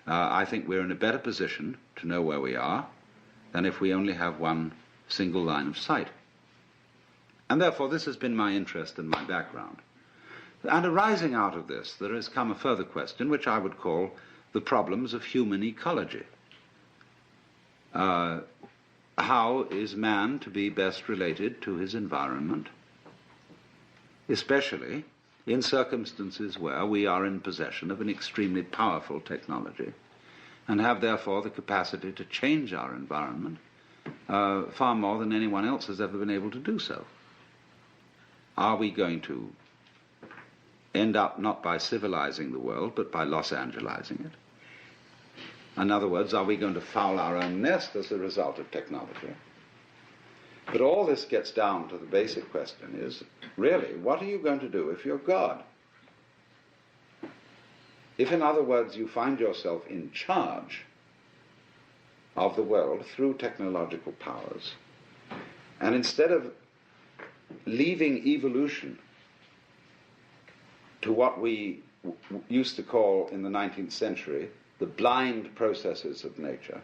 I think we're in a better position to know where we are than if we only have one single line of sight. And therefore this has been my interest and my background. And arising out of this, there has come a further question, which I would call the problems of human ecology. How is man to be best related to his environment, especially in circumstances where we are in possession of an extremely powerful technology and have therefore the capacity to change our environment far more than anyone else has ever been able to do so? Are we going to end up not by civilizing the world, but by Los Angelizing it? In other words, are we going to foul our own nest as a result of technology? But all this gets down to the basic question is, really, what are you going to do if you're God? If, in other words, you find yourself in charge of the world through technological powers, and instead of leaving evolution to what we used to call in the 19th century the blind processes of nature,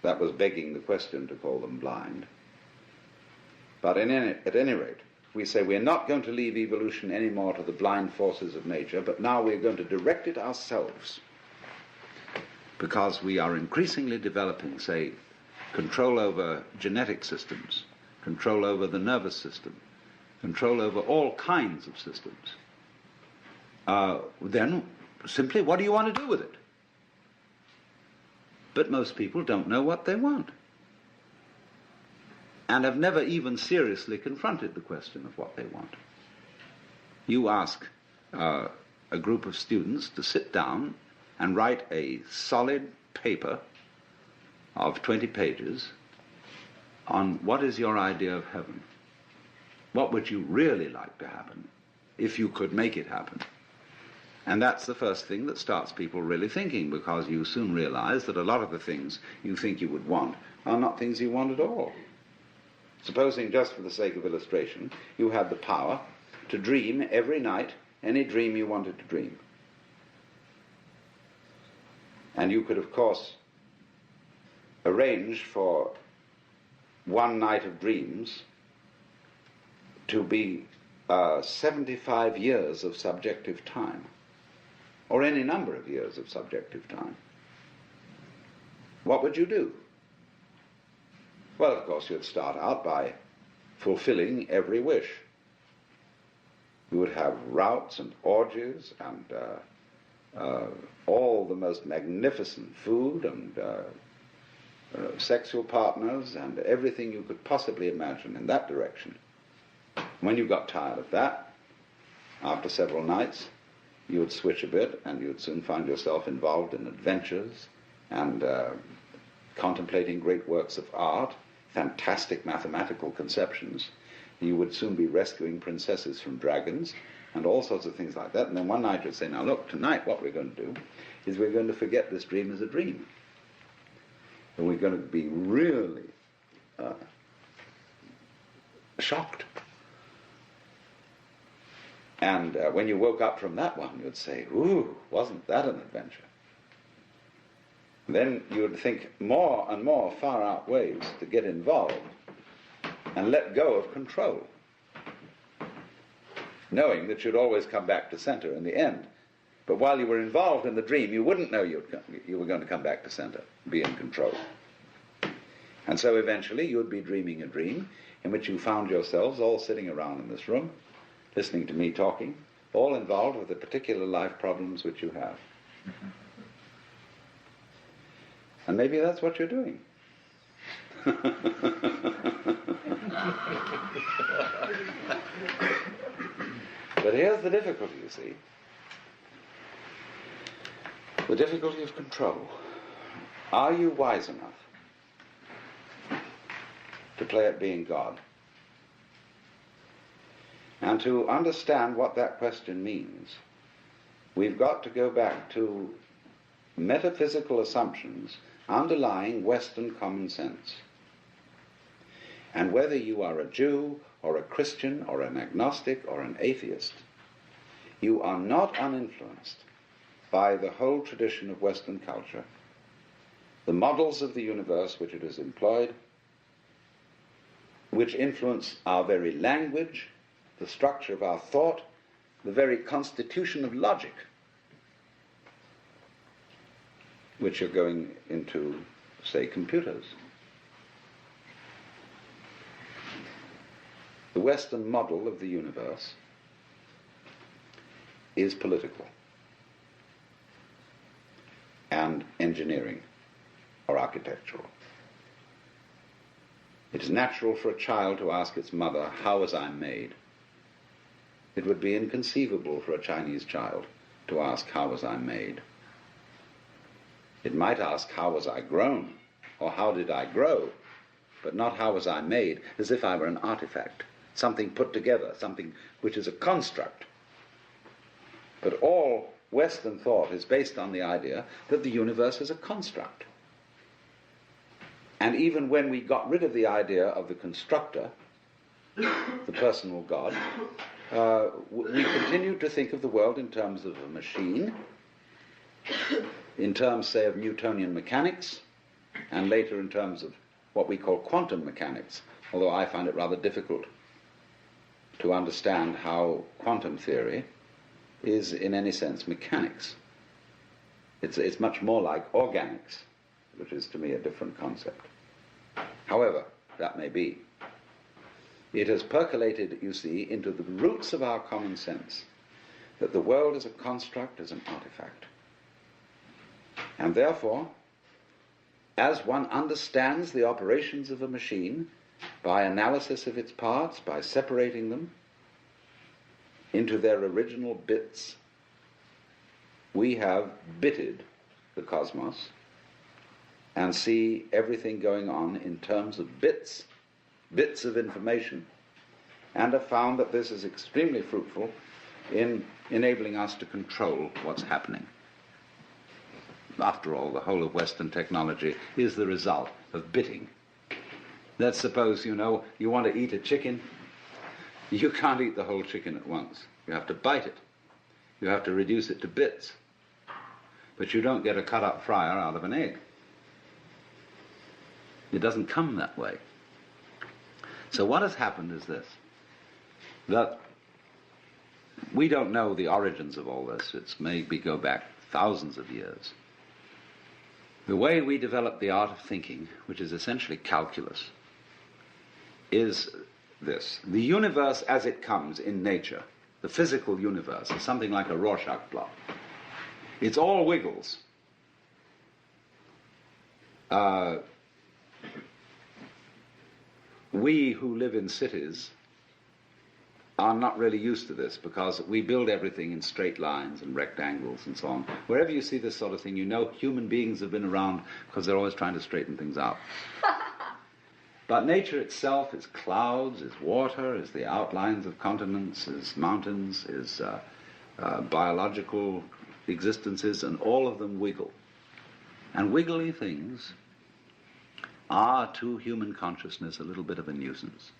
that was begging the question to call them blind. But at any rate, we say we're not going to leave evolution anymore to the blind forces of nature, but now we're going to direct it ourselves, because we are increasingly developing, say, control over genetic systems, control over the nervous system, control over all kinds of systems. Then simply, what do you want to do with it? But most people don't know what they want, and have never even seriously confronted the question of what they want. You ask a group of students to sit down and write a solid paper of 20 pages on what is your idea of heaven. What would you really like to happen if you could make it happen? And that's the first thing that starts people really thinking, because you soon realize that a lot of the things you think you would want are not things you want at all. Supposing, just for the sake of illustration, you had the power to dream every night any dream you wanted to dream. And you could, of course, arrange for one night of dreams to be 75 years of subjective time, or any number of years of subjective time. What would you do? Well, of course, you'd start out by fulfilling every wish. You would have routs and orgies and all the most magnificent food and sexual partners and everything you could possibly imagine in that direction. When you got tired of that, after several nights, you would switch a bit and you would soon find yourself involved in adventures and contemplating great works of art, fantastic mathematical conceptions. You would soon be rescuing princesses from dragons and all sorts of things like that. And then one night you'd say, now look, tonight what we're going to do is we're going to forget this dream as a dream. And we're going to be really shocked. And when you woke up from that one, you'd say, ooh, wasn't that an adventure? Then you would think more and more far-out ways to get involved and let go of control, knowing that you'd always come back to center in the end. But while you were involved in the dream, you wouldn't know you were going to come back to center, be in control. And so eventually you would be dreaming a dream in which you found yourselves all sitting around in this room, listening to me talking, all involved with the particular life problems which you have. And maybe that's what you're doing. But here's the difficulty, you see. The difficulty of control. Are you wise enough to play at being God? And to understand what that question means, we've got to go back to metaphysical assumptions underlying Western common sense. And whether you are a Jew or a Christian or an agnostic or an atheist, you are not uninfluenced by the whole tradition of Western culture, the models of the universe which it has employed, which influence our very language, the structure of our thought, the very constitution of logic, which are going into, say, computers. The Western model of the universe is political and engineering or architectural. It is natural for a child to ask its mother, "How was I made?" It would be inconceivable for a Chinese child to ask, "How was I made?" It might ask, "How was I grown?" or "How did I grow?" but not "How was I made?" as if I were an artifact, something put together, something which is a construct. But all Western thought is based on the idea that the universe is a construct. And even when we got rid of the idea of the constructor, the personal God, we continued to think of the world in terms of a machine, in terms, say, of Newtonian mechanics, and later in terms of what we call quantum mechanics, although I find it rather difficult to understand how quantum theory is in any sense mechanics. It's much more like organics, which is to me a different concept. However, that may be. It has percolated, you see, into the roots of our common sense that the world is a construct, is an artifact. And therefore, as one understands the operations of a machine by analysis of its parts, by separating them into their original bits, we have bitted the cosmos and see everything going on in terms of bits of information, and have found that this is extremely fruitful in enabling us to control what's happening. After all, the whole of Western technology is the result of bitting. Let's suppose, you want to eat a chicken. You can't eat the whole chicken at once. You have to bite it. You have to reduce it to bits. But you don't get a cut-up fryer out of an egg. It doesn't come that way. So what has happened is this, that we don't know the origins of all this. It's maybe go back thousands of years. The way we develop the art of thinking, which is essentially calculus, is this. The universe as it comes in nature, the physical universe, is something like a Rorschach blot. It's all wiggles. We who live in cities are not really used to this because we build everything in straight lines and rectangles and so on. Wherever you see this sort of thing, you know human beings have been around because they're always trying to straighten things out. But nature itself is clouds, is water, is the outlines of continents, is mountains, is biological existences, and all of them wiggle. And wiggly things are to human consciousness a little bit of a nuisance,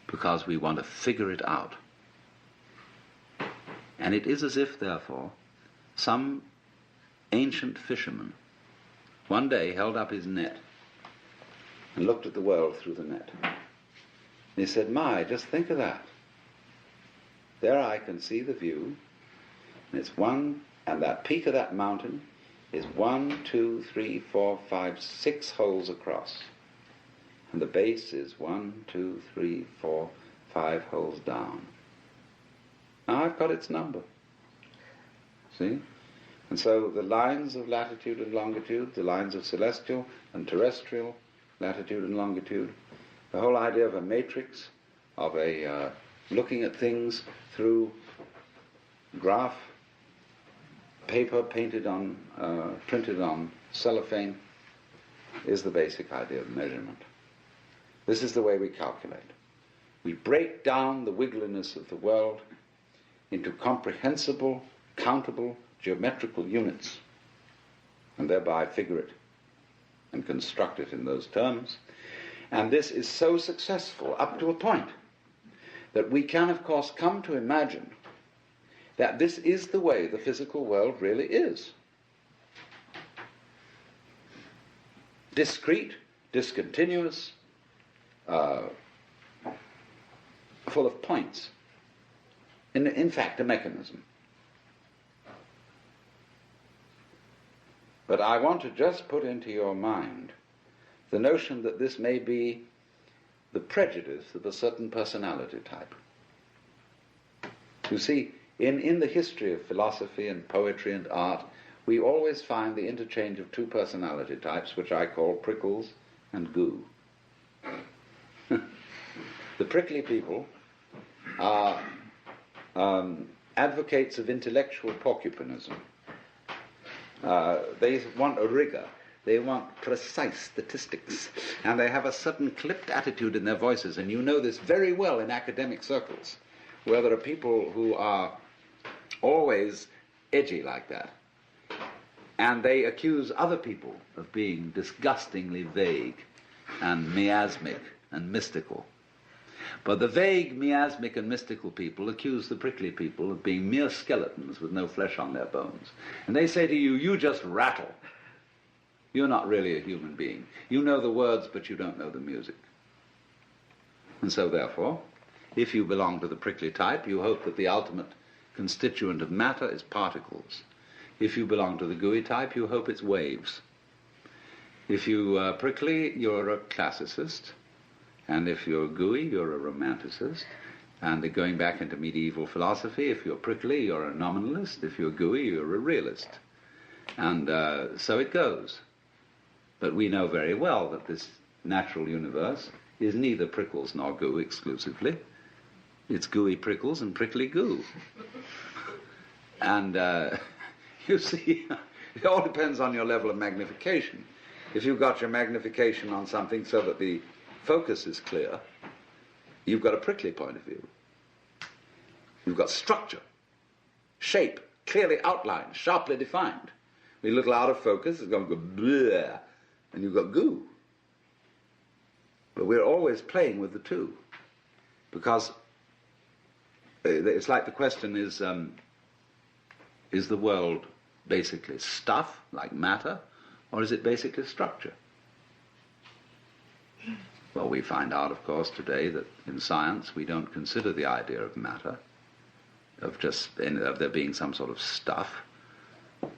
because we want to figure it out. And it is as if, therefore, some ancient fisherman one day held up his net and looked at the world through the net. And he said, "My, just think of that. There I can see the view, and it's one, and that peak of that mountain is 1, 2, 3, 4, 5, 6 holes across. And the base is 1, 2, 3, 4, 5 holes down. Now I've got its number. See? And so the lines of latitude and longitude, the lines of celestial and terrestrial latitude and longitude, the whole idea of a matrix, of a looking at things through graph paper printed on cellophane, is the basic idea of measurement. This is the way we calculate. We break down the wiggliness of the world into comprehensible, countable, geometrical units, and thereby figure it and construct it in those terms. And this is so successful up to a point that we can, of course, come to imagine that this is the way the physical world really is. Discrete, discontinuous, full of points. In fact, a mechanism. But I want to just put into your mind the notion that this may be the prejudice of a certain personality type. You see, in the history of philosophy and poetry and art, we always find the interchange of two personality types, which I call prickles and goo. The prickly people are advocates of intellectual porcupinism. They want a rigor. They want precise statistics. And they have a certain clipped attitude in their voices. And you know this very well in academic circles, where there are people who are always edgy like that. And they accuse other people of being disgustingly vague and miasmic and mystical. But the vague, miasmic and mystical people accuse the prickly people of being mere skeletons with no flesh on their bones. And they say to you, you just rattle. You're not really a human being. You know the words, but you don't know the music. And so therefore, if you belong to the prickly type, you hope that the ultimate constituent of matter is particles. If you belong to the gooey type, you hope it's waves. If you are prickly, you're a classicist. And if you're gooey, you're a romanticist. And going back into medieval philosophy, if you're prickly, you're a nominalist. If you're gooey, you're a realist. And so it goes. But we know very well that this natural universe is neither prickles nor goo exclusively. It's gooey prickles and prickly goo. And you see, it all depends on your level of magnification. If you've got your magnification on something so that the focus is clear, you've got a prickly point of view. You've got structure, shape, clearly outlined, sharply defined. A little out of focus, it's going to go bleh, and you've got goo. But we're always playing with the two, because it's like the question is the world basically stuff, like matter, or is it basically structure? Well, we find out, of course, today that in science we don't consider the idea of matter, of there being some sort of stuff,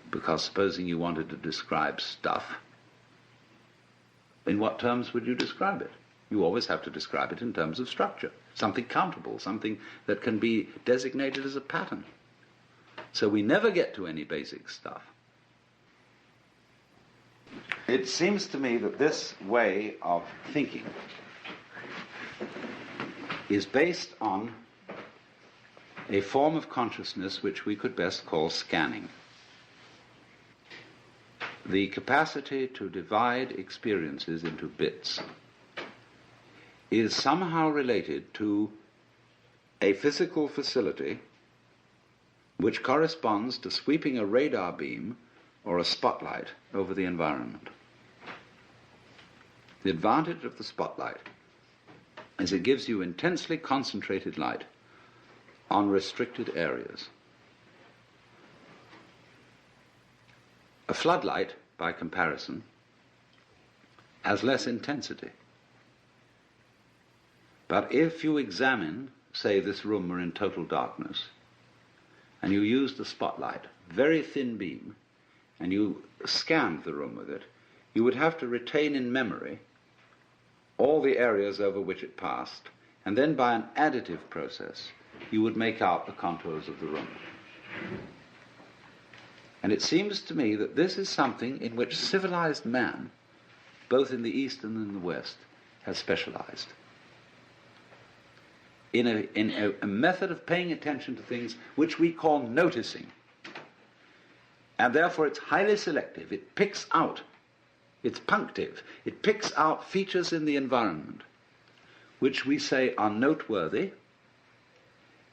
because supposing you wanted to describe stuff, in what terms would you describe it? You always have to describe it in terms of structure, something countable, something that can be designated as a pattern. So we never get to any basic stuff. It seems to me that this way of thinking is based on a form of consciousness which we could best call scanning. The capacity to divide experiences into bits is somehow related to a physical facility which corresponds to sweeping a radar beam or a spotlight over the environment. The advantage of the spotlight is it gives you intensely concentrated light on restricted areas. A floodlight, by comparison, has less intensity. But if you examine say, this room were in total darkness, and you used the spotlight, very thin beam, and you scanned the room with it, you would have to retain in memory all the areas over which it passed, and then by an additive process, you would make out the contours of the room. And it seems to me that this is something in which civilized man, both in the East and in the West, has specialized. In a method of paying attention to things which we call noticing. And therefore it's highly selective. It picks out, it's punctive, it picks out features in the environment which we say are noteworthy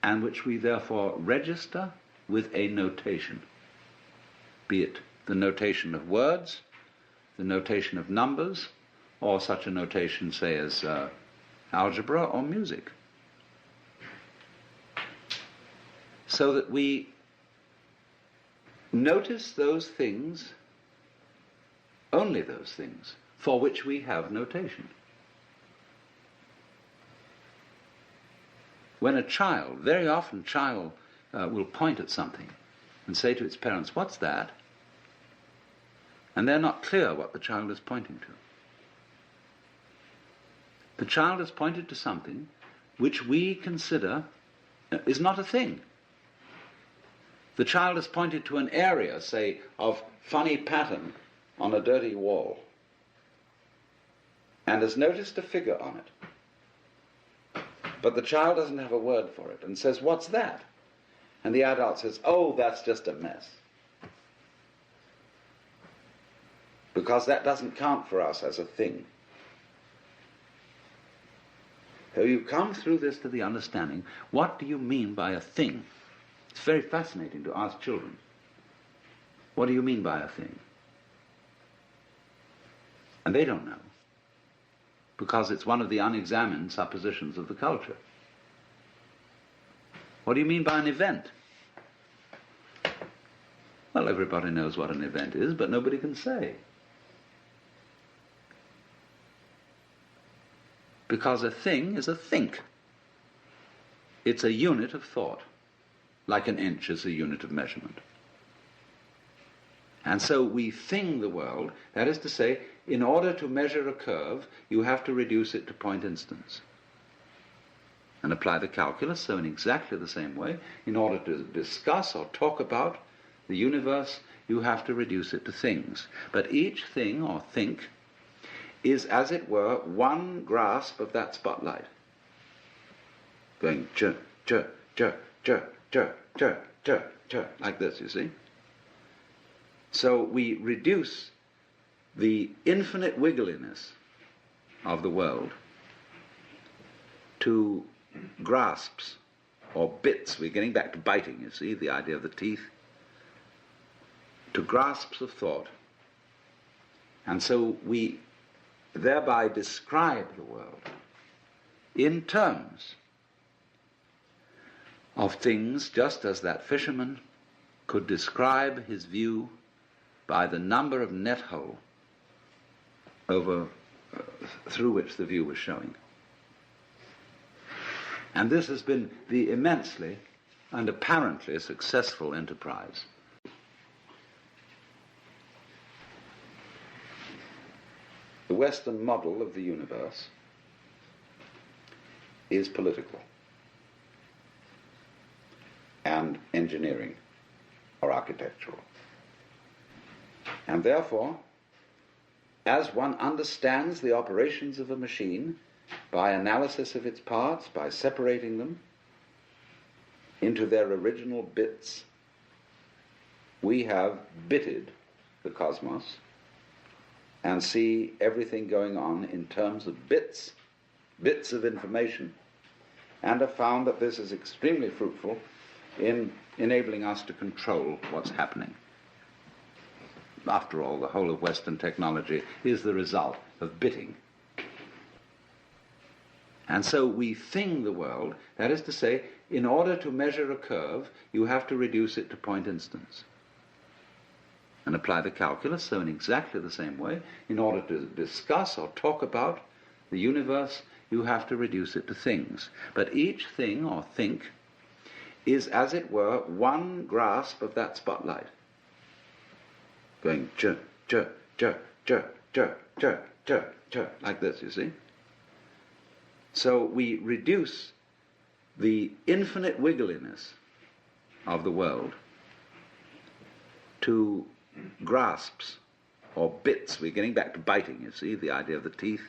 and which we therefore register with a notation. Be it the notation of words, the notation of numbers, or such a notation, say, as algebra or music. So that we notice those things, only those things, for which we have notation. When a child, very often child will point at something and say to its parents, "What's that?" And they're not clear what the child is pointing to. The child has pointed to something which we consider is not a thing. The child has pointed to an area, say, of funny pattern on a dirty wall, and has noticed a figure on it. But the child doesn't have a word for it and says, "What's that?" And the adult says, "Oh, that's just a mess." Because that doesn't count for us as a thing. So you come through this to the understanding, what do you mean by a thing? It's very fascinating to ask children, what do you mean by a thing? And they don't know, because it's one of the unexamined suppositions of the culture. What do you mean by an event? Well, everybody knows what an event is, but nobody can say. Because a thing is a think. It's a unit of thought, like an inch is a unit of measurement. And so we thing the world, that is to say, in order to measure a curve, you have to reduce it to point instants. And apply the calculus, so in exactly the same way, in order to discuss or talk about the universe, you have to reduce it to things. But each thing or think is, as it were, one grasp of that spotlight. Going ch, ch, ch, ch, ch, ch, ch, ch, like this, you see. So we reduce the infinite wiggliness of the world to grasps or bits. We're getting back to biting, you see, the idea of the teeth. To grasps of thought. And so we thereby describe the world in terms of things, just as that fisherman could describe his view by the number of net hole through which the view was showing. And this has been the immensely and apparently successful enterprise. The Western model of the universe is political and engineering or architectural. And therefore, as one understands the operations of a machine by analysis of its parts, by separating them into their original bits, we have bitted the cosmos and see everything going on in terms of bits of information, and have found that this is extremely fruitful in enabling us to control what's happening. After all, the whole of Western technology is the result of bitting. And so we thing the world, that is to say, in order to measure a curve, you have to reduce it to point instants. And apply the calculus, so in exactly the same way, in order to discuss or talk about the universe, you have to reduce it to things. But each thing or think is, as it were, one grasp of that spotlight, going ch, ch, ch, ch, ch, ch, ch, ch, like this, you see. So we reduce the infinite wiggliness of the world to grasps or bits. We're getting back to biting, you see, the idea of the teeth.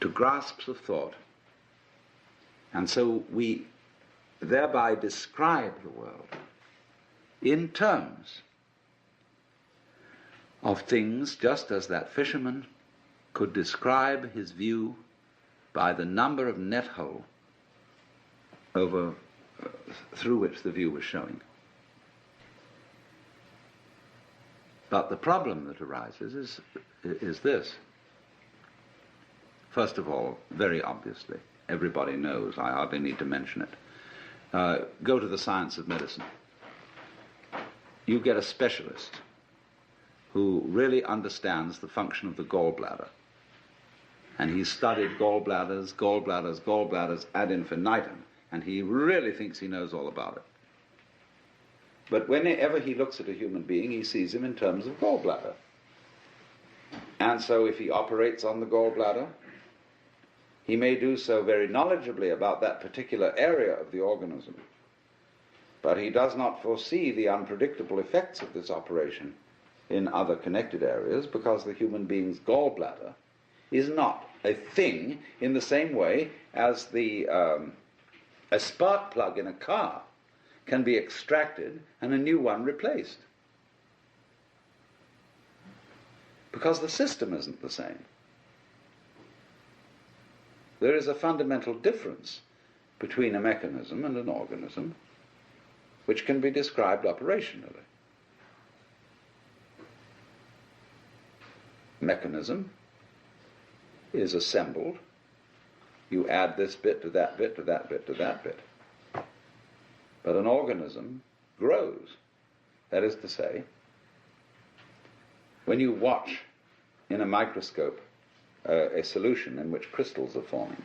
To grasps of thought. And so we thereby describe the world in terms of things, just as that fisherman could describe his view by the number of net hole through which the view was showing. But the problem that arises is this. First of all, very obviously, everybody knows, I hardly need to mention it. Go to the science of medicine. You get a specialist who really understands the function of the gallbladder. And he's studied gallbladders ad infinitum, and he really thinks he knows all about it. But whenever he looks at a human being, he sees him in terms of gallbladder. And so if he operates on the gallbladder, he may do so very knowledgeably about that particular area of the organism, but he does not foresee the unpredictable effects of this operation in other connected areas, because the human being's gallbladder is not a thing in the same way as a spark plug in a car can be extracted and a new one replaced. Because the system isn't the same. There is a fundamental difference between a mechanism and an organism which can be described operationally. Mechanism is assembled. You add this bit to that bit to that bit to that bit. But an organism grows. That is to say, when you watch in a microscope a solution in which crystals are forming,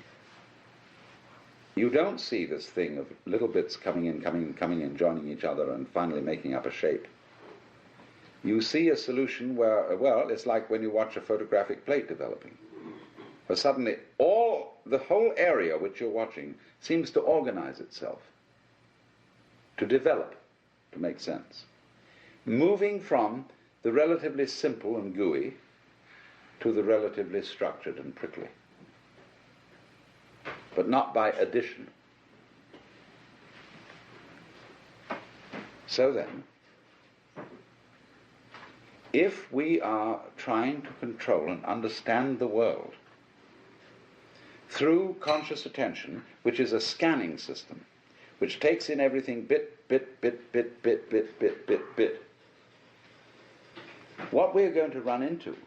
you don't see this thing of little bits coming in, joining each other and finally making up a shape. You see a solution where, well, it's like when you watch a photographic plate developing, where suddenly the whole area which you're watching seems to organize itself, to develop, to make sense, moving from the relatively simple and gooey to the relatively structured and prickly, but not by addition. So then, if we are trying to control and understand the world through conscious attention, which is a scanning system, which takes in everything bit, what we're going to run into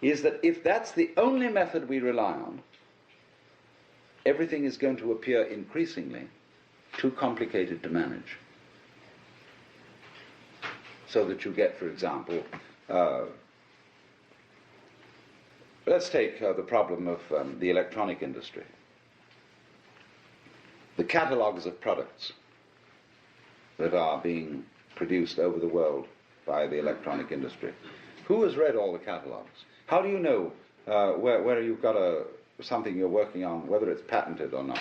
is that if that's the only method we rely on, everything is going to appear increasingly too complicated to manage. So that you get, for example, let's take the problem of the electronic industry. The catalogues of products that are being produced over the world by the electronic industry. Who has read all the catalogues? How do you know where you've got something you're working on, whether it's patented or not?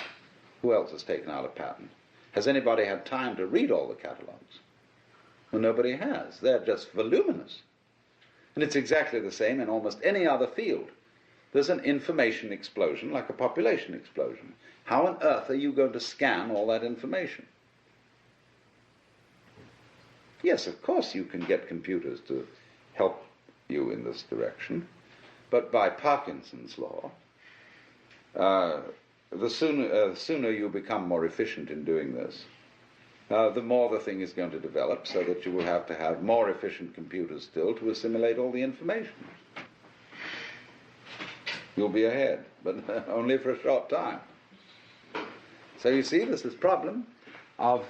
Who else has taken out a patent? Has anybody had time to read all the catalogues? Well, nobody has. They're just voluminous. And it's exactly the same in almost any other field. There's an information explosion like a population explosion. How on earth are you going to scan all that information? Yes, of course you can get computers to help you in this direction, but by Parkinson's law, the sooner you become more efficient in doing this, the more the thing is going to develop, so that you will have to have more efficient computers still to assimilate all the information. You'll be ahead, but only for a short time. So you see, there's this problem of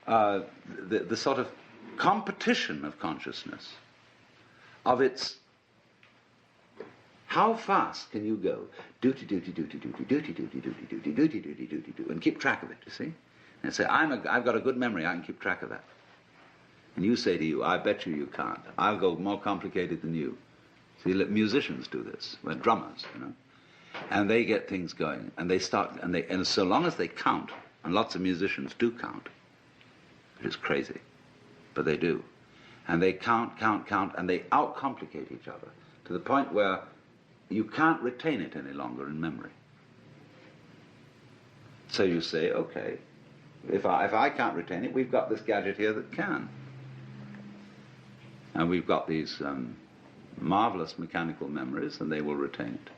the sort of competition of consciousness, of its How fast can you go? Duty, duty, duty, duty, duty, duty, duty, duty, duty, duty, duty, duty, and keep track of it, you see? And say, I've got a good memory, I can keep track of that. And you say to you, I bet you can't. I'll go more complicated than you. See, musicians do this. We're drummers, you know. And they get things going, and they start, and so long as they count, and lots of musicians do count, which is crazy, but they do. And they count, and they outcomplicate each other to the point where you can't retain it any longer in memory. So you say, okay, if I can't retain it, we've got this gadget here that can. And we've got these marvelous mechanical memories, and they will retain it.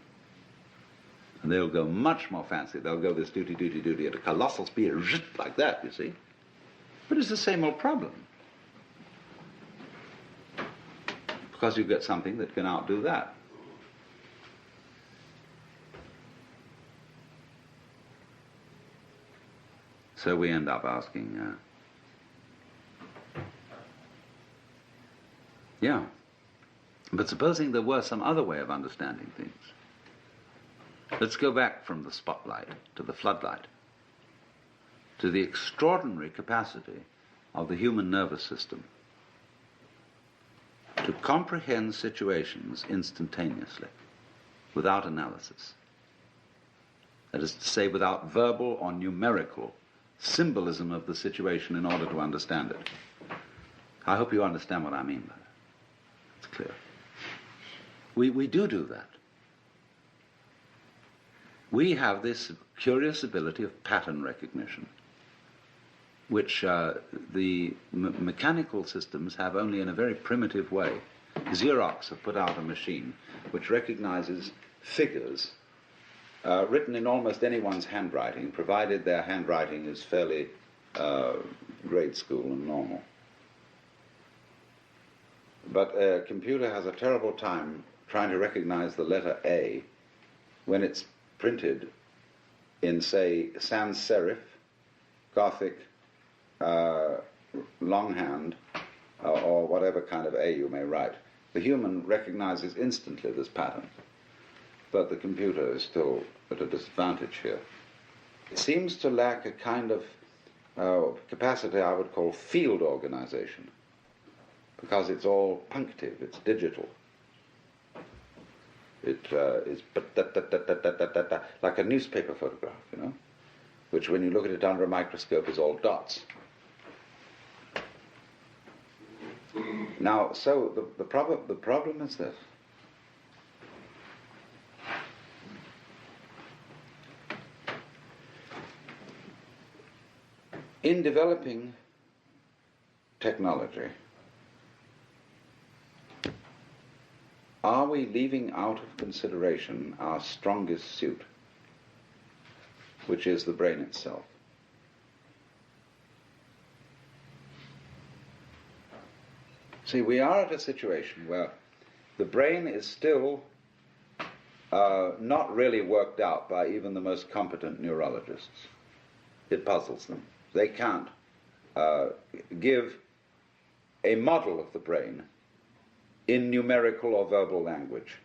And they'll go much more fancy. They'll go this duty, duty, duty at a colossal speed, like that, you see. But it's the same old problem. Because you get something that can outdo that. So we end up asking, but supposing there were some other way of understanding things. Let's go back from the spotlight to the floodlight, to the extraordinary capacity of the human nervous system to comprehend situations instantaneously, without analysis. That is to say, without verbal or numerical symbolism of the situation in order to understand it. I hope you understand what I mean by that. It's clear. We do that. We have this curious ability of pattern recognition, which the mechanical systems have only in a very primitive way. Xerox have put out a machine which recognizes figures written in almost anyone's handwriting, provided their handwriting is fairly grade school and normal. But a computer has a terrible time trying to recognize the letter A when it's printed in, say, sans serif, Gothic, longhand, or whatever kind of A you may write. The human recognizes instantly this pattern, but the computer is still at a disadvantage here. It seems to lack a kind of capacity I would call field organization, because it's all punctive, it's digital. It is like a newspaper photograph, you know, which when you look at it under a microscope is all dots. Now, so the problem is this. In developing technology, are we leaving out of consideration our strongest suit, which is the brain itself? See, we are at a situation where the brain is still not really worked out by even the most competent neurologists. It puzzles them. They can't give a model of the brain in numerical or verbal language.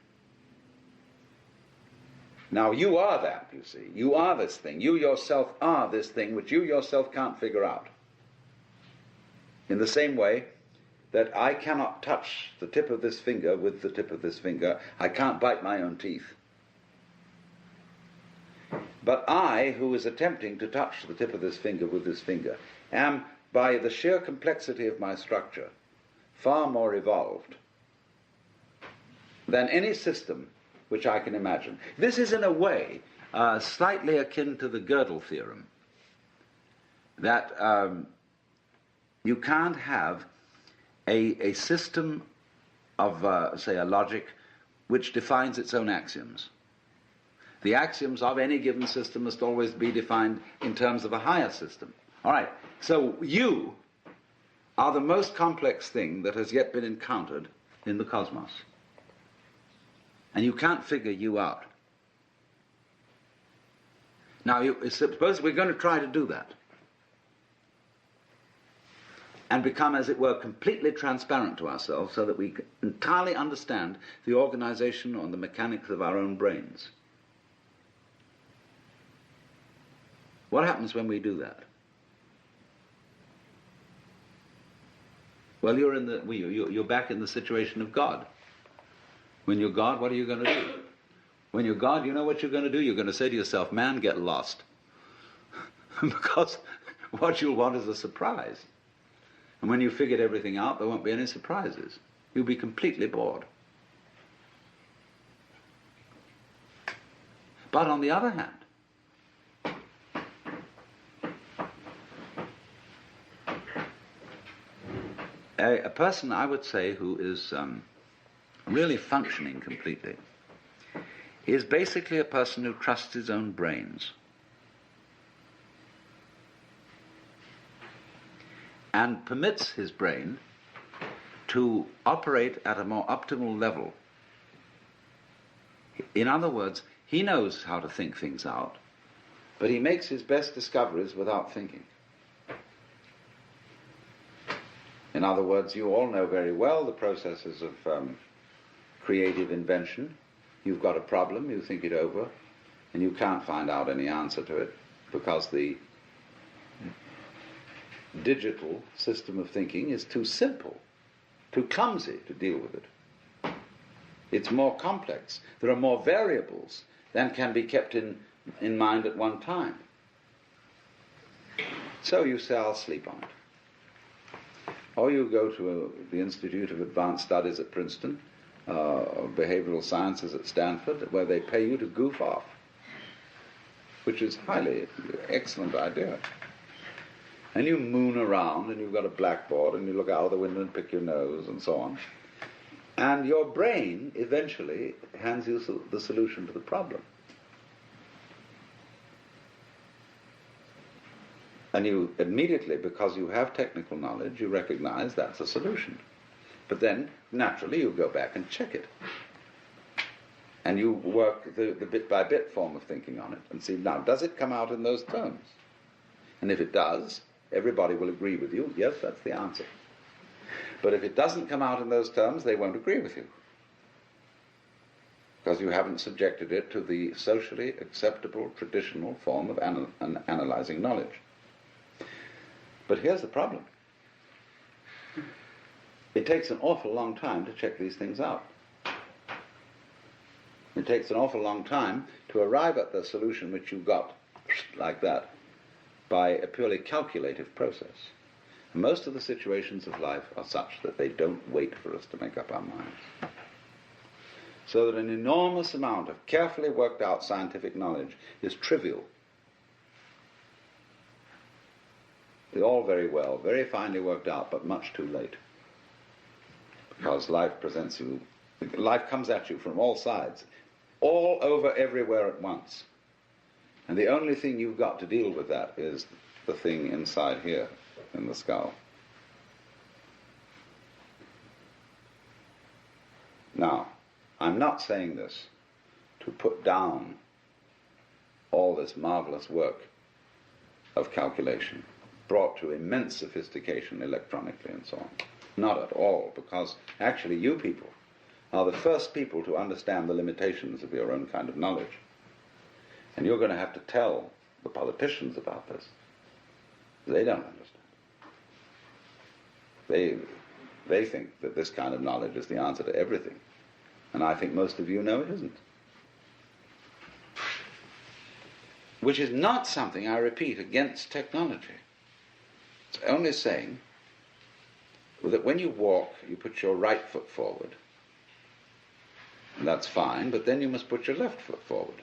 Now, you are that, you see. You are this thing. You yourself are this thing which you yourself can't figure out. In the same way that I cannot touch the tip of this finger with the tip of this finger. I can't bite my own teeth. But I, who is attempting to touch the tip of this finger with this finger, am, by the sheer complexity of my structure, far more evolved than any system which I can imagine. This is, in a way, slightly akin to the Gödel theorem, that you can't have a system of, say, a logic which defines its own axioms. The axioms of any given system must always be defined in terms of a higher system. All right, so you are the most complex thing that has yet been encountered in the cosmos. And you can't figure you out. Now, suppose we're going to try to do that. and become, as it were, completely transparent to ourselves so that we entirely understand the organization and the mechanics of our own brains. What happens when we do that? Well, you're back in the situation of God. When you're God, what are you going to do? When you're God, you know what you're going to do? You're going to say to yourself, man, get lost. Because what you'll want is a surprise. And when you've figured everything out, there won't be any surprises. You'll be completely bored. But on the other hand, a person, I would say, who is really functioning completely is basically a person who trusts his own brains and permits his brain to operate at a more optimal level. In other words, he knows how to think things out, but he makes his best discoveries without thinking. In other words, you all know very well the processes of creative invention. You've got a problem, you think it over, and you can't find out any answer to it because the digital system of thinking is too simple, too clumsy to deal with it. It's more complex. There are more variables than can be kept in mind at one time. So you say, I'll sleep on it. Or you go to the Institute of Advanced Studies at Princeton, or Behavioral Sciences at Stanford, where they pay you to goof off, which is highly excellent idea. And you moon around, and you've got a blackboard, and you look out of the window and pick your nose, and so on. And your brain eventually hands you the solution to the problem. And you immediately, because you have technical knowledge, you recognize that's a solution. But then, naturally, you go back and check it. And you work the bit-by-bit form of thinking on it and see, now, does it come out in those terms? And if it does, everybody will agree with you, yes, that's the answer. But if it doesn't come out in those terms, they won't agree with you. Because you haven't subjected it to the socially acceptable, traditional form of analyzing knowledge. But here's the problem. It takes an awful long time to check these things out. It takes an awful long time to arrive at the solution which you got like that by a purely calculative process. Most of the situations of life are such that they don't wait for us to make up our minds. So that an enormous amount of carefully worked out scientific knowledge is trivial. It's all very well, very finely worked out, but much too late. Because life comes at you from all sides, all over, everywhere at once. And the only thing you've got to deal with that is the thing inside here, in the skull. Now, I'm not saying this to put down all this marvelous work of calculation, brought to immense sophistication electronically and so on. Not at all, because actually you people are the first people to understand the limitations of your own kind of knowledge. And you're going to have to tell the politicians about this. They don't understand. They think that this kind of knowledge is the answer to everything. And I think most of you know it isn't. Which is not something, I repeat, against technology. It's only saying that when you walk, you put your right foot forward. And that's fine, but then you must put your left foot forward.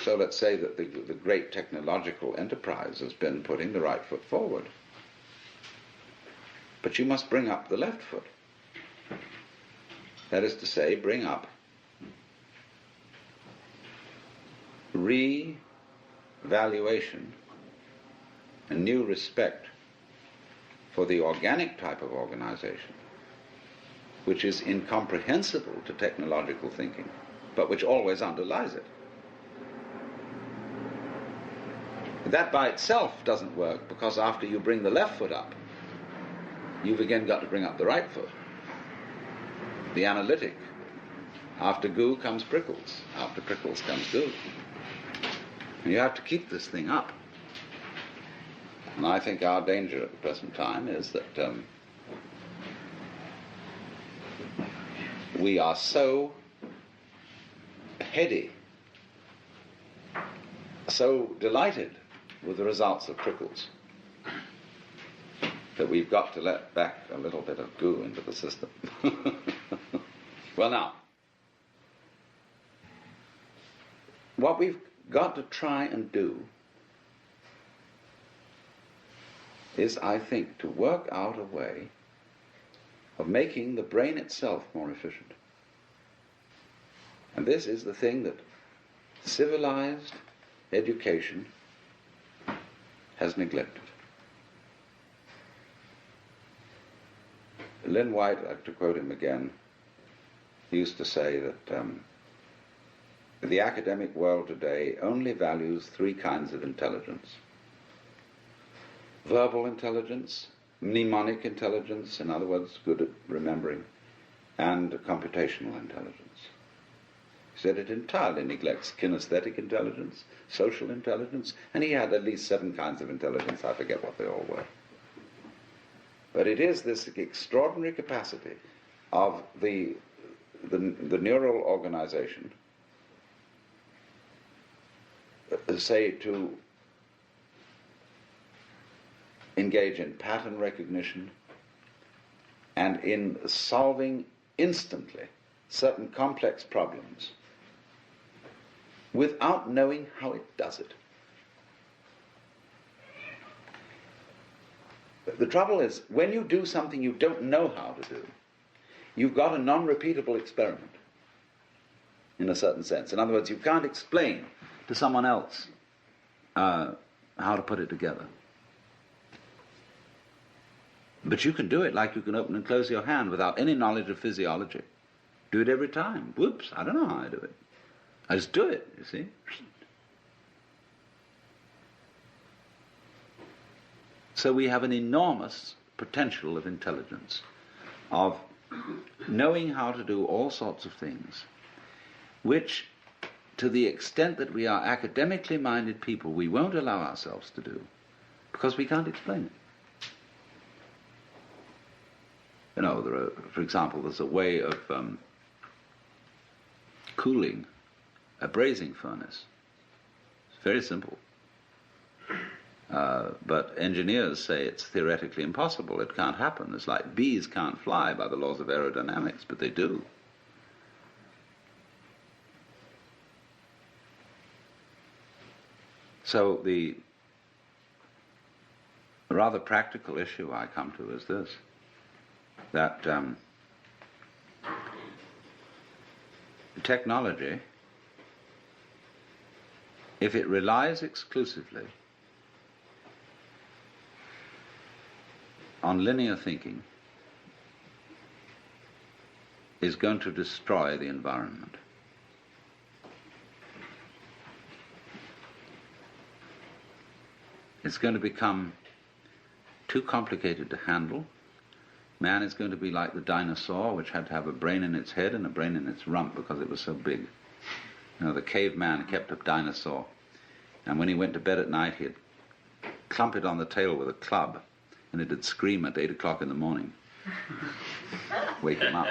So let's say that the great technological enterprise has been putting the right foot forward. But you must bring up the left foot. That is to say, bring up revaluation and new respect for the organic type of organization, which is incomprehensible to technological thinking, but which always underlies it. That by itself doesn't work, because after you bring the left foot up, you've again got to bring up the right foot. The analytic. After goo comes prickles. After prickles comes goo. And you have to keep this thing up. And I think our danger at the present time is that we are so heady, so delighted with the results of prickles, that we've got to let back a little bit of goo into the system. Well, now, what we've got to try and do is, I think, to work out a way of making the brain itself more efficient. And this is the thing that civilized education has neglected. Lynn White, to quote him again, used to say that the academic world today only values three kinds of intelligence: verbal intelligence, mnemonic intelligence, in other words, good at remembering, and computational intelligence. He said it entirely neglects kinesthetic intelligence, social intelligence, and he had at least 7 kinds of intelligence. I forget what they all were. But it is this extraordinary capacity of the neural organization, say, to engage in pattern recognition and in solving instantly certain complex problems without knowing how it does it. The trouble is, when you do something you don't know how to do, you've got a non-repeatable experiment, in a certain sense. In other words, you can't explain to someone else how to put it together. But you can do it like you can open and close your hand without any knowledge of physiology. Do it every time. Whoops, I don't know how I do it. I just do it, you see. So we have an enormous potential of intelligence, of knowing how to do all sorts of things, which, to the extent that we are academically minded people, we won't allow ourselves to do, because we can't explain it. You know, for example, there's a way of cooling a brazing furnace. It's very simple. But engineers say it's theoretically impossible. It can't happen. It's like bees can't fly by the laws of aerodynamics, but they do. So the rather practical issue I come to is this, that technology, if it relies exclusively on linear thinking, is going to destroy the environment. It's going to become too complicated to handle. Man is going to be like the dinosaur, which had to have a brain in its head and a brain in its rump because it was so big. You know, the caveman kept a dinosaur, and when he went to bed at night, he'd clump it on the tail with a club, and it'd scream at 8 o'clock in the morning. Wake him up.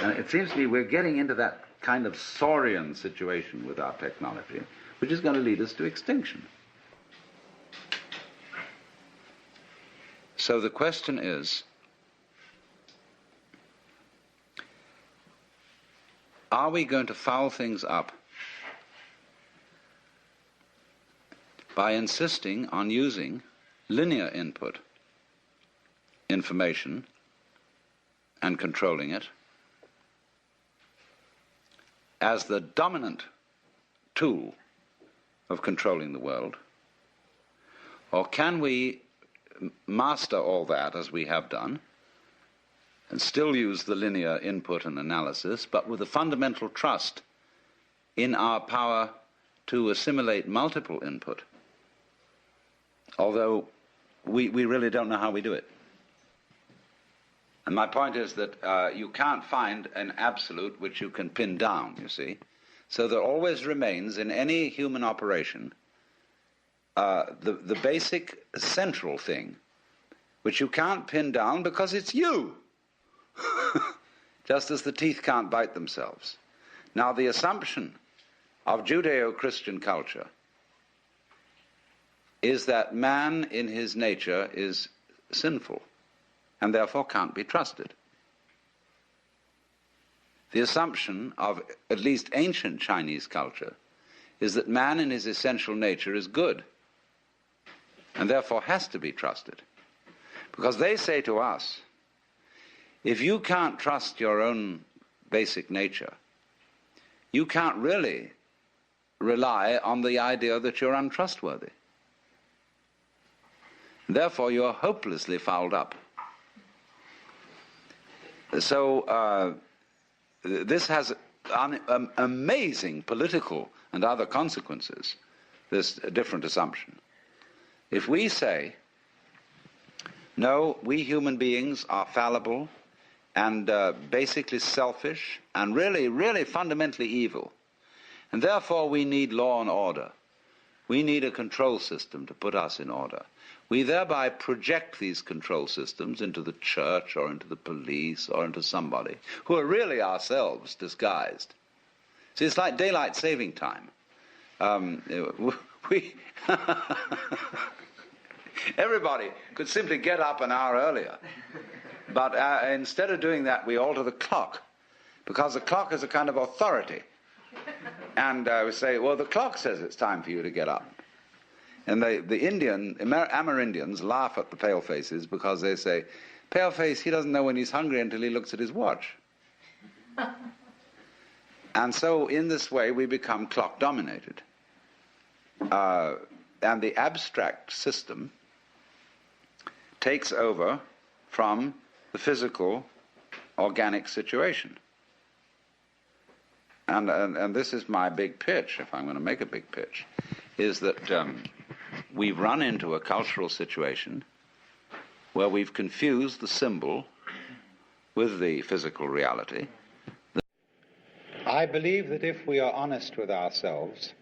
And it seems to me we're getting into that kind of saurian situation with our technology, which is going to lead us to extinction. So the question is, are we going to foul things up by insisting on using linear input information and controlling it as the dominant tool of controlling the world? Or can we master all that, as we have done, and still use the linear input and analysis, but with a fundamental trust in our power to assimilate multiple input, although we really don't know how we do it. And my point is that you can't find an absolute which you can pin down, you see. So there always remains in any human operation the basic central thing, which you can't pin down because it's you. Just as the teeth can't bite themselves. Now, the assumption of Judeo-Christian culture is that man in his nature is sinful and therefore can't be trusted. The assumption of at least ancient Chinese culture is that man in his essential nature is good and therefore has to be trusted. Because they say to us, if you can't trust your own basic nature, you can't really rely on the idea that you're untrustworthy. Therefore, you're hopelessly fouled up. So this has amazing political and other consequences, this different assumption. If we say, no, we human beings are fallible and basically selfish and really, really fundamentally evil, and therefore we need law and order. We need a control system to put us in order. We thereby project these control systems into the church or into the police or into somebody who are really ourselves disguised. See, it's like daylight saving time. Everybody could simply get up an hour earlier. But instead of doing that, we alter the clock, because the clock is a kind of authority. And we say, well, the clock says it's time for you to get up. And the Amerindians laugh at the palefaces because they say, paleface, he doesn't know when he's hungry until he looks at his watch. And so in this way we become clock dominated. And the abstract system takes over from the physical, organic situation. And this is my big pitch, if I'm going to make a big pitch, is that we've run into a cultural situation where we've confused the symbol with the physical reality. I believe that if we are honest with ourselves,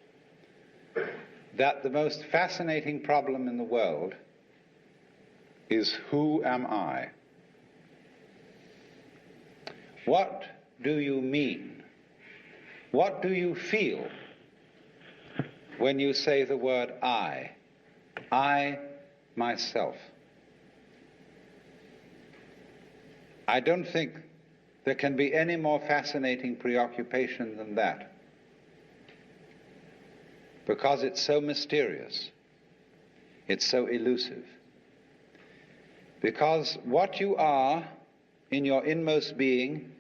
that the most fascinating problem in the world is, who am I? What do you mean? What do you feel when you say the word I? I, myself. I don't think there can be any more fascinating preoccupation than that, because it's so mysterious, it's so elusive. Because what you are in your inmost being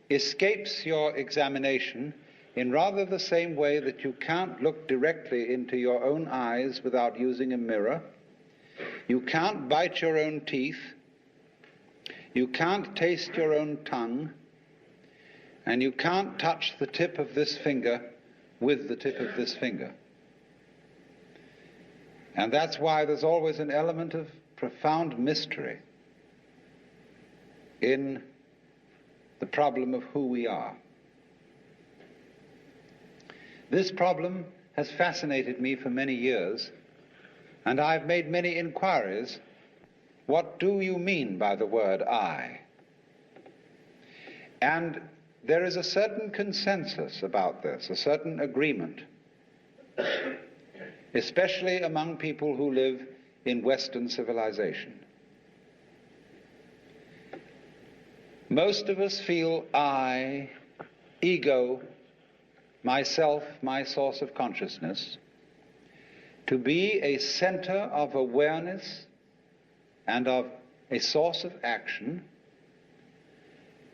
escapes your examination in rather the same way that you can't look directly into your own eyes without using a mirror. You can't bite your own teeth. You can't taste your own tongue. And you can't touch the tip of this finger with the tip of this finger. And that's why there's always an element of profound mystery in the problem of who we are. This problem has fascinated me for many years, and I've made many inquiries. What do you mean by the word I? And there is a certain consensus about this, a certain agreement, especially among people who live in Western civilization. Most of us feel I, ego, myself, my source of consciousness, to be a center of awareness and of a source of action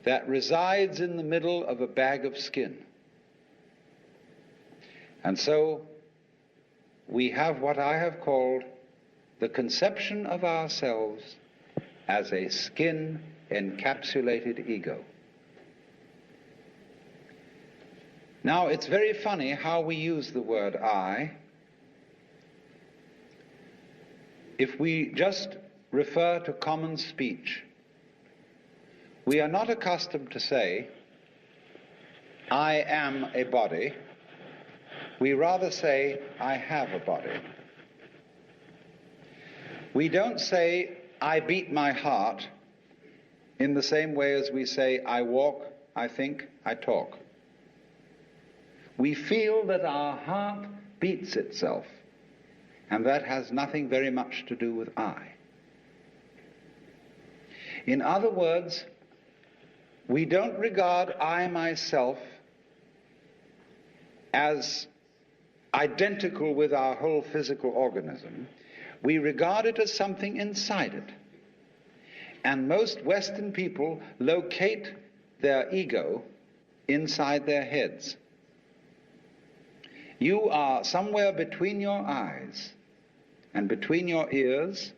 that resides in the middle of a bag of skin. And so we have what I have called the conception of ourselves as a skin-encapsulated ego. Now, it's very funny how we use the word I. if we just refer to common speech, we are not accustomed to say, I am a body. We rather say, I have a body. We don't say, I beat my heart, in the same way as we say, I walk, I think, I talk. We feel that our heart beats itself, and that has nothing very much to do with I. In other words, we don't regard I myself as identical with our whole physical organism. We regard it as something inside it. And most Western people locate their ego inside their heads. You are somewhere between your eyes and between your ears,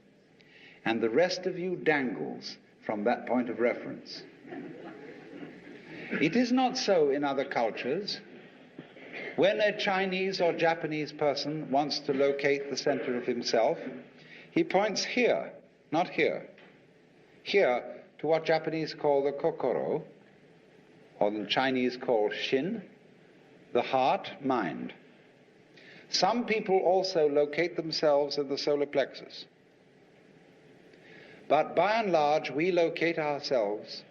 and the rest of you dangles from that point of reference. It is not so in other cultures. When a Chinese or Japanese person wants to locate the center of himself, he points here, not here. Here to what Japanese call the kokoro, or the Chinese call shin, the heart, mind. Some people also locate themselves in the solar plexus. But by and large, we locate ourselves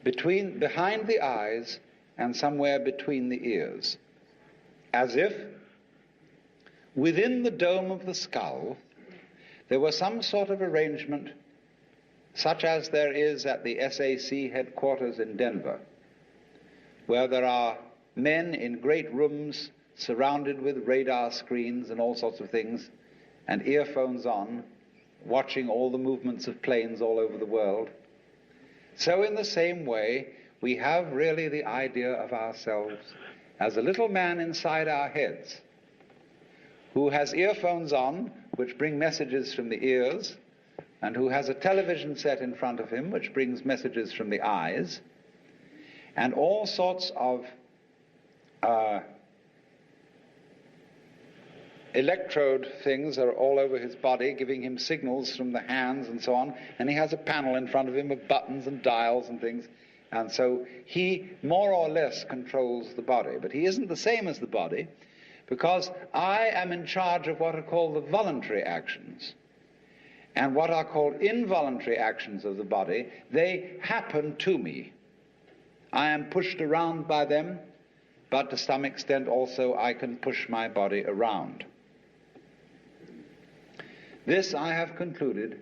behind the eyes and somewhere between the ears, as if within the dome of the skull there were some sort of arrangement such as there is at the SAC headquarters in Denver, where there are men in great rooms surrounded with radar screens and all sorts of things, and earphones on, watching all the movements of planes all over the world. So in the same way, we have really the idea of ourselves as a little man inside our heads who has earphones on which bring messages from the ears, and who has a television set in front of him which brings messages from the eyes, and all sorts of electrode things are all over his body, giving him signals from the hands and so on, and he has a panel in front of him of buttons and dials and things, and so he more or less controls the body. But he isn't the same as the body, because I am in charge of what are called the voluntary actions. And what are called involuntary actions of the body, they happen to me. I am pushed around by them, but to some extent also I can push my body around. This, I have concluded,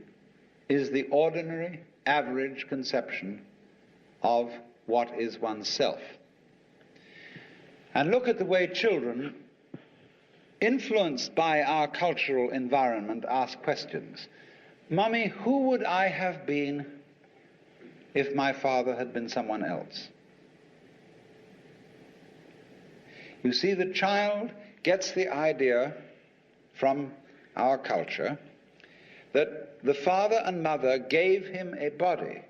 is the ordinary, average conception of what is oneself. And look at the way children, influenced by our cultural environment, ask questions. Mummy, who would I have been if my father had been someone else? You see, the child gets the idea from our culture that the father and mother gave him a body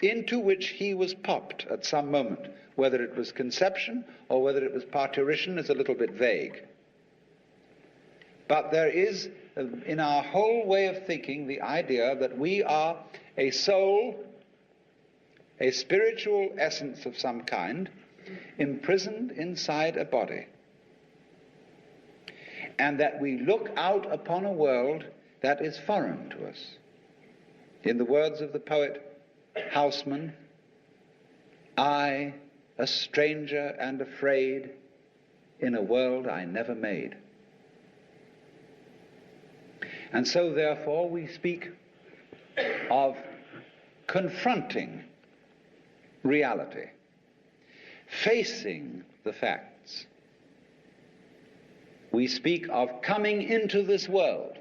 into which he was popped at some moment. Whether it was conception or whether it was parturition is a little bit vague. But there is, in our whole way of thinking, the idea that we are a soul, a spiritual essence of some kind, imprisoned inside a body, and that we look out upon a world that is foreign to us. In the words of the poet Houseman, I, a stranger and afraid, in a world I never made. And so, therefore, we speak of confronting reality, facing the facts. We speak of coming into this world.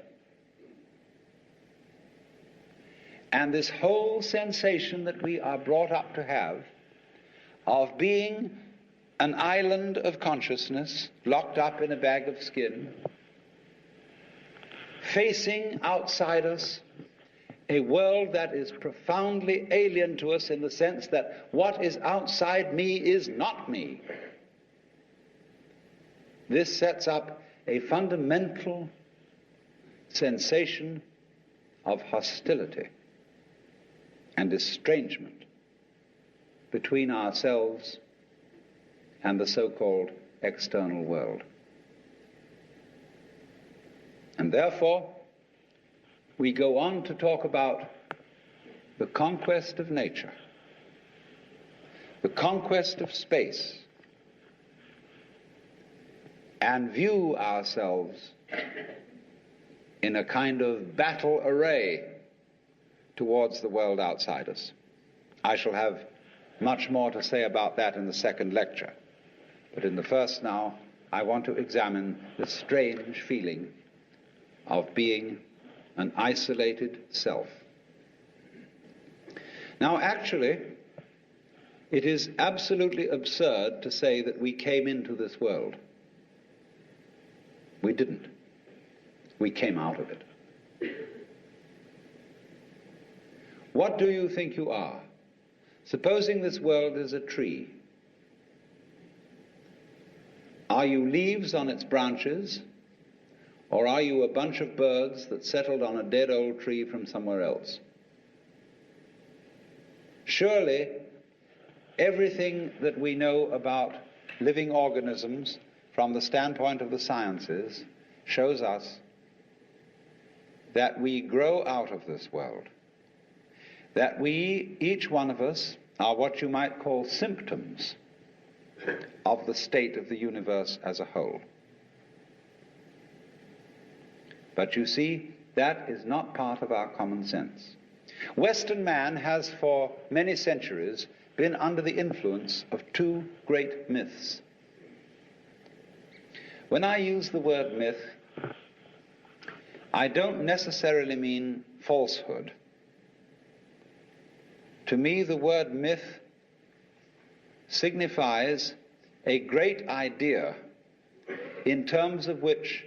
And this whole sensation that we are brought up to have of being an island of consciousness locked up in a bag of skin, facing outside us a world that is profoundly alien to us in the sense that what is outside me is not me. This sets up a fundamental sensation of hostility and estrangement between ourselves and the so-called external world. And therefore, we go on to talk about the conquest of nature, the conquest of space, and view ourselves in a kind of battle array towards the world outside us. I shall have much more to say about that in the second lecture, but in the first now, I want to examine the strange feeling of being an isolated self. Now, actually, it is absolutely absurd to say that we came into this world. We didn't. We came out of it. What do you think you are? Supposing this world is a tree. Are you leaves on its branches, or are you a bunch of birds that settled on a dead old tree from somewhere else? Surely, everything that we know about living organisms from the standpoint of the sciences shows us that we grow out of this world, that we, each one of us, are what you might call symptoms of the state of the universe as a whole. But you see, that is not part of our common sense. Western man has for many centuries been under the influence of two great myths. When I use the word myth, I don't necessarily mean falsehood. To me, the word myth signifies a great idea in terms of which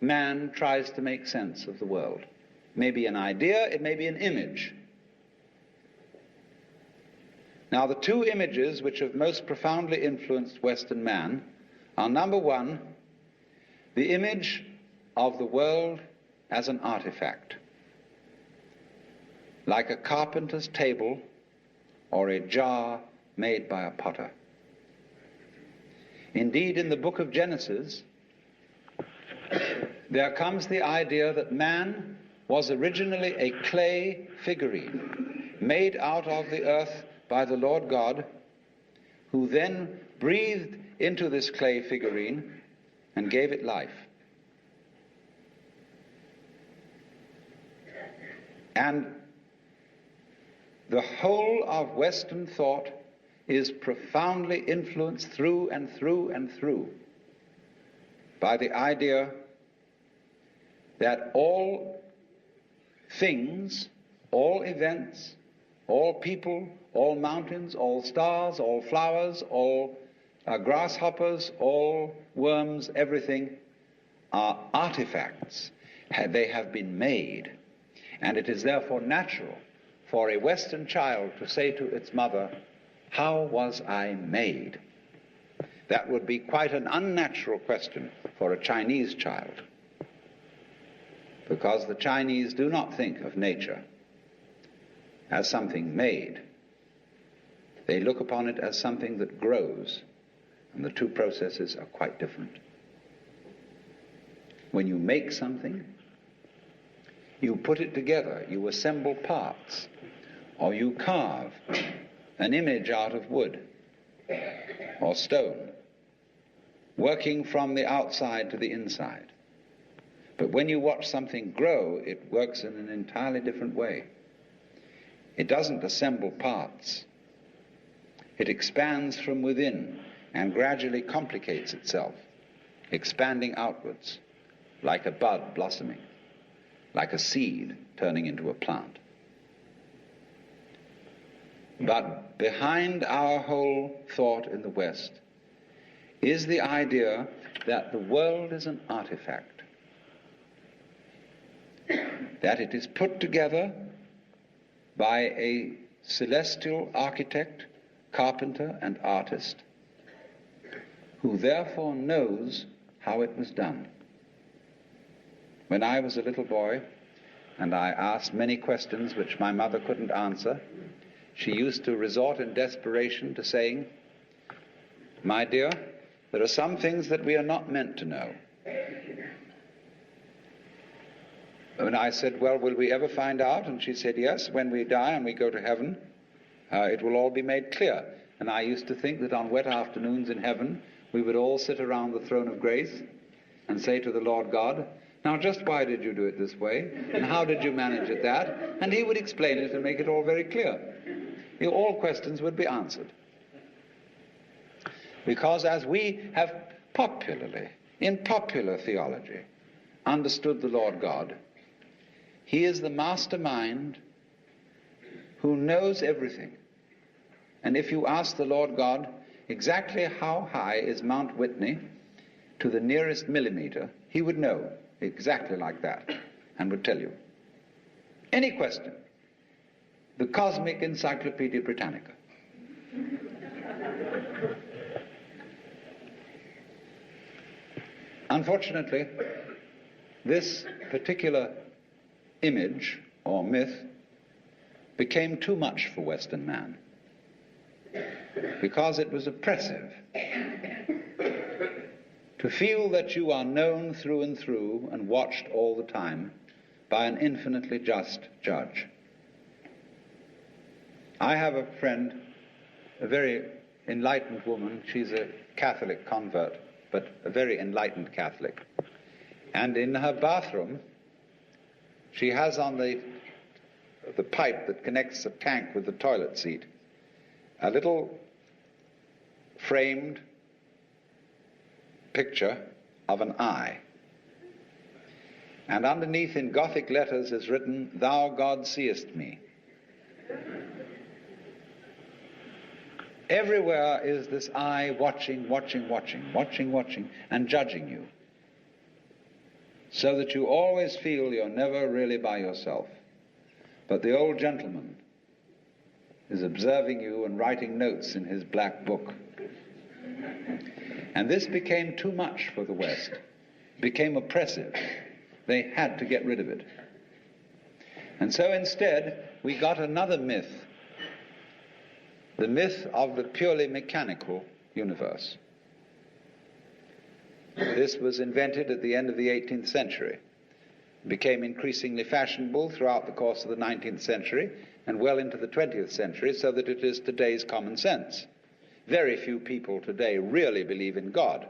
man tries to make sense of the world. It may be an idea, it may be an image. Now, the two images which have most profoundly influenced Western man are, number one, the image of the world as an artifact, like a carpenter's table or a jar made by a potter. Indeed, in the book of Genesis, there comes the idea that man was originally a clay figurine made out of the earth by the Lord God, who then breathed into this clay figurine and gave it life. And the whole of Western thought is profoundly influenced through and through and through by the idea that all things, all events, all people, all mountains, all stars, all flowers, all grasshoppers, all worms, everything are artifacts. They have been made. And it is therefore natural for a Western child to say to its mother, "How was I made?" That would be quite an unnatural question for a Chinese child, because the Chinese do not think of nature as something made. They look upon it as something that grows, and the two processes are quite different. When you make something, you put it together, you assemble parts, or you carve an image out of wood or stone, working from the outside to the inside. But when you watch something grow, it works in an entirely different way. It doesn't assemble parts. It expands from within and gradually complicates itself, expanding outwards, like a bud blossoming, like a seed turning into a plant. But behind our whole thought in the West is the idea that the world is an artifact, that it is put together by a celestial architect, carpenter, and artist, who therefore knows how it was done. When I was a little boy, and I asked many questions which my mother couldn't answer, she used to resort in desperation to saying, "My dear, there are some things that we are not meant to know." And I said, "Well, will we ever find out?" And she said, "Yes, when we die and we go to heaven, it will all be made clear." And I used to think that on wet afternoons in heaven, we would all sit around the throne of grace and say to the Lord God, "Now just why did you do it this way? And how did you manage it that?" And he would explain it and make it all very clear. All questions would be answered. Because as we have popularly, in popular theology, understood the Lord God, he is the mastermind who knows everything. And if you ask the Lord God exactly how high is Mount Whitney to the nearest millimeter, he would know exactly like that and would tell you. Any question. The Cosmic Encyclopedia Britannica. Unfortunately, this particular image or myth became too much for Western man because it was oppressive. To feel that you are known through and through and watched all the time by an infinitely just judge. I have a friend, a very enlightened woman. She's a Catholic convert, but a very enlightened Catholic. And in her bathroom, she has on the pipe that connects the tank with the toilet seat a little framed picture of an eye. And underneath in Gothic letters is written, "Thou God seest me." Everywhere is this eye watching, and judging you, so that you always feel you're never really by yourself. But the old gentleman is observing you and writing notes in his black book. And this became too much for the West, became oppressive. They had to get rid of it. And so instead, we got another myth, the myth of the purely mechanical universe. This was invented at the end of the 18th century, became increasingly fashionable throughout the course of the 19th century and well into the 20th century, so that it is today's common sense. Very few people today really believe in God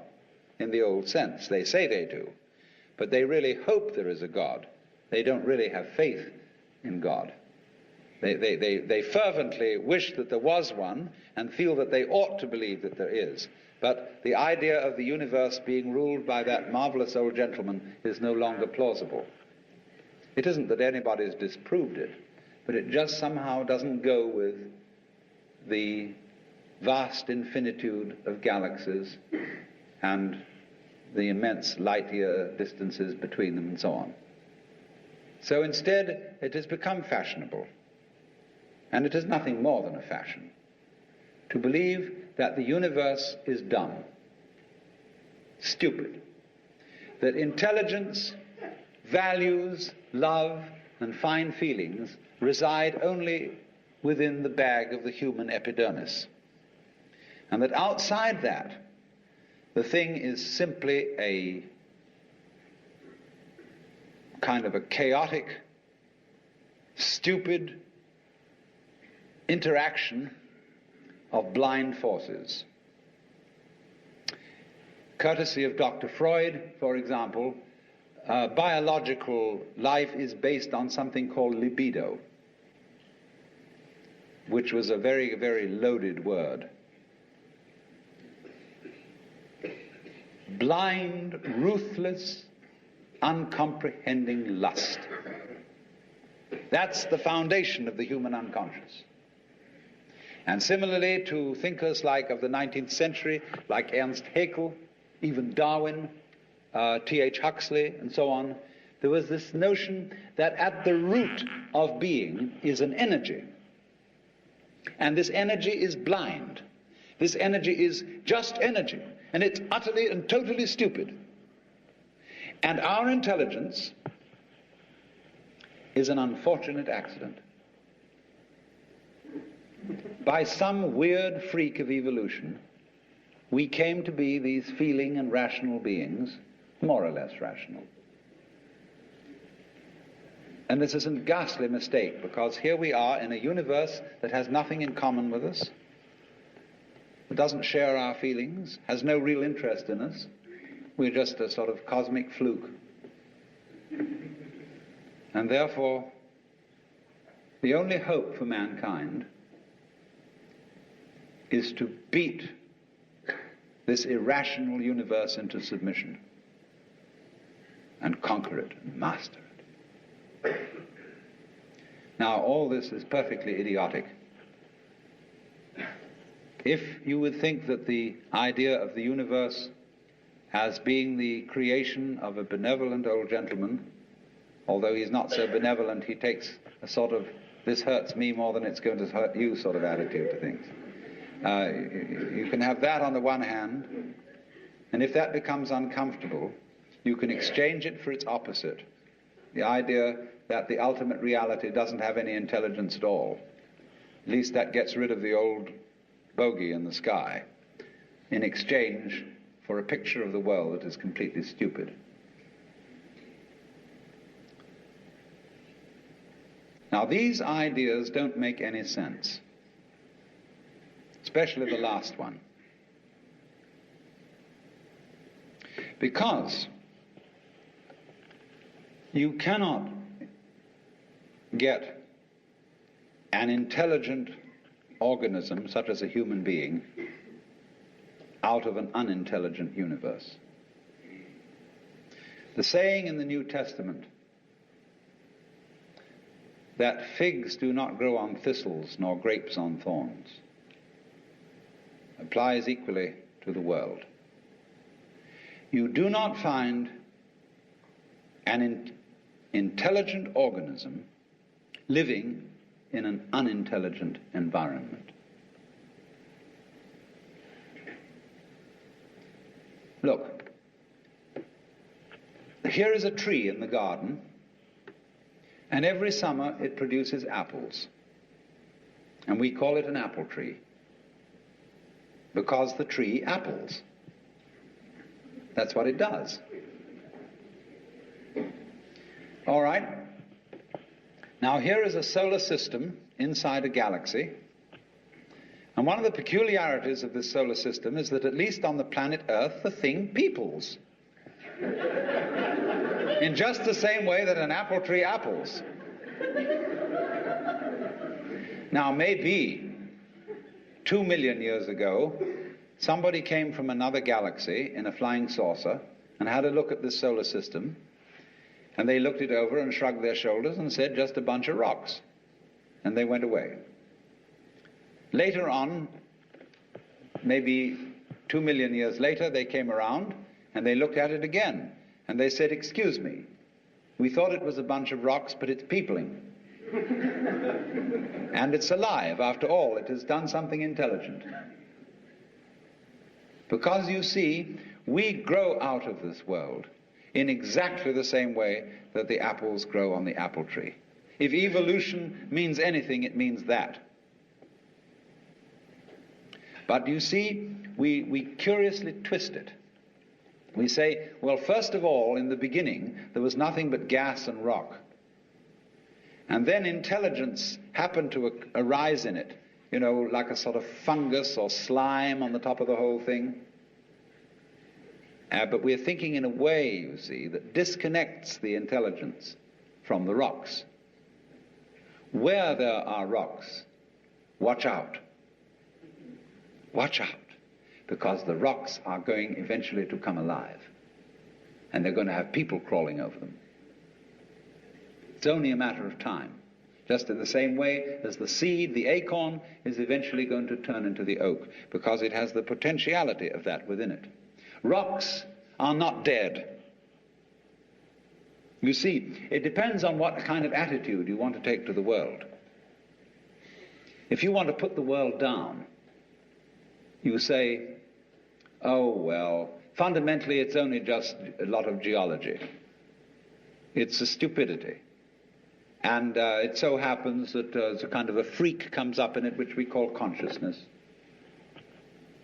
in the old sense. They say they do, but they really hope there is a God. They don't really have faith in God. They fervently wish that there was one and feel that they ought to believe that there is. But the idea of the universe being ruled by that marvelous old gentleman is no longer plausible. It isn't that anybody's disproved it, but it just somehow doesn't go with the vast infinitude of galaxies and the immense light-year distances between them and so on. So instead, it has become fashionable, and it is nothing more than a fashion, to believe that the universe is dumb, stupid, that intelligence, values, love, and fine feelings reside only within the bag of the human epidermis, and that outside that, the thing is simply a kind of a chaotic, stupid interaction of blind forces. Courtesy of Dr. Freud, for example, biological life is based on something called libido, which was a very, very loaded word. Blind, ruthless, uncomprehending lust. That's the foundation of the human unconscious. And similarly to thinkers like of the 19th century, like Ernst Haeckel, even Darwin, T.H. Huxley, and so on, there was this notion that at the root of being is an energy. And this energy is blind. This energy is just energy. And it's utterly and totally stupid. And our intelligence is an unfortunate accident. By some weird freak of evolution, we came to be these feeling and rational beings, more or less rational. And this is a ghastly mistake, because here we are in a universe that has nothing in common with us, that doesn't share our feelings, has no real interest in us. We're just a sort of cosmic fluke. And therefore, the only hope for mankind is to beat this irrational universe into submission and conquer it and master it. Now, all this is perfectly idiotic. If you would think that the idea of the universe as being the creation of a benevolent old gentleman, although he's not so benevolent, he takes a sort of this hurts me more than it's going to hurt you sort of attitude to things. You can have that on the one hand, and if that becomes uncomfortable, you can exchange it for its opposite, the idea that the ultimate reality doesn't have any intelligence at all. At least that gets rid of the old bogey in the sky, in exchange for a picture of the world that is completely stupid. Now, these ideas don't make any sense, especially the last one, because you cannot get an intelligent organism, such as a human being, out of an unintelligent universe. The saying in the New Testament that figs do not grow on thistles nor grapes on thorns applies equally to the world. You do not find an intelligent organism living in an unintelligent environment. Look, here is a tree in the garden, and every summer it produces apples. And we call it an apple tree, because the tree apples. That's what it does. All right. Now here is a solar system inside a galaxy. And one of the peculiarities of this solar system is that at least on the planet Earth, the thing peoples. In just the same way that an apple tree apples. Now, maybe 2 million years ago, somebody came from another galaxy in a flying saucer and had a look at this solar system, and they looked it over and shrugged their shoulders and said, just a bunch of rocks. And they went away. Later on, maybe 2 million years later, they came around and they looked at it again. And they said, excuse me, we thought it was a bunch of rocks, but it's peopling. And it's alive. After all, it has done something intelligent. Because, you see, we grow out of this world in exactly the same way that the apples grow on the apple tree. If evolution means anything, it means that. But you see, we curiously twist it. We say, well, first of all, in the beginning, there was nothing but gas and rock. And then intelligence happened to arise in it, you know, like a sort of fungus or slime on the top of the whole thing. But we're thinking in a way, you see, that disconnects the intelligence from the rocks. Where there are rocks, watch out. Watch out, because the rocks are going eventually to come alive, and they're going to have people crawling over them. It's only a matter of time, just in the same way as the seed, the acorn, is eventually going to turn into the oak, because it has the potentiality of that within it. Rocks are not dead. You see, it depends on what kind of attitude you want to take to the world. If you want to put the world down, you say, oh, well, fundamentally it's only just a lot of geology. It's a stupidity. And it so happens that a kind of a freak comes up in it which we call consciousness.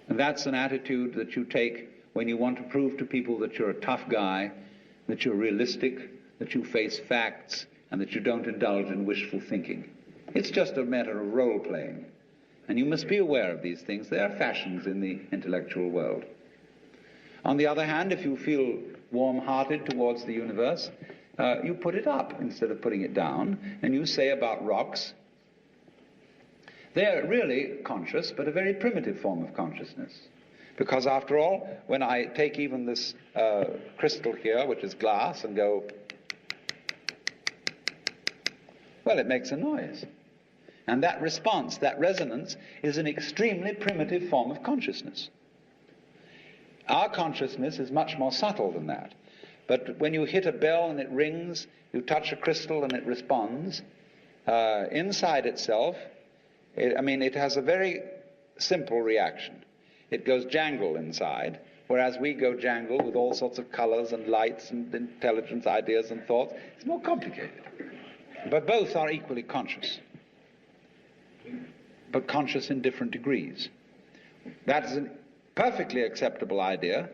And that's an attitude that you take when you want to prove to people that you're a tough guy, that you're realistic, that you face facts, and that you don't indulge in wishful thinking. It's just a matter of role-playing. And you must be aware of these things. They are fashions in the intellectual world. On the other hand, if you feel warm-hearted towards the universe, you put it up instead of putting it down, and you say about rocks, they're really conscious, but a very primitive form of consciousness. Because after all, when I take even this crystal here, which is glass, and go, well, it makes a noise. And that response, that resonance, is an extremely primitive form of consciousness. Our consciousness is much more subtle than that. But when you hit a bell and it rings, you touch a crystal and it responds, inside itself, it has a very simple reaction. It goes jangle inside, whereas we go jangle with all sorts of colors and lights and intelligence, ideas and thoughts. It's more complicated. But both are equally conscious, but conscious in different degrees. That is a perfectly acceptable idea.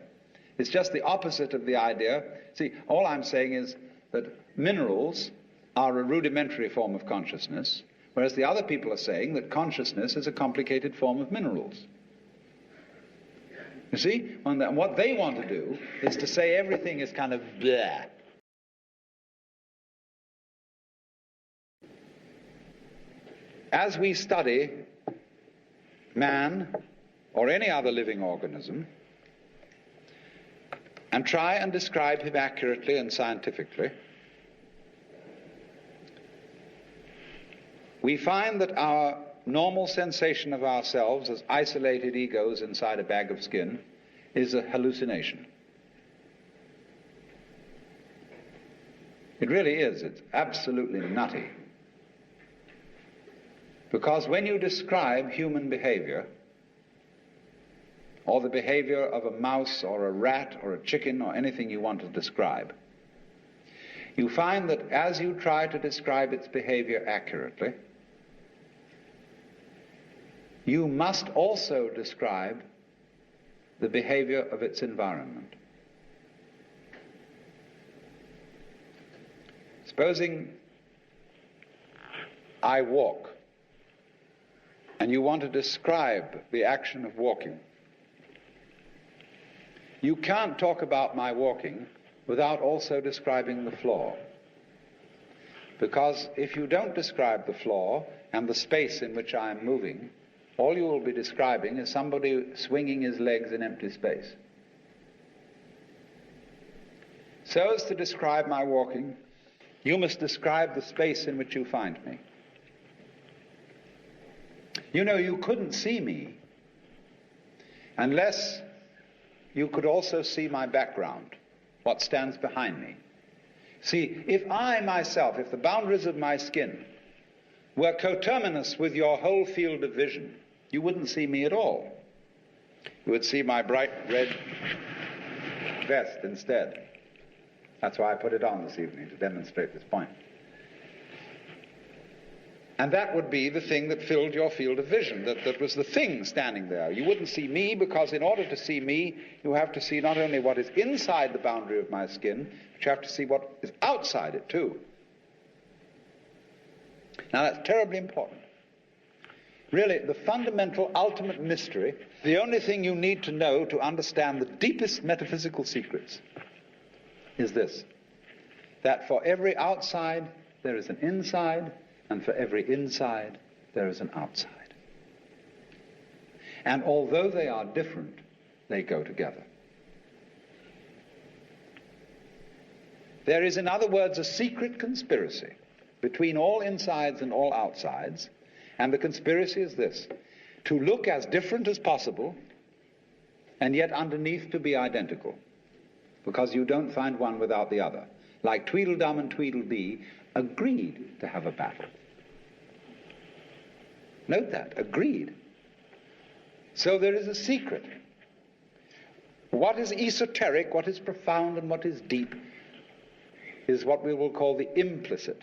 It's just the opposite of the idea. See, all I'm saying is that minerals are a rudimentary form of consciousness, whereas the other people are saying that consciousness is a complicated form of minerals. You see? And what they want to do is to say everything is kind of bleh. As we study man or any other living organism and try and describe him accurately and scientifically, we find that our normal sensation of ourselves as isolated egos inside a bag of skin is a hallucination. It really is. It's absolutely nutty. Because when you describe human behavior, or the behavior of a mouse or a rat or a chicken or anything you want to describe, you find that as you try to describe its behavior accurately, you must also describe the behavior of its environment. Supposing I walk, and you want to describe the action of walking. You can't talk about my walking without also describing the floor. Because if you don't describe the floor and the space in which I am moving, all you will be describing is somebody swinging his legs in empty space. So as to describe my walking, you must describe the space in which you find me. You know, you couldn't see me unless you could also see my background, what stands behind me. See, if I myself, if the boundaries of my skin were coterminous with your whole field of vision, you wouldn't see me at all. You would see my bright red vest instead. That's why I put it on this evening, to demonstrate this point. And that would be the thing that filled your field of vision, that was the thing standing there. You wouldn't see me, because in order to see me, you have to see not only what is inside the boundary of my skin, but you have to see what is outside it too. Now that's terribly important. Really, the fundamental, ultimate mystery, the only thing you need to know to understand the deepest metaphysical secrets, is this: that for every outside there is an inside, and for every inside there is an outside. And although they are different, they go together. There is, in other words, a secret conspiracy between all insides and all outsides, and the conspiracy is this: to look as different as possible, and yet underneath to be identical, because you don't find one without the other. Like Tweedledum and Tweedledee agreed to have a battle. Note that, agreed. So there is a secret. What is esoteric, what is profound, and what is deep is what we will call the implicit.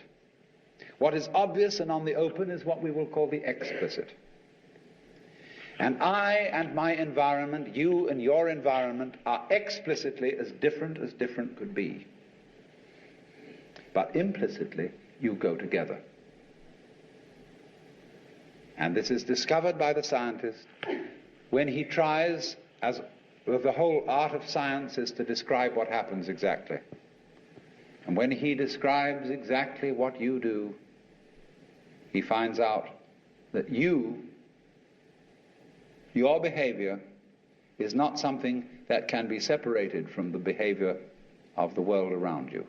What is obvious and on the open is what we will call the explicit. And I and my environment, you and your environment, are explicitly as different could be. But implicitly, you go together. And this is discovered by the scientist when he tries, as the whole art of science is to describe what happens exactly. And when he describes exactly what you do, he finds out that your behavior is not something that can be separated from the behavior of the world around you.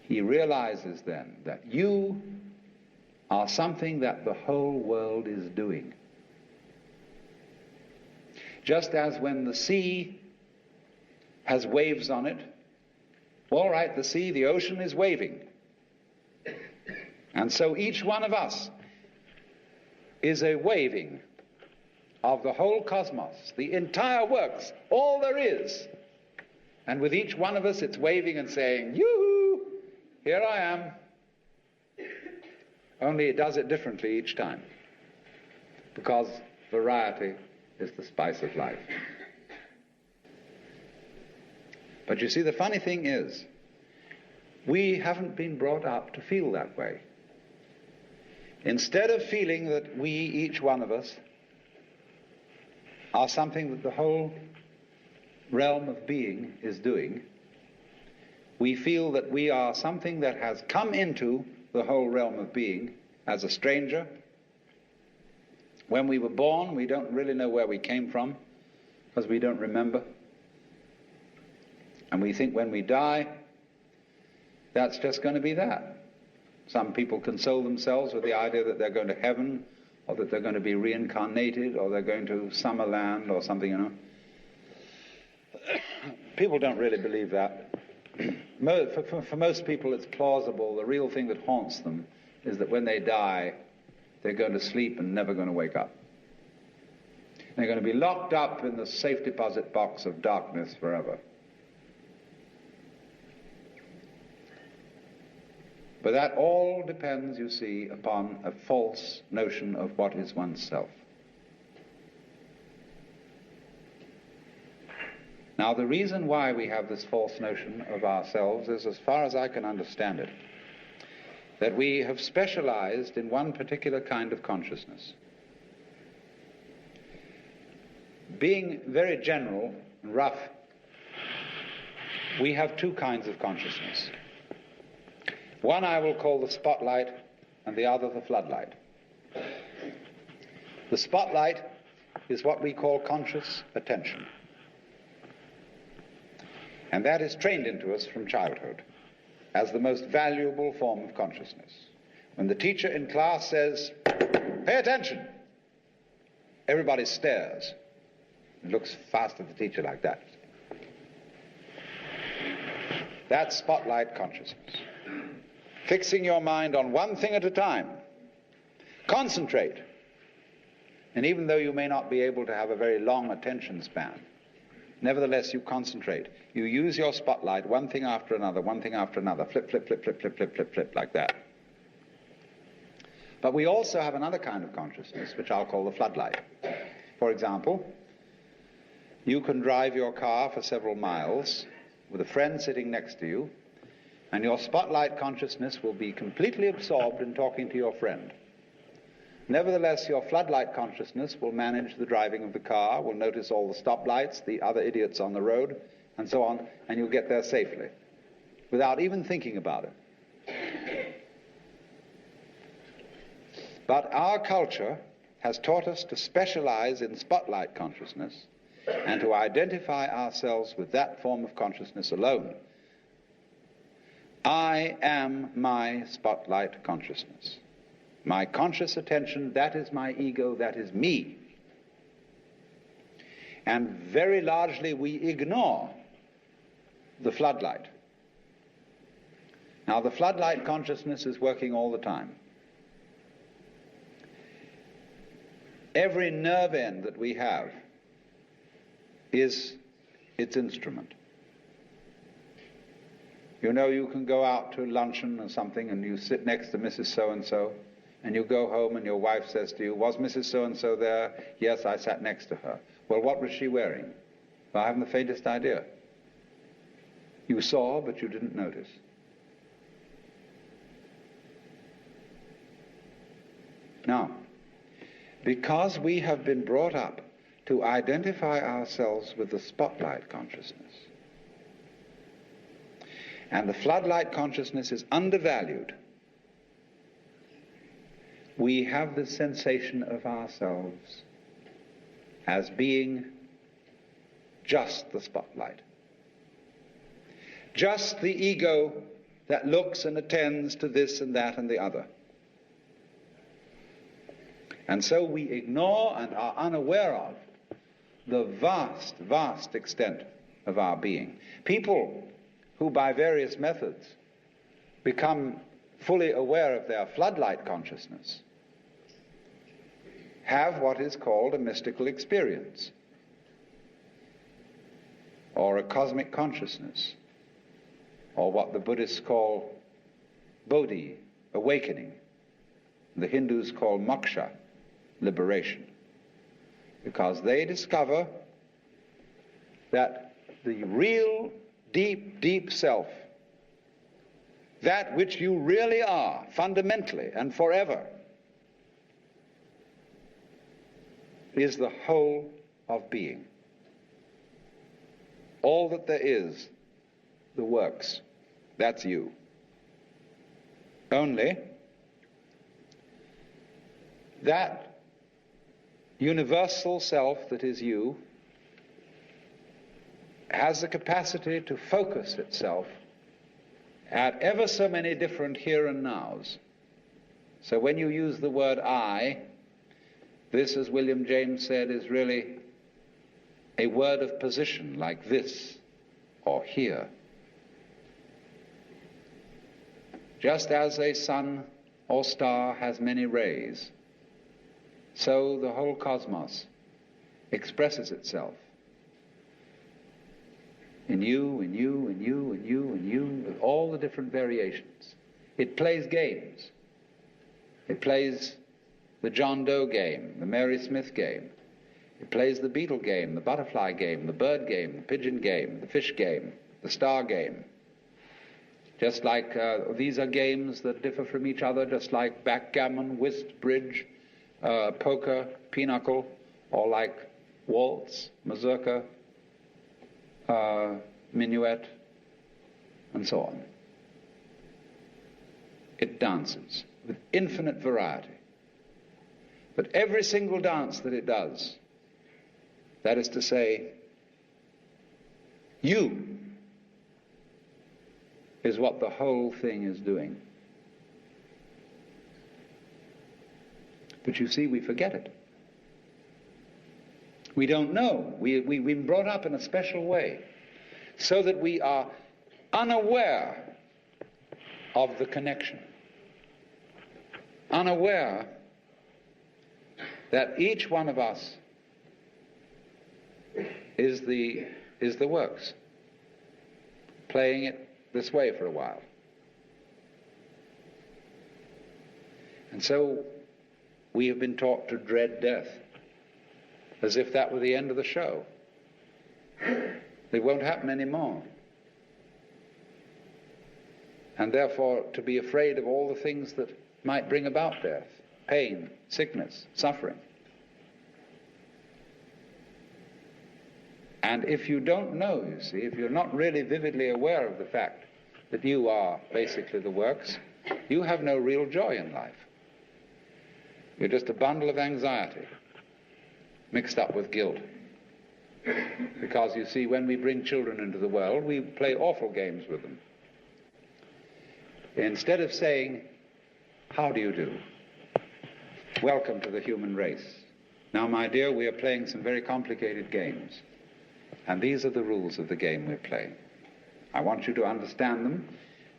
He realizes then that you are something that the whole world is doing. Just as when the sea has waves on it, all right, the sea, the ocean is waving. And so each one of us is a waving of the whole cosmos, the entire works, all there is. And with each one of us, it's waving and saying, yoo-hoo, here I am. Only it does it differently each time, because variety is the spice of life. But you see, the funny thing is, we haven't been brought up to feel that way. Instead of feeling that we, each one of us, are something that the whole realm of being is doing, we feel that we are something that has come into the whole realm of being as a stranger. When we were born, we don't really know where we came from, because we don't remember. And we think when we die, that's just going to be that. Some people console themselves with the idea that they're going to heaven, or that they're going to be reincarnated, or they're going to Summerland or something, you know. People don't really believe that. For most people it's plausible. The real thing that haunts them is that when they die, they're going to sleep and never going to wake up. They're going to be locked up in the safe deposit box of darkness forever. But that all depends, you see, upon a false notion of what is oneself. Now, the reason why we have this false notion of ourselves is, as far as I can understand it, that we have specialized in one particular kind of consciousness. Being very general and rough, we have two kinds of consciousness. One I will call the spotlight, and the other the floodlight. The spotlight is what we call conscious attention. And that is trained into us from childhood as the most valuable form of consciousness. When the teacher in class says, "Pay attention," everybody stares and looks fast at the teacher like that. That's spotlight consciousness. Fixing your mind on one thing at a time. Concentrate. And even though you may not be able to have a very long attention span, nevertheless you concentrate. You use your spotlight, one thing after another, flip, flip, flip, flip, flip, flip, flip, flip, like that. But we also have another kind of consciousness, which I'll call the floodlight. For example, you can drive your car for several miles with a friend sitting next to you, and your spotlight consciousness will be completely absorbed in talking to your friend. Nevertheless, your floodlight consciousness will manage the driving of the car, will notice all the stoplights, the other idiots on the road, and so on, and you'll get there safely, without even thinking about it. But our culture has taught us to specialize in spotlight consciousness and to identify ourselves with that form of consciousness alone. I am my spotlight consciousness. My conscious attention, that is my ego, that is me. And very largely we ignore the floodlight. Now, the floodlight consciousness is working all the time. Every nerve end that we have is its instrument. You know you can go out to luncheon or something and you sit next to Mrs. So-and-so, and you go home and your wife says to you, was Mrs. So-and-so there? Yes, I sat next to her. Well, what was she wearing? Well, I haven't the faintest idea. You saw, but you didn't notice. Now, because we have been brought up to identify ourselves with the spotlight consciousness, and the floodlight consciousness is undervalued, we have the sensation of ourselves as being just the spotlight, just the ego that looks and attends to this and that and the other. And so we ignore and are unaware of the vast, vast extent of our being. People who by various methods become fully aware of their floodlight consciousness have what is called a mystical experience, or a cosmic consciousness, or what the Buddhists call bodhi, awakening. The Hindus call moksha, liberation, because they discover that the real deep, deep self, that which you really are, fundamentally and forever, is the whole of being. All that there is, the works, that's you. Only that universal self that is you has the capacity to focus itself at ever so many different here and nows. So when you use the word I, this, as William James said, is really a word of position, like this or here. Just as a sun or star has many rays, so the whole cosmos expresses itself in you, in you, in you, in you, in you, with all the different variations. It plays games. It plays the John Doe game, the Mary Smith game. It plays the beetle game, the butterfly game, the bird game, the pigeon game, the fish game, the star game. Just like these are games that differ from each other, just like backgammon, whist, bridge, poker, pinochle, or like waltz, mazurka, minuet, and so on. It dances with infinite variety. But every single dance that it does, that is to say, you is what the whole thing is doing. But you see, we forget it. We don't know. We've been brought up in a special way so that we are unaware of the connection, unaware that each one of us is the works, playing it this way for a while. And so we have been taught to dread death, as if that were the end of the show. It won't happen anymore. And therefore to be afraid of all the things that might bring about death, pain, sickness, suffering. And if you don't know, you see, if you're not really vividly aware of the fact that you are basically the works, you have no real joy in life. You're just a bundle of anxiety mixed up with guilt. Because you see, when we bring children into the world, we play awful games with them. Instead of saying, how do you do? Welcome to the human race. Now, my dear, we are playing some very complicated games. And these are the rules of the game we're playing. I want you to understand them,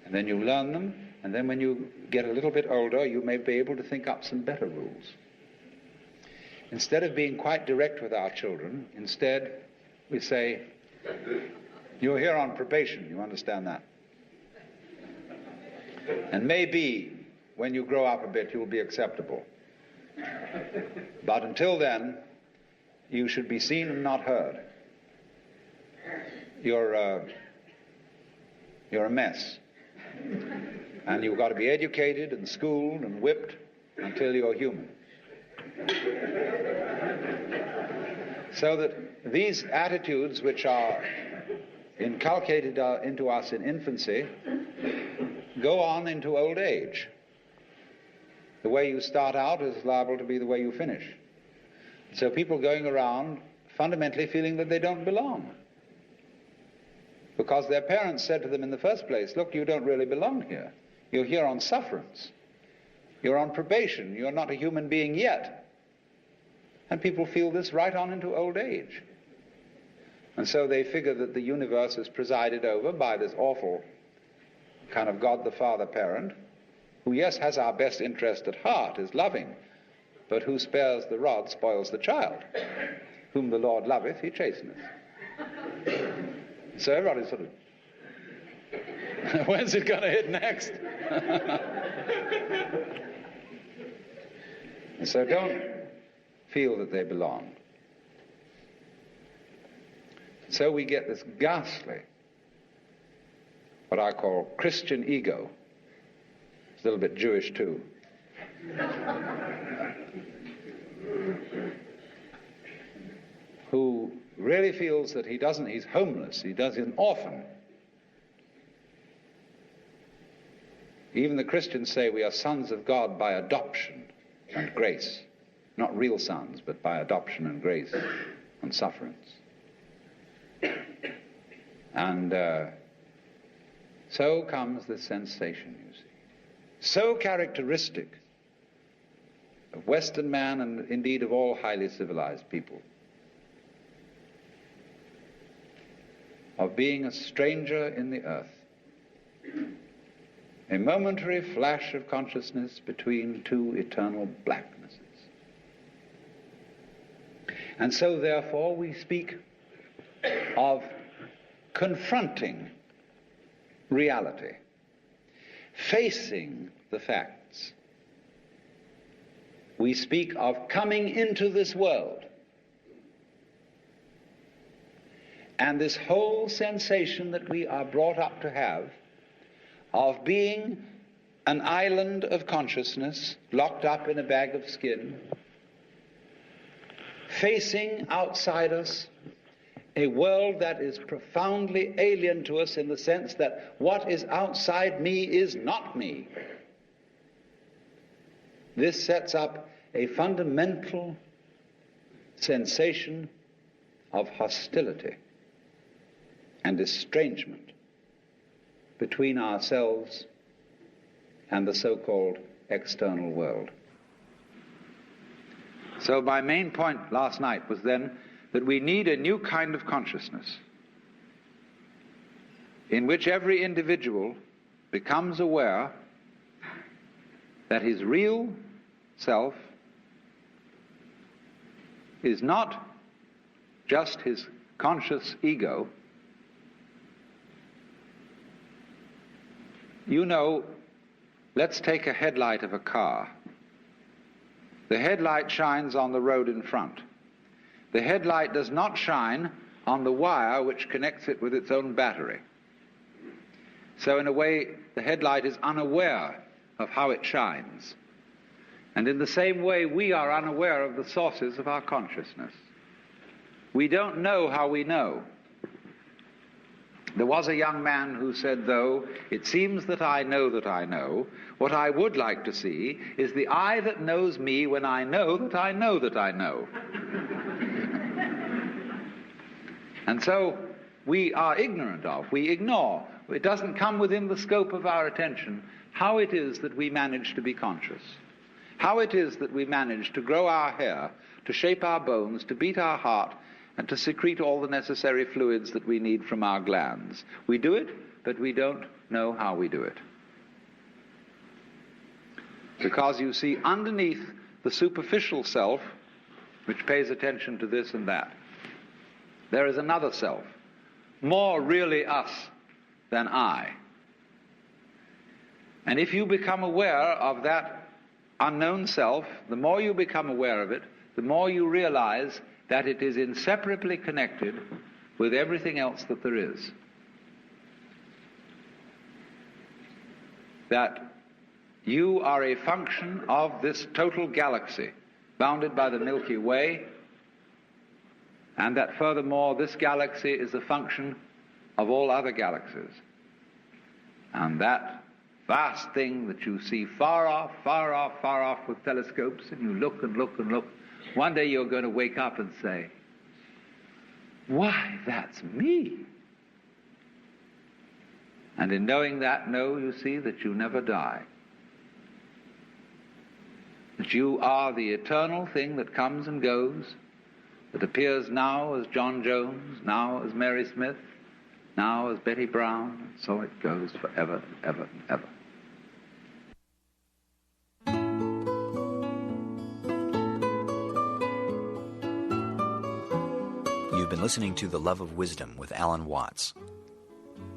and then you learn them, and then when you get a little bit older, you may be able to think up some better rules. Instead of being quite direct with our children, instead we say, you're here on probation, you understand that? And maybe when you grow up a bit, you'll be acceptable. But until then, you should be seen and not heard. You're a mess. And you've got to be educated and schooled and whipped until you're human. So that these attitudes which are inculcated into us in infancy go on into old age. The way you start out is liable to be the way you finish. So people going around fundamentally feeling that they don't belong. Because their parents said to them in the first place, look, you don't really belong here. You're here on sufferance. You're on probation. You're not a human being yet. And people feel this right on into old age. And so they figure that the universe is presided over by this awful kind of God the Father parent, who, yes, has our best interest at heart, is loving, but who spares the rod spoils the child. Whom the Lord loveth, he chasteneth. So everybody's sort of, when's it going to hit next? And so don't feel that they belong. So we get this ghastly, what I call Christian ego. It's a little bit Jewish too. Who really feels that he's homeless, he's an orphan. Even the Christians say we are sons of God by adoption and grace. Not real sons, but by adoption and grace and sufferance. And so comes this sensation, you see. So characteristic of Western man and indeed of all highly civilized people. Of being a stranger in the earth. A momentary flash of consciousness between two eternal blacknesses. And so therefore we speak of confronting reality, facing the facts. We speak of coming into this world. And this whole sensation that we are brought up to have of being an island of consciousness locked up in a bag of skin, facing outside us a world that is profoundly alien to us in the sense that what is outside me is not me. This sets up a fundamental sensation of hostility and estrangement between ourselves and the so-called external world. So my main point last night was then that we need a new kind of consciousness in which every individual becomes aware that his real self is not just his conscious ego. You know, let's take a headlight of a car. The headlight shines on the road in front. The headlight does not shine on the wire which connects it with its own battery. So in a way, the headlight is unaware of how it shines. And in the same way, we are unaware of the sources of our consciousness. We don't know how we know. There was a young man who said, though, it seems that I know, what I would like to see is the I that knows me when I know that I know that I know. And so we are ignorant of, we ignore, it doesn't come within the scope of our attention how it is that we manage to be conscious, how it is that we manage to grow our hair, to shape our bones, to beat our heart, and to secrete all the necessary fluids that we need from our glands. We do it, but we don't know how we do it. Because you see, underneath the superficial self, which pays attention to this and that, there is another self, more really us than I. And if you become aware of that unknown self, the more you become aware of it, the more you realize that it is inseparably connected with everything else that there is. That you are a function of this total galaxy, bounded by the Milky Way, and that furthermore this galaxy is a function of all other galaxies. And that vast thing that you see far off, far off, far off with telescopes, and you look and look and look, one day you're going to wake up and say, why, that's me. And in knowing that, you see that you never die. That you are the eternal thing that comes and goes, that appears now as John Jones, now as Mary Smith, now as Betty Brown, and so it goes forever and ever and ever. You've been listening to The Love of Wisdom with Alan Watts.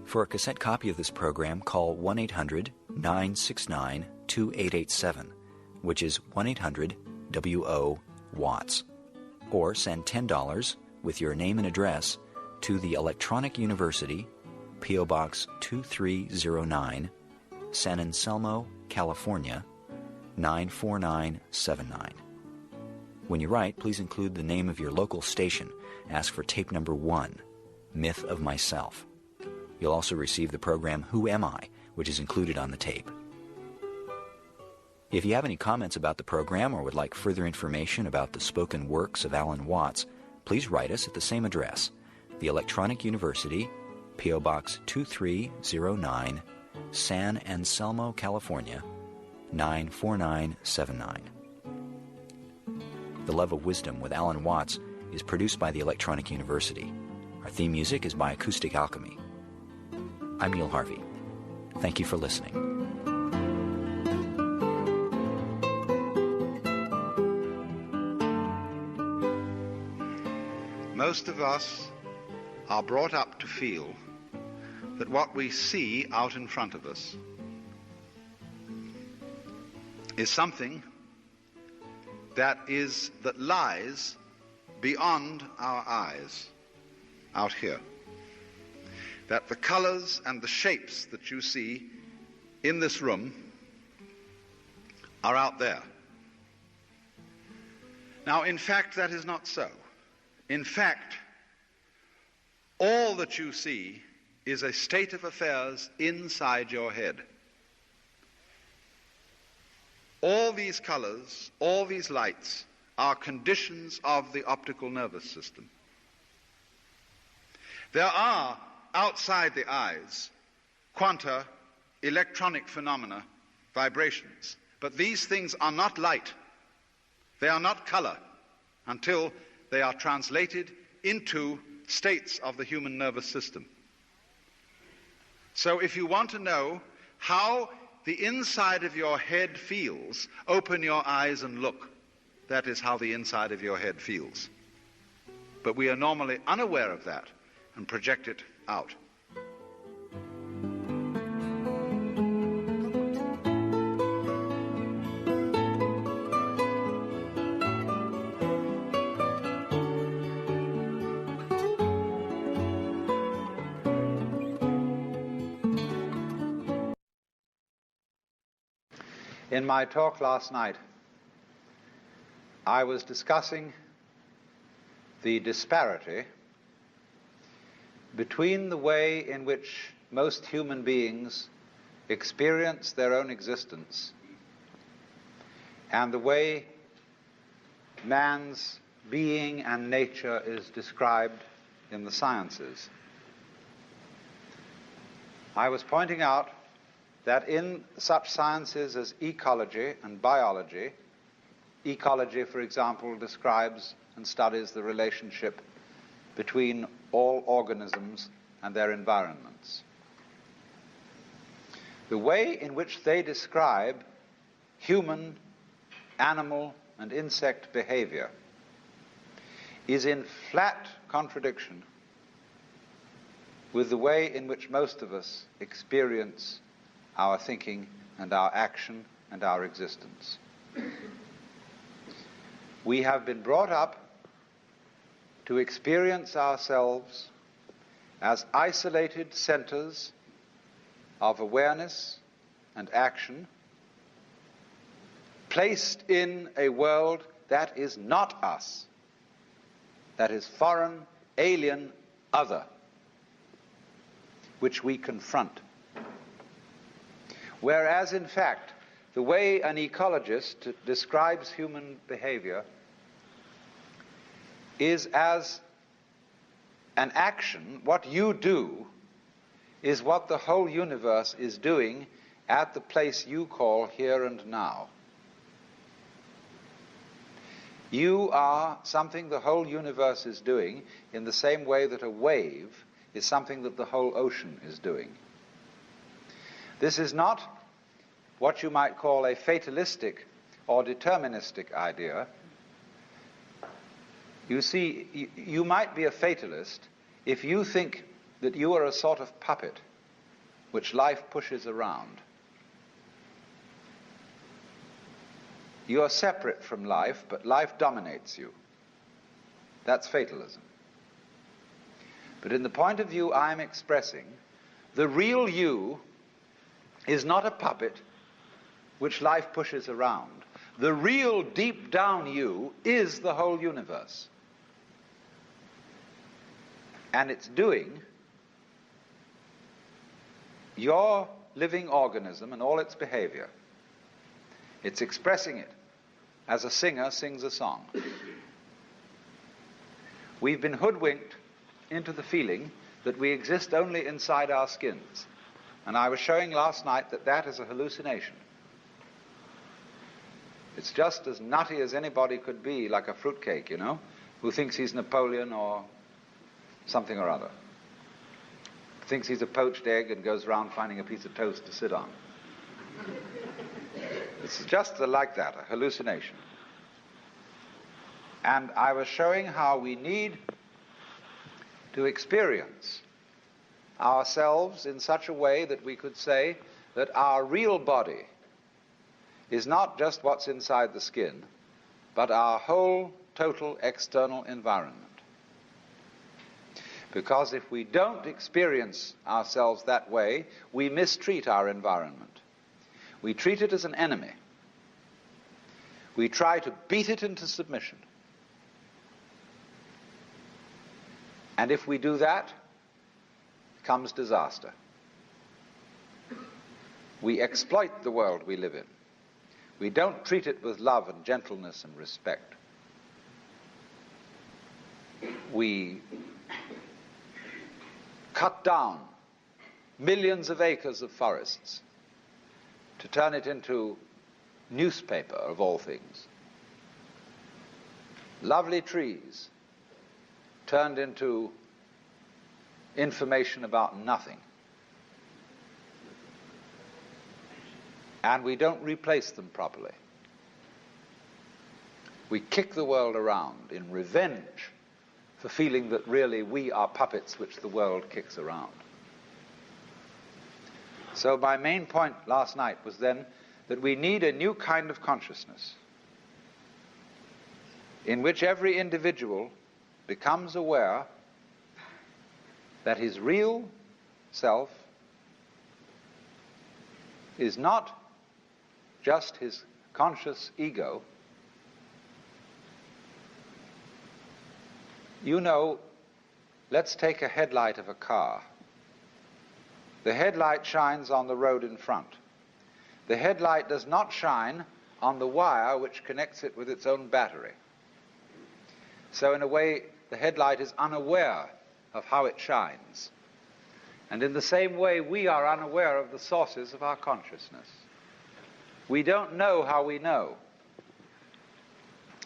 For a cassette copy of this program, call 1-800-969-2887, which is 1-800-WO-WATTS, or send $10 with your name and address to the Electronic University, P.O. Box 2309, San Anselmo, California, 94979. When you write, please include the name of your local station. Ask for tape number 1, Myth of Myself. You'll also receive the program Who Am I?, which is included on the tape. If you have any comments about the program or would like further information about the spoken works of Alan Watts, please write us at the same address, the Electronic University, P.O. Box 2309, San Anselmo, California, 94979. The Love of Wisdom with Alan Watts is produced by the Electronic University. Our theme music is by Acoustic Alchemy. I'm Neil Harvey. Thank you for listening. Most of us are brought up to feel that what we see out in front of us is something that lies beyond our eyes, out here. That the colors and the shapes that you see in this room are out there. Now, in fact, that is not so. In fact, all that you see is a state of affairs inside your head. All these colors, all these lights are conditions of the optical nervous system. There are, outside the eyes, quanta, electronic phenomena, vibrations. But these things are not light. They are not color until they are translated into states of the human nervous system. So if you want to know how the inside of your head feels, open your eyes and look. That is how the inside of your head feels. But we are normally unaware of that and project it out. In my talk last night, I was discussing the disparity between the way in which most human beings experience their own existence and the way man's being and nature is described in the sciences. I was pointing out that in such sciences as ecology and biology, ecology, for example, describes and studies the relationship between all organisms and their environments. The way in which they describe human, animal, and insect behavior is in flat contradiction with the way in which most of us experience our thinking and our action and our existence. We have been brought up to experience ourselves as isolated centers of awareness and action, placed in a world that is not us, that is foreign, alien, other, which we confront. Whereas, in fact, the way an ecologist describes human behavior is as an action. What you do is what the whole universe is doing at the place you call here and now. You are something the whole universe is doing in the same way that a wave is something that the whole ocean is doing. This is not what you might call a fatalistic or deterministic idea. You see, you might be a fatalist if you think that you are a sort of puppet which life pushes around. You are separate from life, but life dominates you. That's fatalism. But in the point of view I'm expressing, the real you is not a puppet which life pushes around. The real deep down you is the whole universe. And it's doing your living organism and all its behavior. It's expressing it as a singer sings a song. We've been hoodwinked into the feeling that we exist only inside our skins. And I was showing last night that that is a hallucination. It's just as nutty as anybody could be, like a fruitcake, you know, who thinks he's Napoleon or something or other. Thinks he's a poached egg and goes around finding a piece of toast to sit on. It's just like that, a hallucination. And I was showing how we need to experience ourselves in such a way that we could say that our real body is not just what's inside the skin, but our whole total external environment. Because if we don't experience ourselves that way, we mistreat our environment. We treat it as an enemy. We try to beat it into submission. And if we do that, comes disaster. We exploit the world we live in. We don't treat it with love and gentleness and respect. We cut down millions of acres of forests to turn it into newspaper, of all things. Lovely trees turned into information about nothing. And we don't replace them properly. We kick the world around in revenge for feeling that really we are puppets which the world kicks around. So my main point last night was then that we need a new kind of consciousness in which every individual becomes aware that his real self is not just his conscious ego. You know, let's take a headlight of a car. The headlight shines on the road in front. The headlight does not shine on the wire which connects it with its own battery. So in a way, the headlight is unaware of how it shines. And in the same way, we are unaware of the sources of our consciousness. We don't know how we know.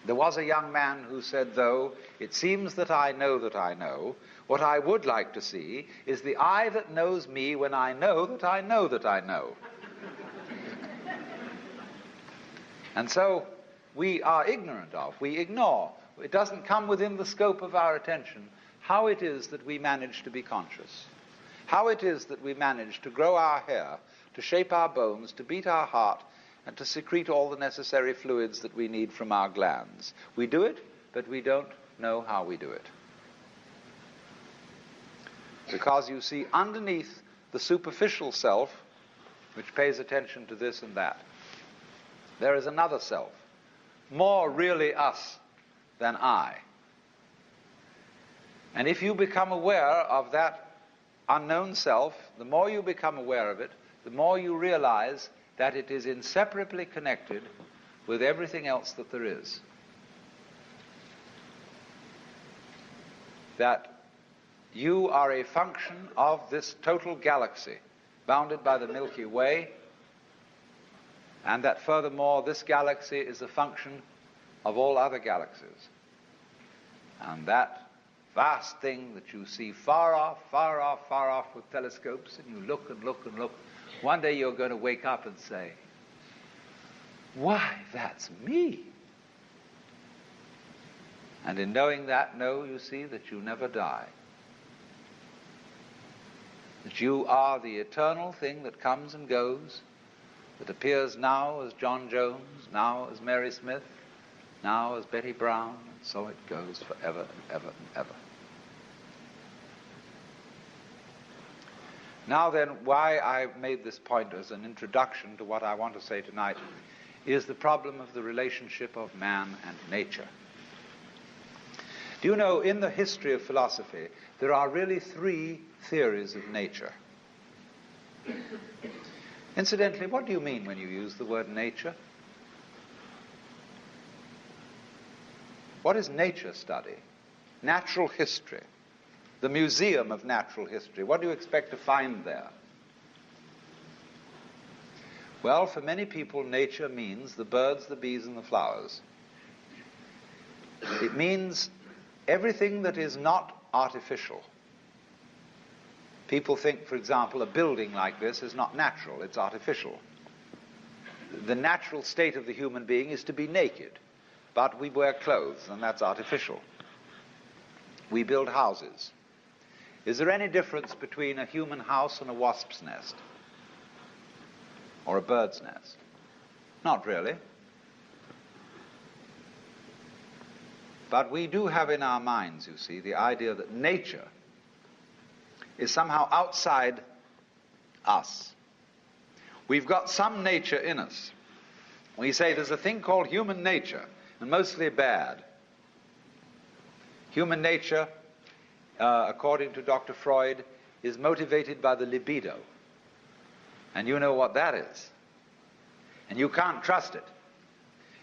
There was a young man who said, though, it seems that I know, what I would like to see is the I that knows me when I know that I know that I know. And so we are ignorant of, we ignore, it doesn't come within the scope of our attention how it is that we manage to be conscious, how it is that we manage to grow our hair, to shape our bones, to beat our heart, and to secrete all the necessary fluids that we need from our glands. We do it, but we don't know how we do it. Because you see, underneath the superficial self, which pays attention to this and that, there is another self, more really us than I. And if you become aware of that unknown self, the more you become aware of it, the more you realize that it is inseparably connected with everything else that there is. That you are a function of this total galaxy, bounded by the Milky Way, and that furthermore this galaxy is a function of all other galaxies. And that vast thing that you see far off, far off, far off with telescopes, and you look and look and look, one day you're going to wake up and say, why, that's me. And in knowing that, you see that you never die. That you are the eternal thing that comes and goes, that appears now as John Jones, now as Mary Smith, now as Betty Brown, and so it goes forever and ever and ever. Now then, why I made this point as an introduction to what I want to say tonight is the problem of the relationship of man and nature. Do you know, in the history of philosophy, there are really 3 theories of nature. Incidentally, what do you mean when you use the word nature? What is nature study? Natural history. The Museum of Natural History. What do you expect to find there? Well, for many people, nature means the birds, the bees, and the flowers. It means everything that is not artificial. People think, for example, a building like this is not natural, it's artificial. The natural state of the human being is to be naked, but we wear clothes, and that's artificial. We build houses. Is there any difference between a human house and a wasp's nest? Or a bird's nest? Not really. But we do have in our minds, you see, the idea that nature is somehow outside us. We've got some nature in us. We say there's a thing called human nature, and mostly bad. Human nature, according to Dr. Freud, is motivated by the libido. And you know what that is. And you can't trust it.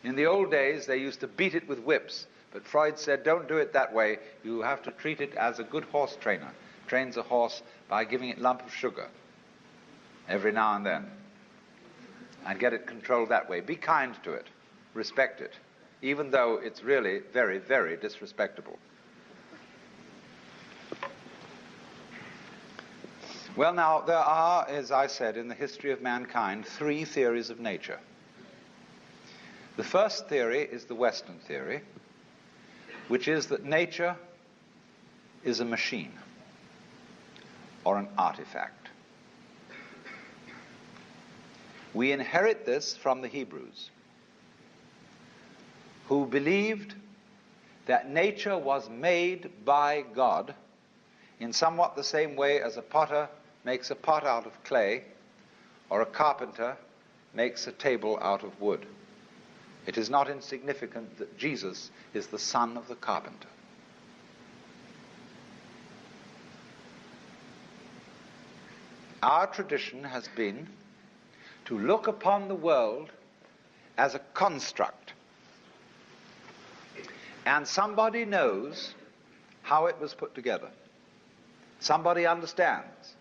In the old days, they used to beat it with whips. But Freud said, don't do it that way. You have to treat it as a good horse trainer trains a horse by giving it a lump of sugar every now and then. And get it controlled that way. Be kind to it. Respect it. Even though it's really very, very disrespectable. Well, now, there are, as I said, in the history of mankind, 3 theories of nature. The first theory is the Western theory, which is that nature is a machine or an artifact. We inherit this from the Hebrews, who believed that nature was made by God in somewhat the same way as a potter makes a pot out of clay, or a carpenter makes a table out of wood. It is not insignificant that Jesus is the son of the carpenter. Our tradition has been to look upon the world as a construct. And somebody knows how it was put together. Somebody understands.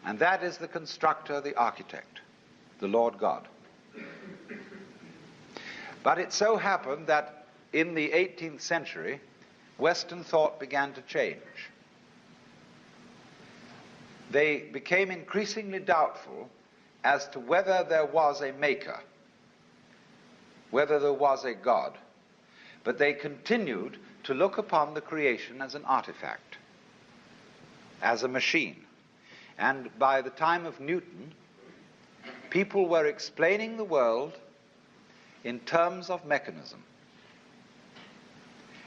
And that is the constructor, the architect, the Lord God. But it so happened that in the 18th century, Western thought began to change. They became increasingly doubtful as to whether there was a maker, whether there was a God. But they continued to look upon the creation as an artifact, as a machine. And by the time of Newton, People were explaining the world in terms of mechanism.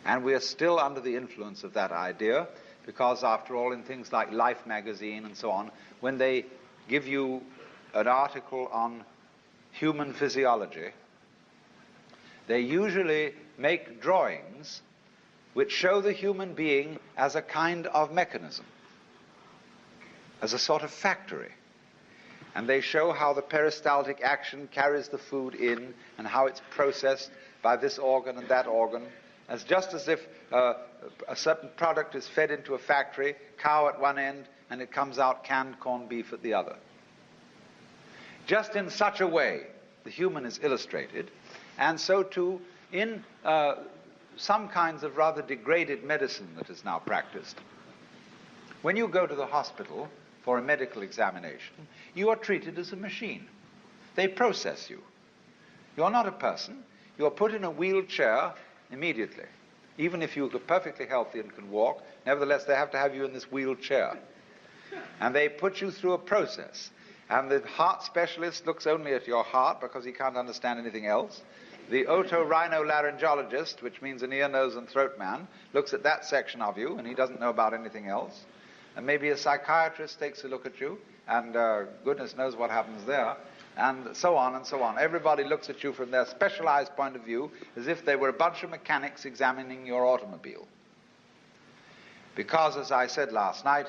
And we are still under the influence of that idea, because after all, in things like Life magazine and so on, when they give you an article on human physiology, they usually make drawings which show the human being as a kind of mechanism, as a sort of factory. And they show how the peristaltic action carries the food in and how it's processed by this organ and that organ, as just as if a certain product is fed into a factory, cow at one end, and it comes out canned corned beef at the other. Just in such a way, the human is illustrated, and so too in some kinds of rather degraded medicine that is now practiced. When you go to the hospital for a medical examination, you are treated as a machine. They process you. You're not a person. You're put in a wheelchair immediately. Even if you're perfectly healthy and can walk, nevertheless they have to have you in this wheelchair. And they put you through a process. And the heart specialist looks only at your heart because he can't understand anything else. The otorhinolaryngologist, which means an ear, nose, and throat man, looks at that section of you, and he doesn't know about anything else. And maybe a psychiatrist takes a look at you, and goodness knows what happens there, and so on and so on. Everybody looks at you from their specialized point of view as if they were a bunch of mechanics examining your automobile. Because, as I said last night,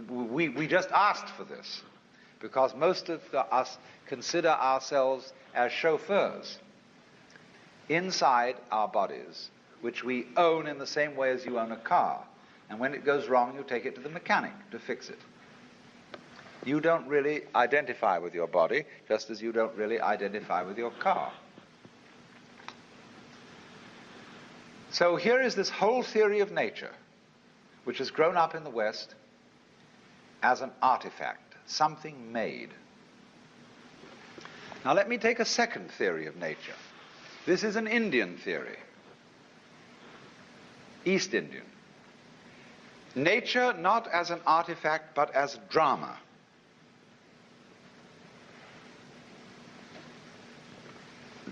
we just asked for this, because most of us consider ourselves as chauffeurs inside our bodies, which we own in the same way as you own a car. And when it goes wrong, you take it to the mechanic to fix it. You don't really identify with your body, just as you don't really identify with your car. So here is this whole theory of nature, which has grown up in the West as an artifact, something made. Now let me take a second theory of nature. This is an Indian theory, East Indian. Nature not as an artifact, but as drama.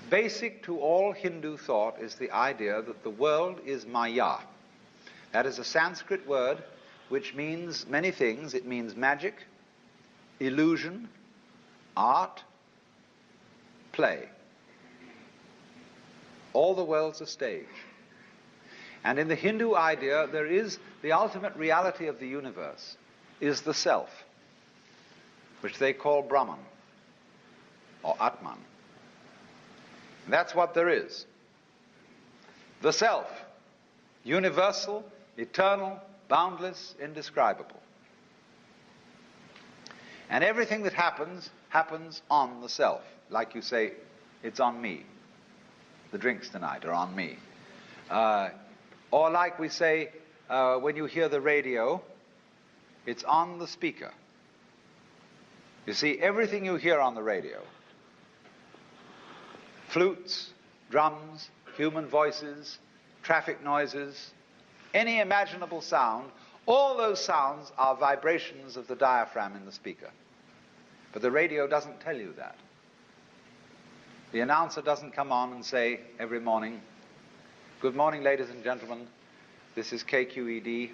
Basic to all Hindu thought is the idea that the world is maya. That is a Sanskrit word which means many things. It means magic, illusion, art, play. All the world's a stage. And in the Hindu idea, there is the ultimate reality of the universe, is the self, which they call Brahman, or Atman. And that's what there is. The self, universal, eternal, boundless, indescribable. And everything that happens, happens on the self. Like you say, it's on me. The drinks tonight are on me. Or like we say, when you hear the radio, it's on the speaker. You see, everything you hear on the radio, flutes, drums, human voices, traffic noises, any imaginable sound, all those sounds are vibrations of the diaphragm in the speaker. But the radio doesn't tell you that. The announcer doesn't come on and say every morning, "Good morning, ladies and gentlemen. This is KQED.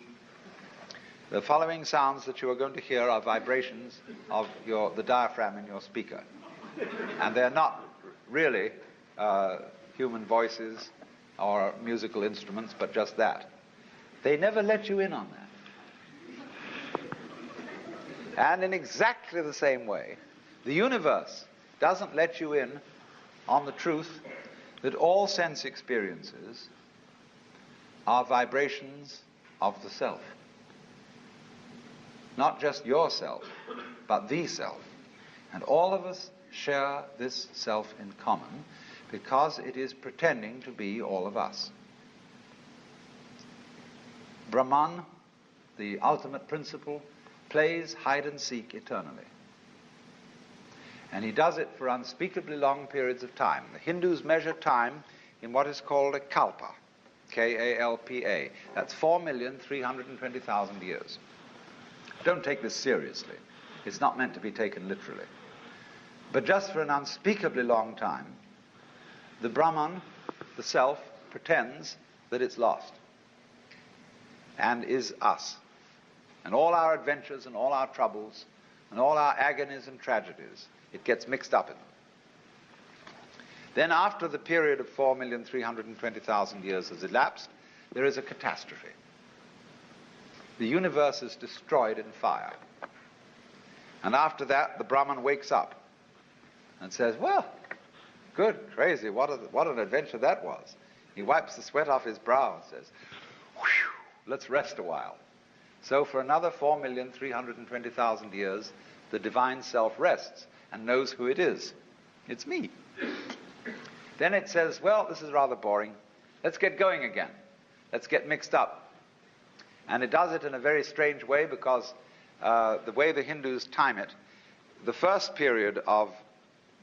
The following sounds that you are going to hear are vibrations of the diaphragm in your speaker." And they're not really human voices or musical instruments, but just that. They never let you in on that. And in exactly the same way, the universe doesn't let you in on the truth that all sense experiences are vibrations of the self. Not just yourself, but the self. And all of us share this self in common because it is pretending to be all of us. Brahman, the ultimate principle, plays hide and seek eternally. And he does it for unspeakably long periods of time. The Hindus measure time in what is called a kalpa, K-A-L-P-A. That's 4,320,000 years. Don't take this seriously. It's not meant to be taken literally. But just for an unspeakably long time, the Brahman, the self, pretends that it's lost and is us. And all our adventures and all our troubles and all our agonies and tragedies, it gets mixed up in them. Then after the period of 4,320,000 years has elapsed, there is a catastrophe. The universe is destroyed in fire. And after that, the Brahman wakes up and says, well, good, crazy, what an adventure that was. He wipes the sweat off his brow and says, whew, let's rest a while. So for another 4,320,000 years, the divine self rests and knows who it is. It's me. Then it says, well, this is rather boring. Let's get going again. Let's get mixed up. And it does it in a very strange way because the way the Hindus time it, the first period of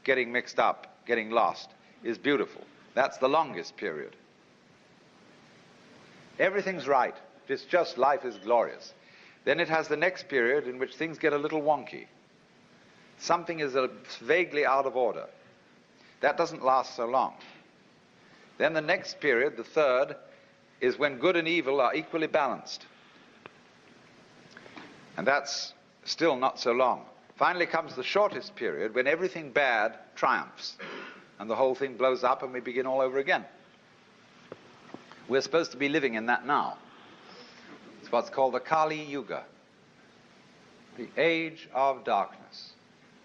getting mixed up, getting lost, is beautiful. That's the longest period. Everything's right. It's just life is glorious. Then it has the next period in which things get a little wonky. Something is vaguely out of order. That doesn't last so long. Then the next period, the third, is when good and evil are equally balanced. And that's still not so long. Finally comes the shortest period when everything bad triumphs and the whole thing blows up and we begin all over again. We're supposed to be living in that now. It's what's called the Kali Yuga, the age of darkness.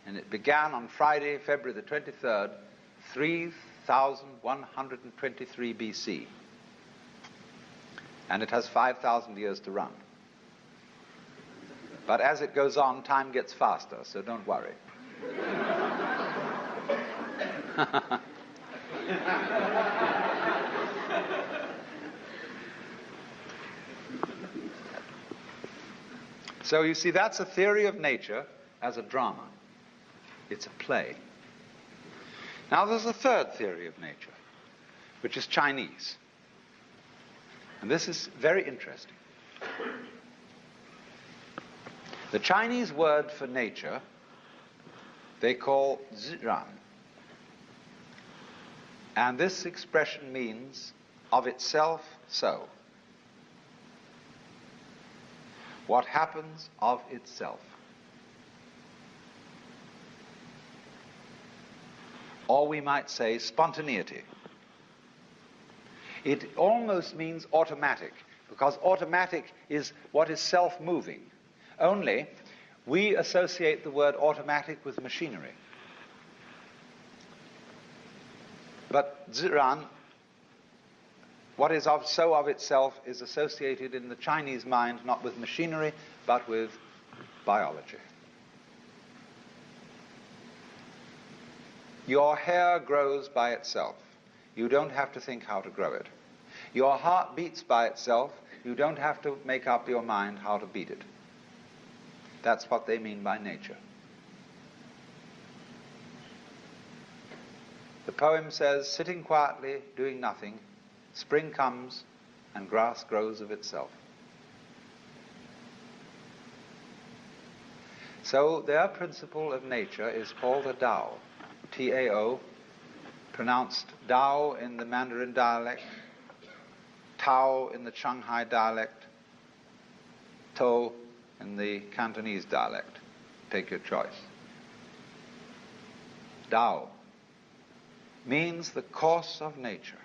And it began on Friday, February the 23rd, 3123 BC. And it has 5,000 years to run. But as it goes on, time gets faster, so don't worry. So you see, that's a theory of nature as a drama. It's a play. Now there's a third theory of nature, which is Chinese. And this is very interesting. The Chinese word for nature they call zhiran. And this expression means of itself so. What happens of itself. Or we might say spontaneity. It almost means automatic, because automatic is what is self-moving. Only we associate the word automatic with machinery. But zhiran, what is so of itself, is associated in the Chinese mind not with machinery, but with biology. Your hair grows by itself. You don't have to think how to grow it. Your heart beats by itself. You don't have to make up your mind how to beat it. That's what they mean by nature. The poem says, sitting quietly, doing nothing, spring comes and grass grows of itself. So their principle of nature is called a Tao, T-A-O, pronounced Tao in the Mandarin dialect, Tao in the Shanghai dialect, To in the Cantonese dialect. Take your choice. Tao means the course of nature.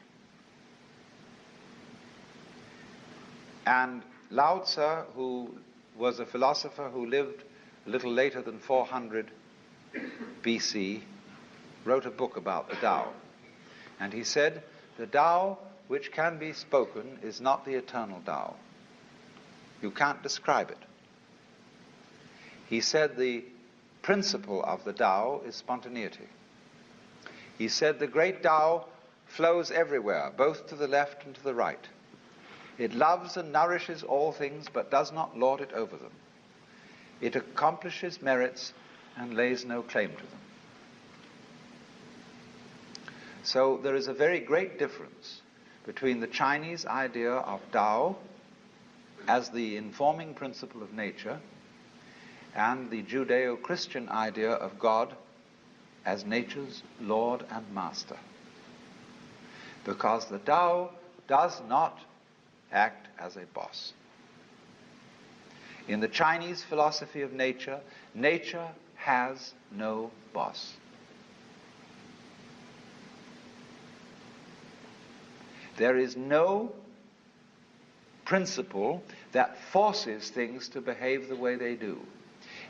And Lao Tzu, who was a philosopher who lived a little later than 400 BC, wrote a book about the Tao. And he said, the Tao which can be spoken is not the eternal Tao. You can't describe it. He said the principle of the Tao is spontaneity. He said the great Tao flows everywhere, both to the left and to the right. It loves and nourishes all things, but does not lord it over them. It accomplishes merits and lays no claim to them. So there is a very great difference between the Chinese idea of Tao as the informing principle of nature and the Judeo-Christian idea of God as nature's lord and master. Because the Tao does not act as a boss. In the Chinese philosophy of nature, nature has no boss. There is no principle that forces things to behave the way they do.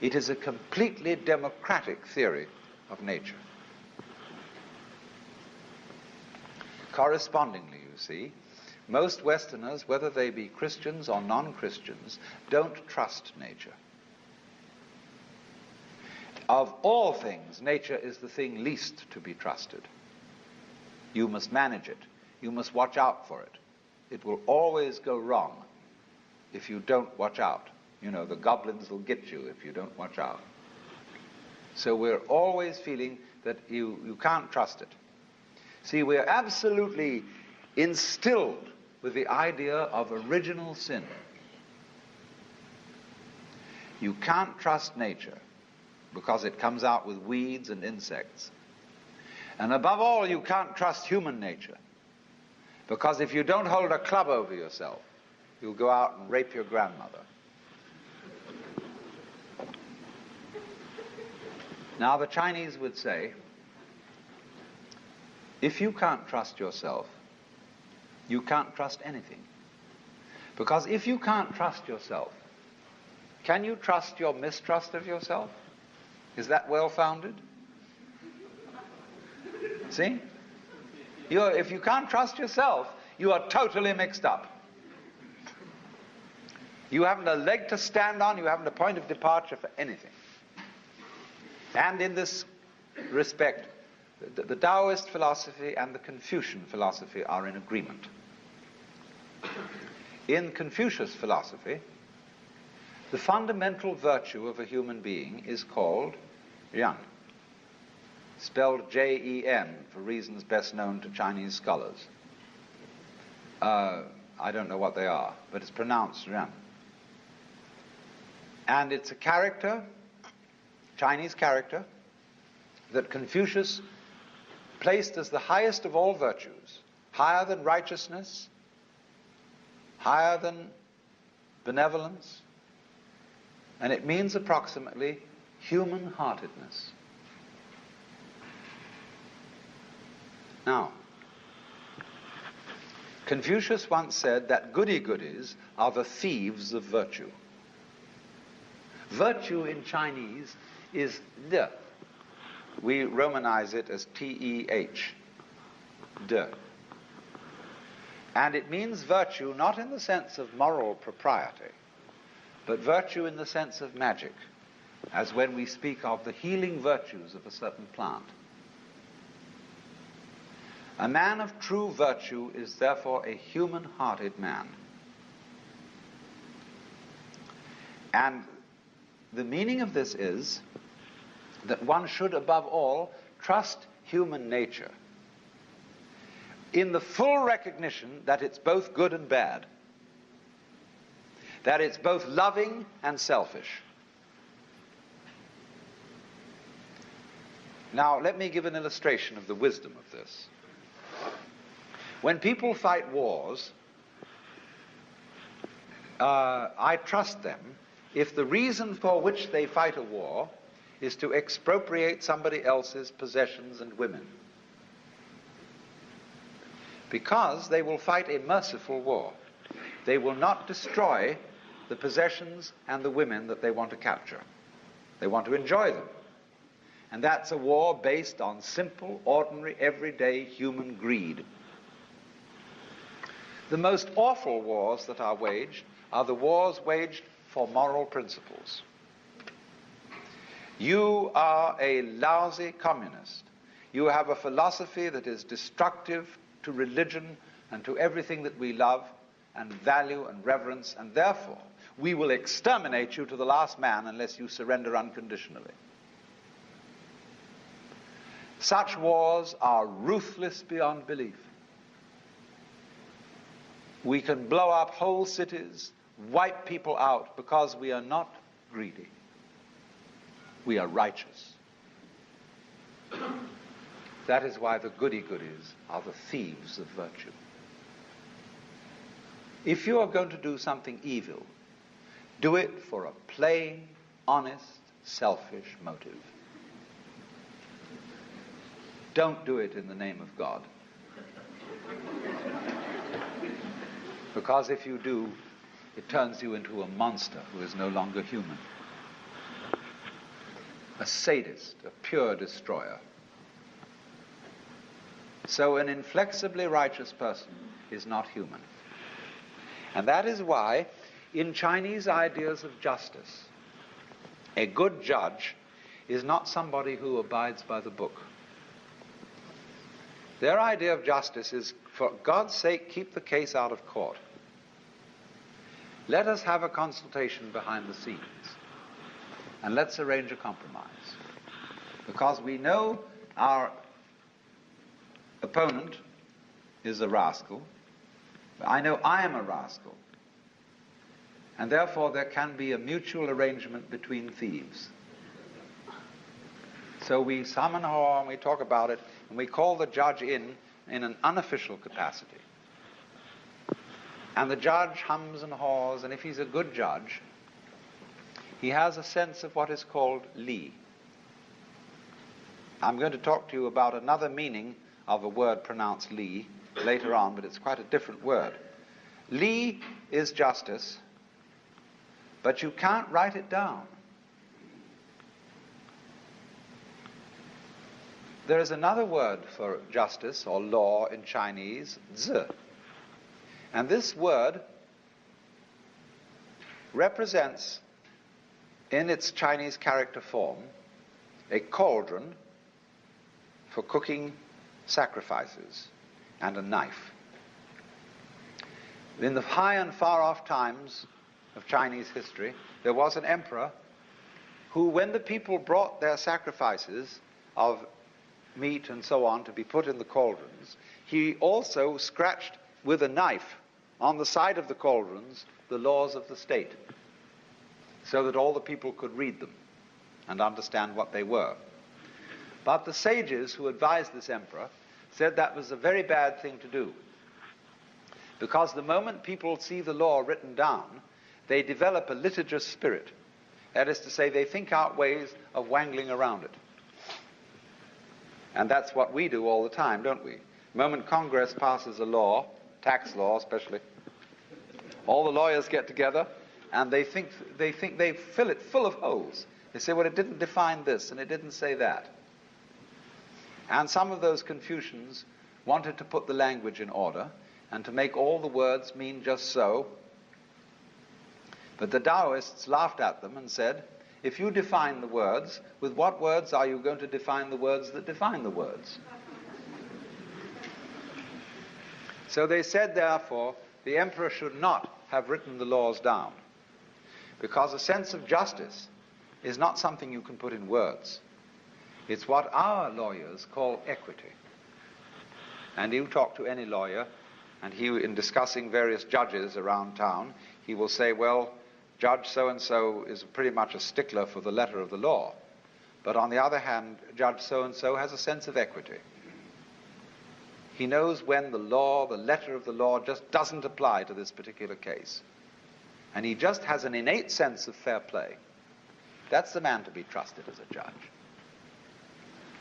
It is a completely democratic theory of nature. Correspondingly, you see, most Westerners, whether they be Christians or non-Christians, don't trust nature. Of all things, nature is the thing least to be trusted. You must manage it. You must watch out for it. It will always go wrong if you don't watch out. You know, the goblins will get you if you don't watch out. So we're always feeling that you can't trust it. See, we're absolutely instilled with the idea of original sin. You can't trust nature because it comes out with weeds and insects. And above all, you can't trust human nature because if you don't hold a club over yourself, you'll go out and rape your grandmother. Now, the Chinese would say, if you can't trust yourself, you can't trust anything. Because if you can't trust yourself, can you trust your mistrust of yourself? Is that well-founded? See? If you can't trust yourself, you are totally mixed up. You haven't a leg to stand on, you haven't a point of departure for anything. And in this respect, the Taoist philosophy and the Confucian philosophy are in agreement. In Confucius philosophy, the fundamental virtue of a human being is called Ren, spelled Jen for reasons best known to Chinese scholars. I don't know what they are, but it's pronounced Ren. And it's a character, Chinese character, that Confucius placed as the highest of all virtues, higher than righteousness, higher than benevolence, and it means approximately human-heartedness. Now, Confucius once said that goody-goodies are the thieves of virtue. Virtue in Chinese is de. We Romanize it as T-E-H, de. And it means virtue not in the sense of moral propriety, but virtue in the sense of magic, as when we speak of the healing virtues of a certain plant. A man of true virtue is therefore a human-hearted man. And the meaning of this is that one should, above all, trust human nature in the full recognition that it's both good and bad, that it's both loving and selfish. Now, let me give an illustration of the wisdom of this. When people fight wars, I trust them if the reason for which they fight a war is to expropriate somebody else's possessions and women. Because they will fight a merciful war. They will not destroy the possessions and the women that they want to capture. They want to enjoy them. And that's a war based on simple, ordinary, everyday human greed. The most awful wars that are waged are the wars waged for moral principles. You are a lousy communist. You have a philosophy that is destructive to religion and to everything that we love and value and reverence, and therefore we will exterminate you to the last man unless you surrender unconditionally. Such wars are ruthless beyond belief. We can blow up whole cities, wipe people out, because we are not greedy. We are righteous. That is why the goody-goodies are the thieves of virtue. If you are going to do something evil, do it for a plain, honest, selfish motive. Don't do it in the name of God. Because if you do, it turns you into a monster who is no longer human. A sadist, a pure destroyer. So an inflexibly righteous person is not human. And that is why, in Chinese ideas of justice, a good judge is not somebody who abides by the book. Their idea of justice is, for God's sake, keep the case out of court. Let us have a consultation behind the scenes, and let's arrange a compromise. Because we know our opponent is a rascal. I know I am a rascal. And therefore there can be a mutual arrangement between thieves. So we summon her and we talk about it, and we call the judge in an unofficial capacity. And the judge hums and haws, and if he's a good judge, he has a sense of what is called li. I'm going to talk to you about another meaning of a word pronounced li later on, but it's quite a different word. Li is justice, but you can't write it down. There is another word for justice or law in Chinese, zi. And this word represents, in its Chinese character form, a cauldron for cooking sacrifices and a knife. In the high and far-off times of Chinese history, there was an emperor who, when the people brought their sacrifices of meat and so on to be put in the cauldrons, he also scratched with a knife on the side of the cauldrons the laws of the state, so that all the people could read them and understand what they were. But the sages who advised this emperor said that was a very bad thing to do, because the moment people see the law written down, they develop a litigious spirit. That is to say, they think out ways of wangling around it. And that's what we do all the time, don't we? The moment Congress passes a law, tax law especially, all the lawyers get together and they think they fill it full of holes. They say, well, it didn't define this and it didn't say that. And some of those Confucians wanted to put the language in order and to make all the words mean just so. But the Taoists laughed at them and said, if you define the words, with what words are you going to define the words that define the words? So they said, therefore, the emperor should not have written the laws down, because a sense of justice is not something you can put in words. It's what our lawyers call equity. And you talk to any lawyer, and he, in discussing various judges around town, he will say, well, Judge so-and-so is pretty much a stickler for the letter of the law. But on the other hand, Judge so-and-so has a sense of equity. He knows when the law, the letter of the law, just doesn't apply to this particular case. And he just has an innate sense of fair play. That's the man to be trusted as a judge.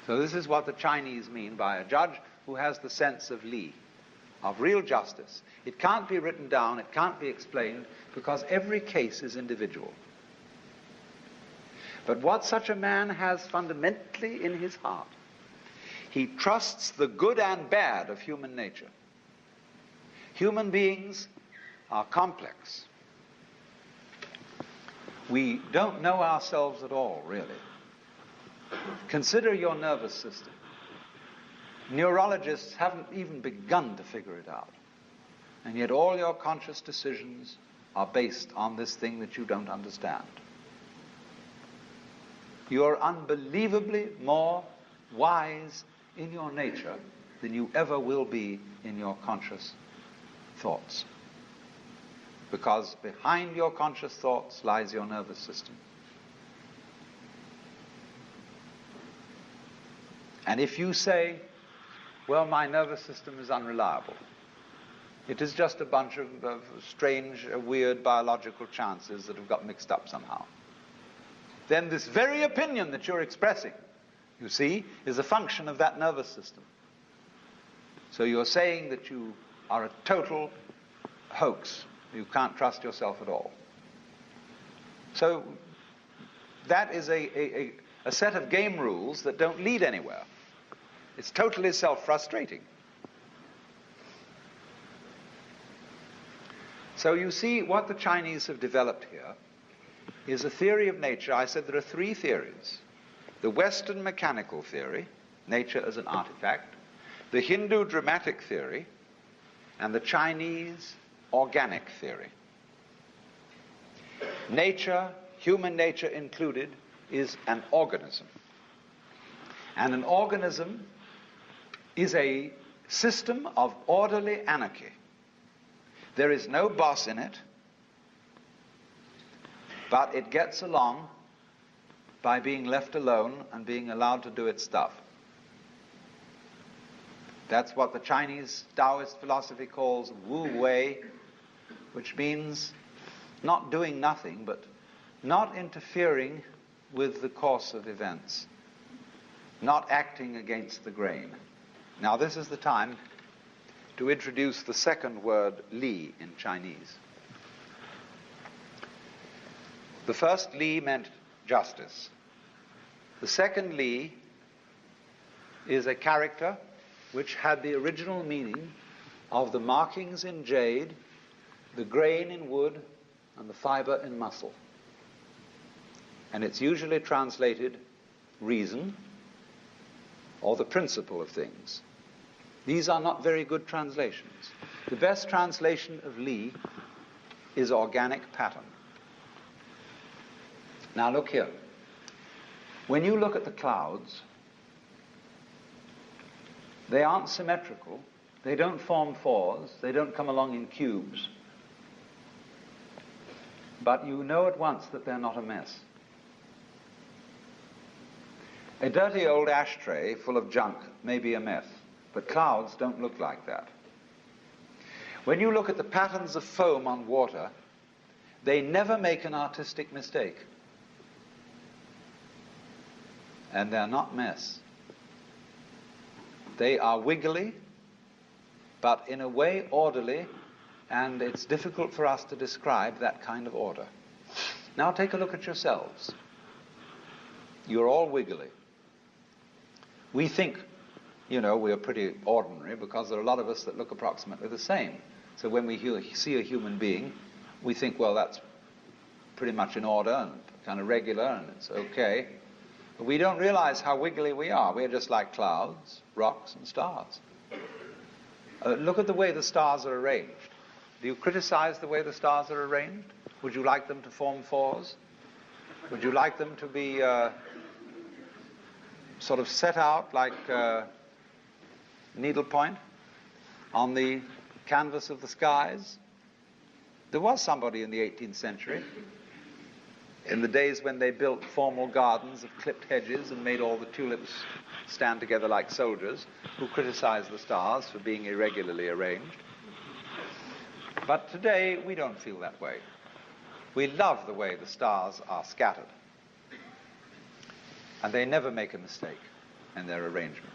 So this is what the Chinese mean by a judge who has the sense of li, of real justice. It can't be written down, it can't be explained, because every case is individual. But what such a man has fundamentally in his heart, he trusts the good and bad of human nature. Human beings are complex. We don't know ourselves at all, really. Consider your nervous system. Neurologists haven't even begun to figure it out. And yet all your conscious decisions are based on this thing that you don't understand. You are unbelievably more wise in your nature than you ever will be in your conscious thoughts. Because behind your conscious thoughts lies your nervous system. And if you say, well, my nervous system is unreliable, it is just a bunch of strange, weird biological chances that have got mixed up somehow, then this very opinion that you're expressing, you see, is a function of that nervous system. So you're saying that you are a total hoax. You can't trust yourself at all. So that is a set of game rules that don't lead anywhere. It's totally self-frustrating. So you see, what the Chinese have developed here is a theory of nature. I said there are three theories. The Western mechanical theory, nature as an artifact, the Hindu dramatic theory, and the Chinese organic theory. Nature, human nature included, is an organism. And an organism is a system of orderly anarchy. There is no boss in it, but it gets along by being left alone and being allowed to do its stuff. That's what the Chinese Taoist philosophy calls Wu Wei, which means not doing nothing, but not interfering with the course of events, not acting against the grain. Now, this is the time to introduce the second word, li, in Chinese. The first li meant justice. The second li is a character which had the original meaning of the markings in jade, the grain in wood, and the fiber in muscle. And it's usually translated reason or the principle of things. These are not very good translations. The best translation of li is organic pattern. Now look here. When you look at the clouds, they aren't symmetrical. They don't form fours. They don't come along in cubes. But you know at once that they're not a mess. A dirty old ashtray full of junk may be a mess, but clouds don't look like that. When you look at the patterns of foam on water, they never make an artistic mistake. And they're not mess. They are wiggly, but in a way orderly, and it's difficult for us to describe that kind of order. Now take a look at yourselves. You're all wiggly. We think, we are pretty ordinary because there are a lot of us that look approximately the same. So when we see a human being, we think, well, that's pretty much in order and kind of regular and it's okay. But we don't realize how wiggly we are. We're just like clouds, rocks, and stars. Look at the way the stars are arranged. Do you criticize the way the stars are arranged? Would you like them to form fours? Would you like them to be sort of set out like needlepoint on the canvas of the skies? There was somebody in the 18th century, in the days when they built formal gardens of clipped hedges and made all the tulips stand together like soldiers, who criticized the stars for being irregularly arranged. But today, we don't feel that way. We love the way the stars are scattered. And they never make a mistake in their arrangement.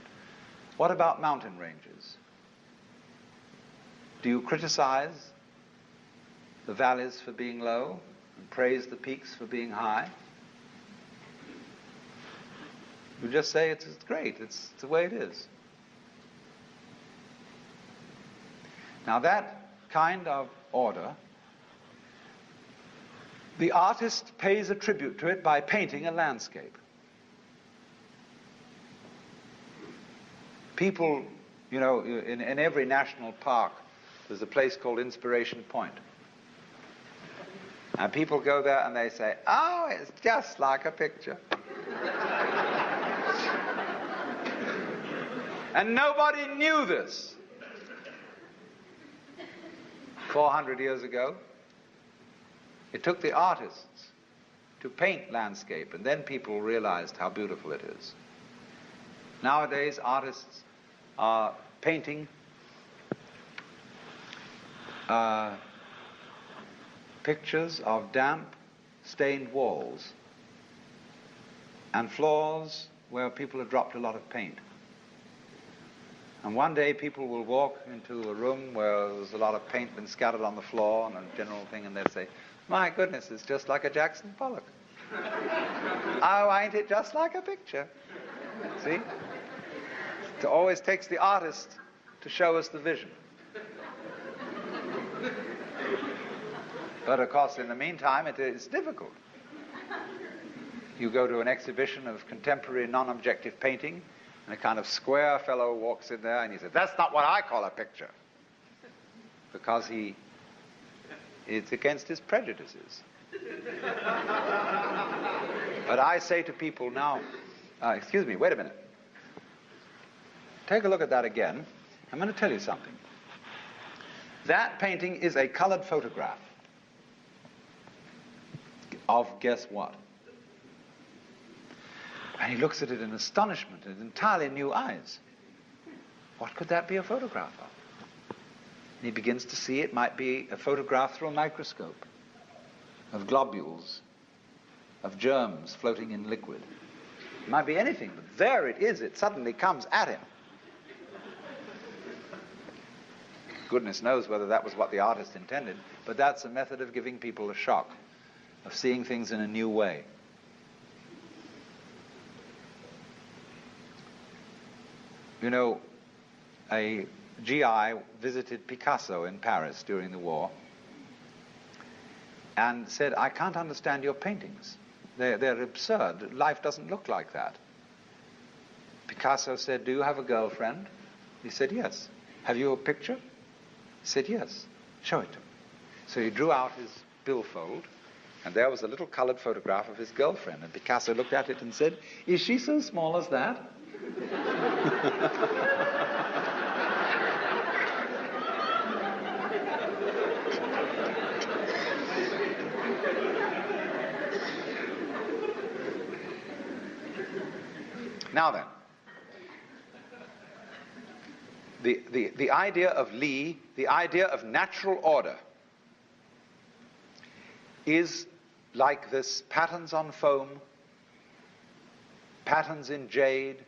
What about mountain ranges? Do you criticize the valleys for being low and praise the peaks for being high? You just say it's great, it's the way it is. Now that kind of order, the artist pays a tribute to it by painting a landscape. People, in every national park, there's a place called Inspiration Point. And people go there and they say, oh, it's just like a picture. And nobody knew this 400 years ago. It took the artists to paint landscape, and then people realized how beautiful it is. Nowadays, artists are painting pictures of damp, stained walls and floors where people have dropped a lot of paint. And one day people will walk into a room where there's a lot of paint been scattered on the floor and a general thing, and they'll say, "My goodness, it's just like a Jackson Pollock." Oh, ain't it just like a picture? See? It always takes the artist to show us the vision. But of course, in the meantime, it is difficult. You go to an exhibition of contemporary non-objective painting, and a kind of square fellow walks in there and he says, "That's not what I call a picture." Because it's against his prejudices. But I say to people now, excuse me, wait a minute. Take a look at that again. I'm going to tell you something. That painting is a colored photograph of guess what? And he looks at it in astonishment and entirely new eyes. What could that be a photograph of? And he begins to see it might be a photograph through a microscope of globules, of germs floating in liquid. It might be anything, but there it is. It suddenly comes at him. Goodness knows whether that was what the artist intended, but that's a method of giving people a shock, of seeing things in a new way. You know, a GI visited Picasso in Paris during the war and said, "I can't understand your paintings. They're absurd. Life doesn't look like that." Picasso said, "Do you have a girlfriend?" He said, "Yes." "Have you a picture?" He said, "Yes." "Show it to me." So he drew out his billfold, and there was a little colored photograph of his girlfriend. And Picasso looked at it and said, "Is she so small as that?" Now then, the idea of Li, the idea of natural order, is like this patterns on foam, patterns in jade,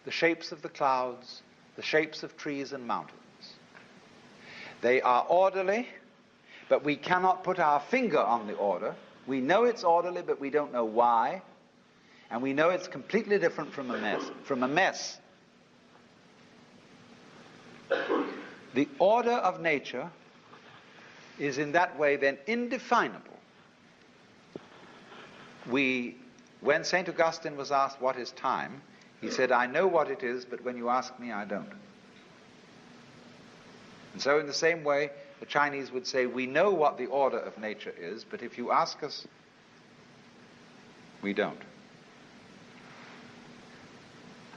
the shapes of the clouds, the shapes of trees and mountains. They are orderly, but we cannot put our finger on the order. We know it's orderly, but we don't know why. And we know it's completely different from a mess. The order of nature is in that way then indefinable. When St. Augustine was asked what is time, he said, "I know what it is, but when you ask me, I don't." And so in the same way, the Chinese would say, "We know what the order of nature is, but if you ask us, we don't."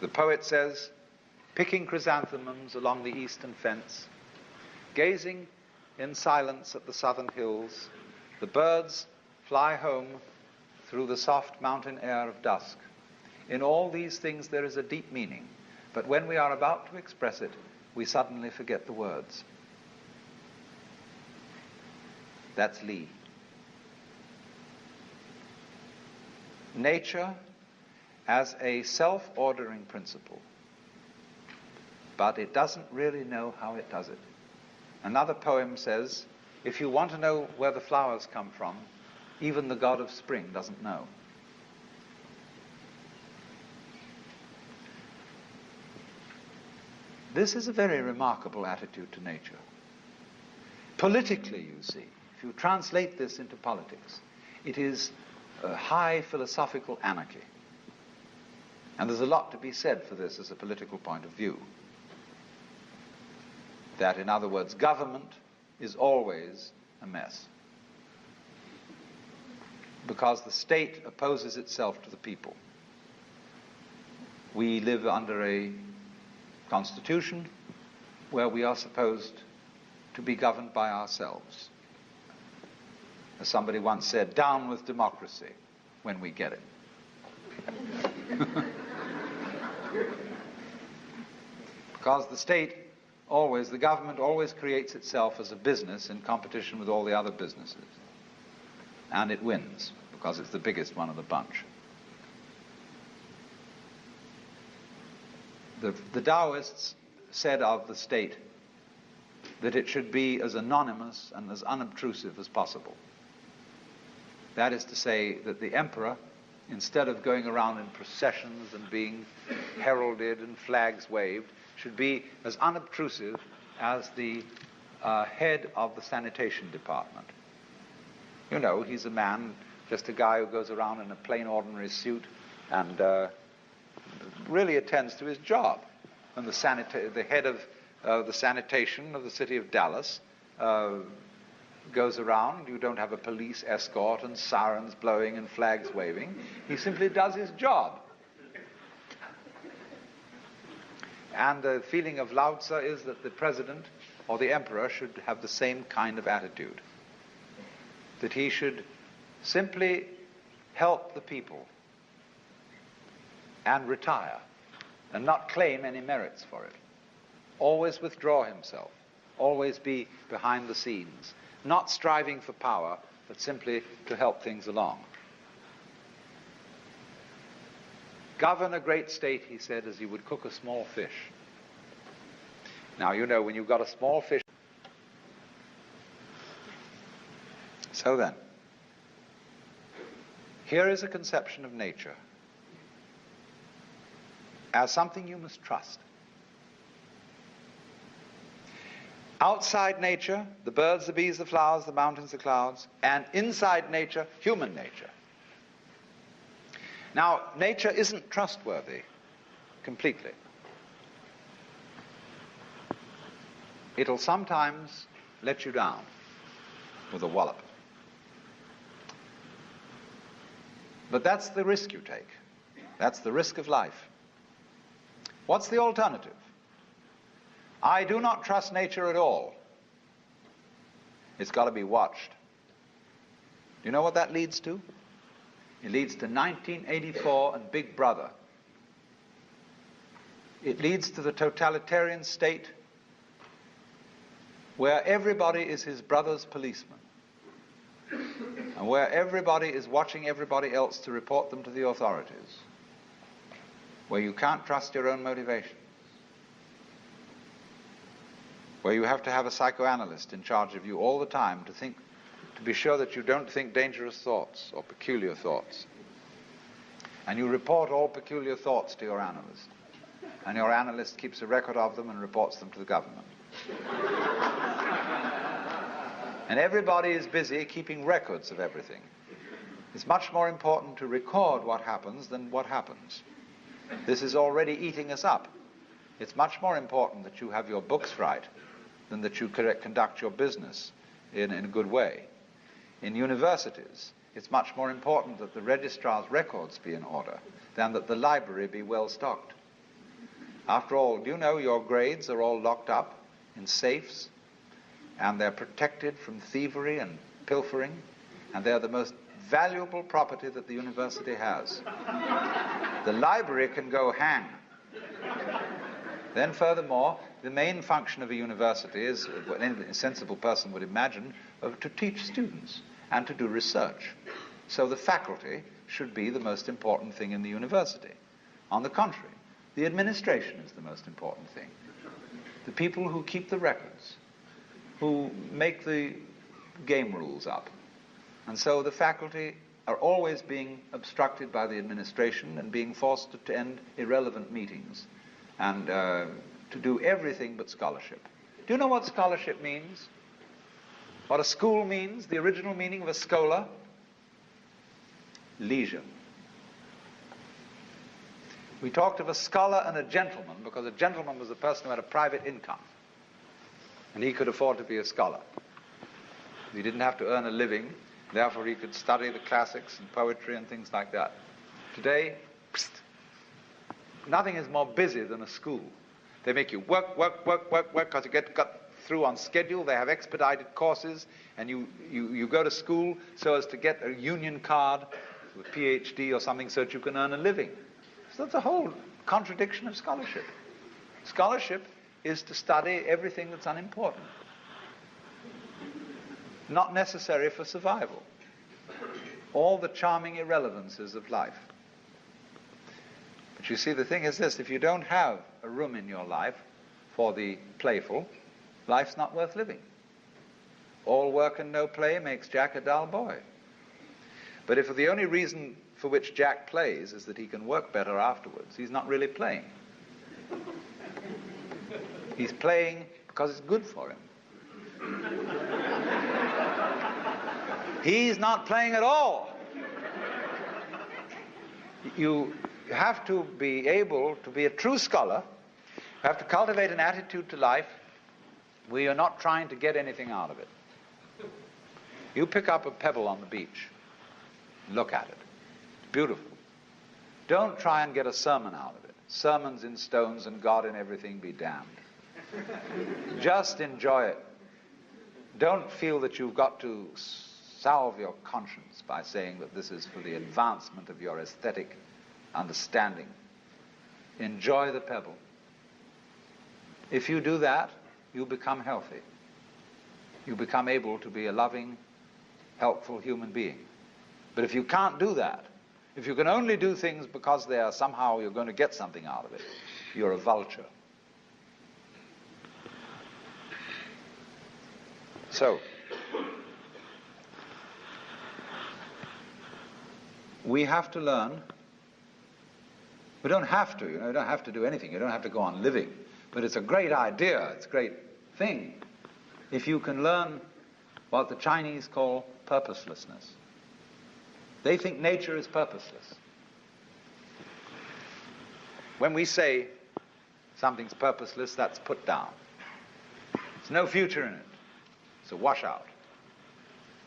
The poet says, "Picking chrysanthemums along the eastern fence, gazing in silence at the southern hills, the birds fly home through the soft mountain air of dusk. In all these things there is a deep meaning, but when we are about to express it, we suddenly forget the words." That's Li. Nature as a self-ordering principle, but it doesn't really know how it does it. Another poem says, if you want to know where the flowers come from, even the god of spring doesn't know. This is a very remarkable attitude to nature. Politically, you see, if you translate this into politics, it is a high philosophical anarchy. And there's a lot to be said for this as a political point of view. That, in other words, government is always a mess. Because the state opposes itself to the people. We live under a constitution where we are supposed to be governed by ourselves. As somebody once said, "Down with democracy," when we get it. Because the government always creates itself as a business in competition with all the other businesses. And it wins, because it's the biggest one of the bunch. The Taoists said of the state that it should be as anonymous and as unobtrusive as possible. That is to say that the emperor, instead of going around in processions and being heralded and flags waved, should be as unobtrusive as the head of the sanitation department. You know, he's a man, just a guy who goes around in a plain ordinary suit and really attends to his job. And the head of the sanitation of the city of Dallas goes around. You don't have a police escort and sirens blowing and flags waving. He simply does his job. And the feeling of Lao Tzu is that the president or the emperor should have the same kind of attitude. That he should simply help the people and retire and not claim any merits for it. Always withdraw himself. Always be behind the scenes. Not striving for power, but simply to help things along. Govern a great state, he said, as you would cook a small fish. Now, you know, when you've got a small fish. So then, here is a conception of nature as something you must trust. Outside nature, the birds, the bees, the flowers, the mountains, the clouds, and inside nature, human nature. Now, nature isn't trustworthy completely. It'll sometimes let you down with a wallop. But that's the risk you take. That's the risk of life. What's the alternative? I do not trust nature at all. It's got to be watched. Do you know what that leads to? It leads to 1984 and Big Brother. It leads to the totalitarian state where everybody is his brother's policeman and where everybody is watching everybody else to report them to the authorities, where you can't trust your own motivation, where you have to have a psychoanalyst in charge of you all the time to be sure that you don't think dangerous thoughts or peculiar thoughts. And you report all peculiar thoughts to your analyst. And your analyst keeps a record of them and reports them to the government. And everybody is busy keeping records of everything. It's much more important to record what happens than what happens. This is already eating us up. It's much more important that you have your books right than that you conduct your business in a good way. In universities, it's much more important that the registrar's records be in order than that the library be well stocked. After all, do you know your grades are all locked up in safes, and they're protected from thievery and pilfering, and they're the most valuable property that the university has. The library can go hang. Then furthermore, the main function of a university is, what any sensible person would imagine, to teach students and to do research. So the faculty should be the most important thing in the university. On the contrary, the administration is the most important thing. The people who keep the records, who make the game rules up. And so the faculty are always being obstructed by the administration and being forced to attend irrelevant meetings and to do everything but scholarship. Do you know what scholarship means? What a school means? The original meaning of a schola? Leisure. We talked of a scholar and a gentleman because a gentleman was a person who had a private income and he could afford to be a scholar. He didn't have to earn a living, therefore he could study the classics and poetry and things like that. Today, nothing is more busy than a school. They make you work, because you got through on schedule. They have expedited courses, and you go to school so as to get a union card, a PhD or something, so that you can earn a living. So that's a whole contradiction of scholarship. Scholarship is to study everything that's unimportant, not necessary for survival, all the charming irrelevances of life. But you see, the thing is this: if you don't have a room in your life for the playful, life's not worth living. All work and no play makes Jack a dull boy. But if the only reason for which Jack plays is that he can work better afterwards, he's not really playing. He's playing because it's good for him. He's not playing at all. You have to be able to be a true scholar. You have to cultivate an attitude to life where you're not trying to get anything out of it. You pick up a pebble on the beach, look at it. It's beautiful. Don't try and get a sermon out of it. Sermons in stones and God in everything be damned. Just enjoy it. Don't feel that you've got to salve your conscience by saying that this is for the advancement of your aesthetic understanding. Enjoy the pebble. If you do that, you become healthy. You become able to be a loving, helpful human being. But if you can't do that, if you can only do things because they are somehow you're going to get something out of it, you're a vulture. So, we have to learn. We don't have to, you don't have to do anything. You don't have to go on living. But it's a great idea, it's a great thing if you can learn what the Chinese call purposelessness. They think nature is purposeless. When we say something's purposeless, that's put down. There's no future in it. It's a washout.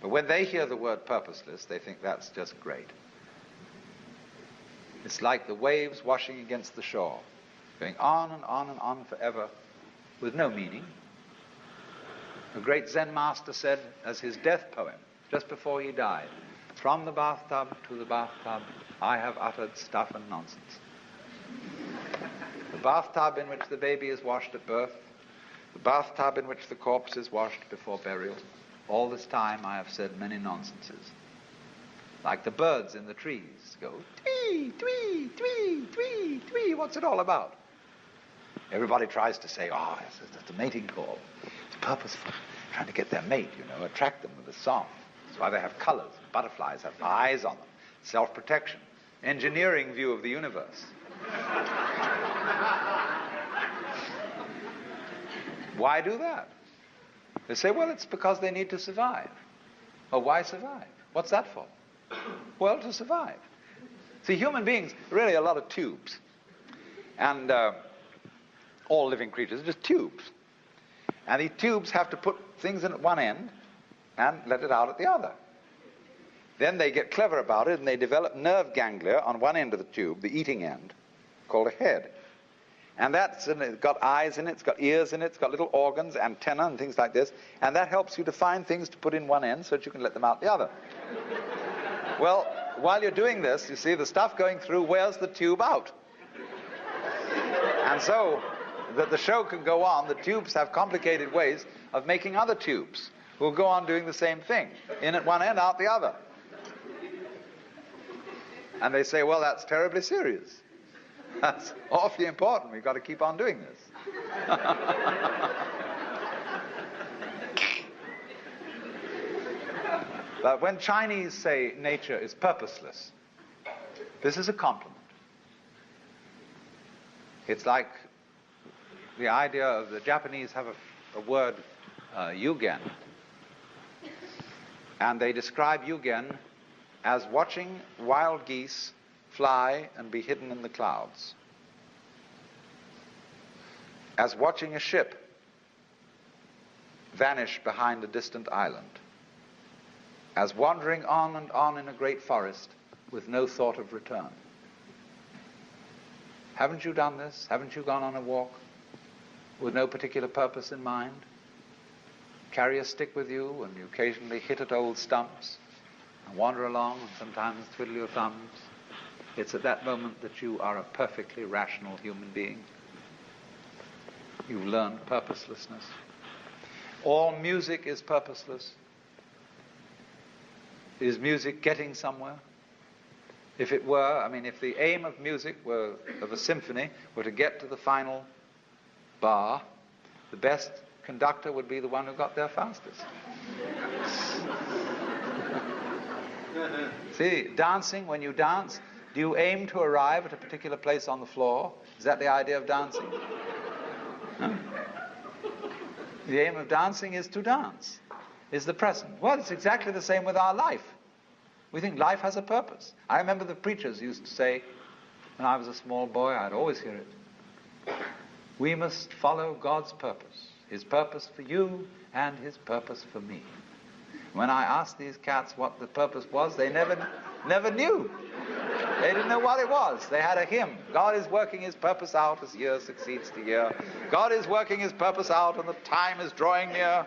But when they hear the word purposeless, they think that's just great. It's like the waves washing against the shore, going on and on and on forever with no meaning. A great Zen master said as his death poem, just before he died, "From the bathtub to the bathtub, I have uttered stuff and nonsense." The bathtub in which the baby is washed at birth, the bathtub in which the corpse is washed before burial, all this time I have said many nonsenses. Like the birds in the trees go, twee, twee, twee, twee, twee. What's it all about? Everybody tries to say, it's a mating call. It's purposeful. Trying to get their mate, attract them with a song. That's why they have colors. Butterflies have eyes on them. Self-protection. Engineering view of the universe. Why do that? They say, well, it's because they need to survive. Well, why survive? What's that for? Well, to survive. See, human beings are really a lot of tubes. And all living creatures are just tubes. And these tubes have to put things in at one end and let it out at the other. Then they get clever about it and they develop nerve ganglia on one end of the tube, the eating end, called a head. And it's got eyes in it, it's got ears in it, it's got little organs, antenna and things like this. And that helps you to find things to put in one end so that you can let them out the other. Well, while you're doing this, you see, the stuff going through wears the tube out. And so, that the show can go on, the tubes have complicated ways of making other tubes who will go on doing the same thing. In at one end, out the other. And they say, well, that's terribly serious. That's awfully important. We've got to keep on doing this. But when Chinese say nature is purposeless, this is a compliment. It's like the idea of the Japanese have a word, yugen. And they describe yugen as watching wild geese fly and be hidden in the clouds. As watching a ship vanish behind a distant island. As wandering on and on in a great forest with no thought of return. Haven't you done this? Haven't you gone on a walk with no particular purpose in mind? Carry a stick with you and you occasionally hit at old stumps and wander along and sometimes twiddle your thumbs. It's at that moment that you are a perfectly rational human being. you've learned purposelessness. All music is purposeless. Is music getting somewhere? If it were, if the aim of music were, of a symphony, were to get to the final bar, the best conductor would be the one who got there fastest. See, dancing, when you dance, do you aim to arrive at a particular place on the floor? Is that the idea of dancing? No. The aim of dancing is to dance, is the present. Well, it's exactly the same with our life. We think life has a purpose. I remember the preachers used to say, when I was a small boy, I'd always hear it, we must follow God's purpose, His purpose for you and His purpose for me. When I asked these cats what the purpose was, they never knew. They didn't know what it was. They had a hymn. God is working His purpose out as year succeeds to year. God is working His purpose out and the time is drawing near.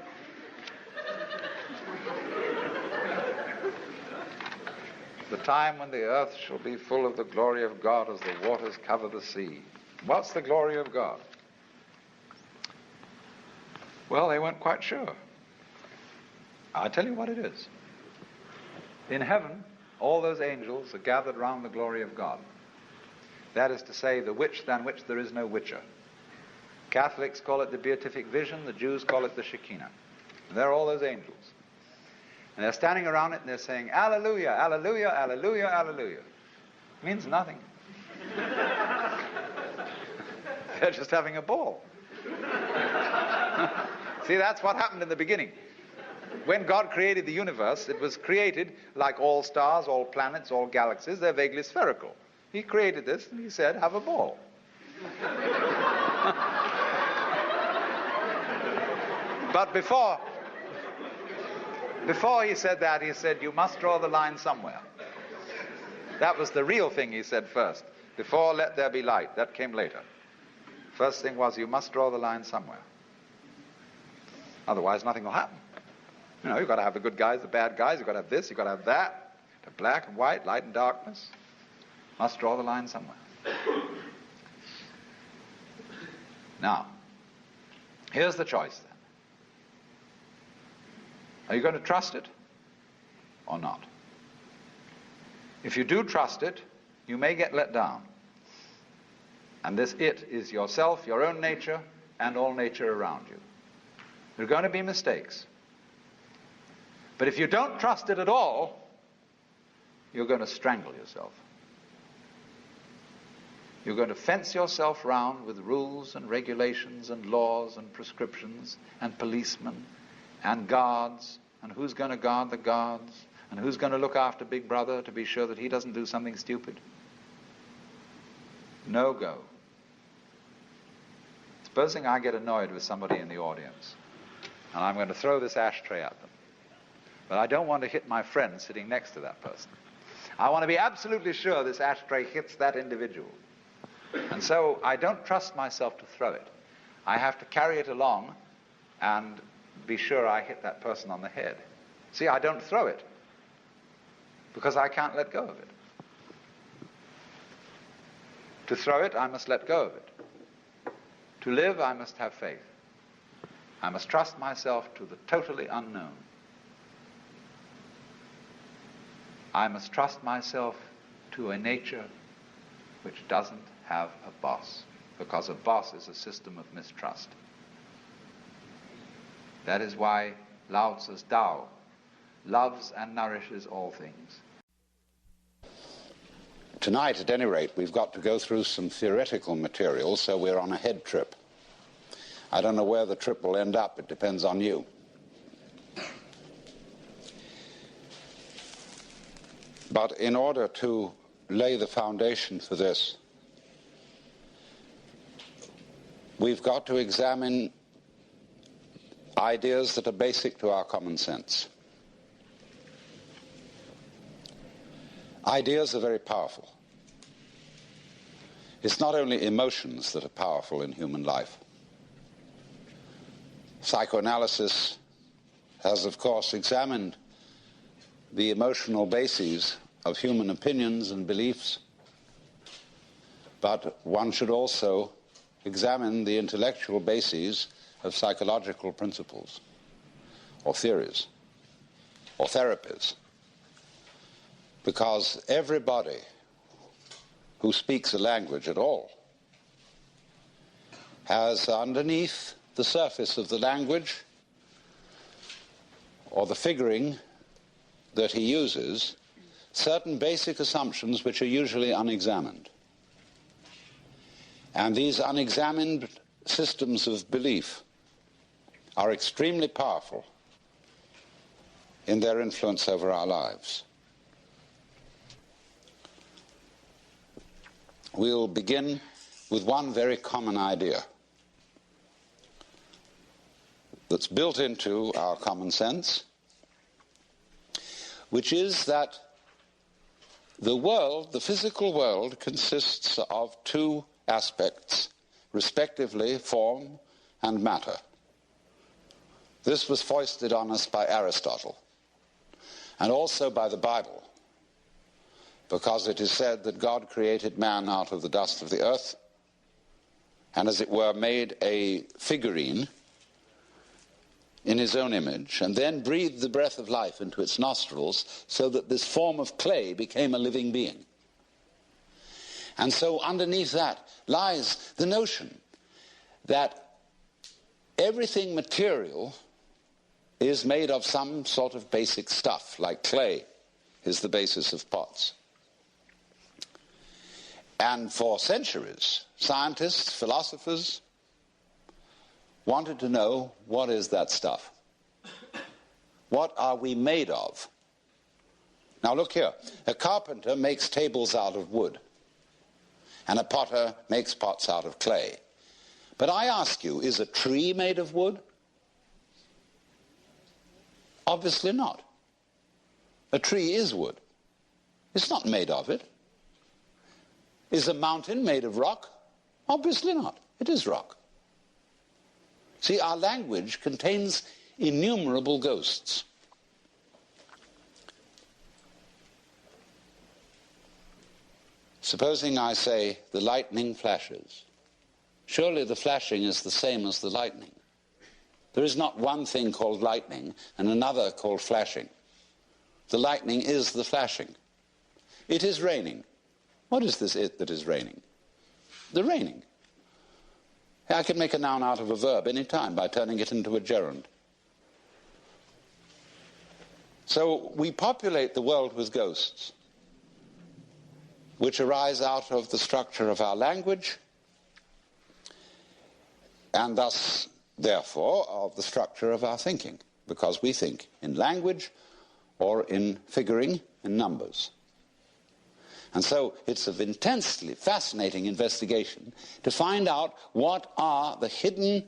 The time when the earth shall be full of the glory of God as the waters cover the sea. What's the glory of God? Well, they weren't quite sure. I'll tell you what it is. In heaven, all those angels are gathered round the glory of God. That is to say, the which than which there is no whicher. Catholics call it the beatific vision, the Jews call it the Shekinah. And there are all those angels. And they're standing around it and they're saying, Alleluia, Alleluia, Alleluia, Alleluia. It means nothing. They're just having a ball. See, that's what happened in the beginning. When God created the universe, it was created like all stars, all planets, all galaxies. They're vaguely spherical. He created this and He said, have a ball. But before He said that, He said, you must draw the line somewhere. That was the real thing He said first. Before let there be light. That came later. First thing was, you must draw the line somewhere. Otherwise, nothing will happen. You've got to have the good guys, the bad guys, you've got to have this, you've got to have that, the black and white, light and darkness. Must draw the line somewhere. Now, here's the choice then. Are you going to trust it or not? If you do trust it, you may get let down. And this it is yourself, your own nature, and all nature around you. There are going to be mistakes. But if you don't trust it at all, you're going to strangle yourself. You're going to fence yourself round with rules and regulations and laws and prescriptions and policemen and guards, and who's going to guard the guards, and who's going to look after Big Brother to be sure that he doesn't do something stupid. No go. Supposing I get annoyed with somebody in the audience, and I'm going to throw this ashtray at them. But I don't want to hit my friend sitting next to that person. I want to be absolutely sure this ashtray hits that individual. And so I don't trust myself to throw it. I have to carry it along and be sure I hit that person on the head. See, I don't throw it because I can't let go of it. To throw it, I must let go of it. To live, I must have faith. I must trust myself to the totally unknown. I must trust myself to a nature which doesn't have a boss, because a boss is a system of mistrust. That is why Lao Tzu's Tao loves and nourishes all things. Tonight, at any rate, we've got to go through some theoretical material, so we're on a head trip. I don't know where the trip will end up. It depends on you. But in order to lay the foundation for this, we've got to examine ideas that are basic to our common sense. Ideas are very powerful. It's not only emotions that are powerful in human life. Psychoanalysis has, of course, examined the emotional bases of human opinions and beliefs, but one should also examine the intellectual bases of psychological principles, or theories, or therapies. Because everybody who speaks a language at all has underneath the surface of the language or the figuring that he uses certain basic assumptions which are usually unexamined. And these unexamined systems of belief are extremely powerful in their influence over our lives. We'll begin with one very common idea that's built into our common sense, which is that the world, the physical world, consists of two aspects, respectively form and matter. This was foisted on us by Aristotle and also by the Bible, because it is said that God created man out of the dust of the earth and, as it were, made a figurine in his own image, and then breathed the breath of life into its nostrils so that this form of clay became a living being. And so underneath that lies the notion that everything material is made of some sort of basic stuff, like clay is the basis of pots. And for centuries, scientists, philosophers, wanted to know, what is that stuff? What are we made of? Now look here. A carpenter makes tables out of wood, and a potter makes pots out of clay. But I ask you, is a tree made of wood? Obviously not. A tree is wood. It's not made of it. Is a mountain made of rock? Obviously not. It is rock. See, our language contains innumerable ghosts. Supposing I say, the lightning flashes. Surely the flashing is the same as the lightning. There is not one thing called lightning and another called flashing. The lightning is the flashing. It is raining. What is this it that is raining? The raining. I can make a noun out of a verb any time by turning it into a gerund. So we populate the world with ghosts, which arise out of the structure of our language, and thus, therefore, of the structure of our thinking, because we think in language or in figuring in numbers. And so it's of intensely fascinating investigation to find out what are the hidden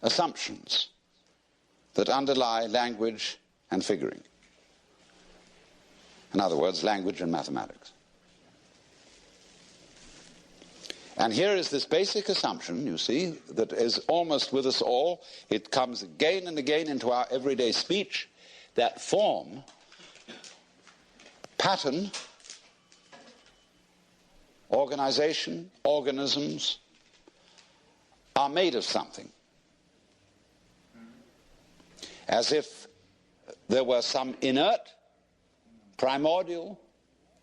assumptions that underlie language and figuring. In other words, language and mathematics. And here is this basic assumption, you see, that is almost with us all. It comes again and again into our everyday speech, that form, pattern, organization, organisms are made of something. As if there were some inert, primordial,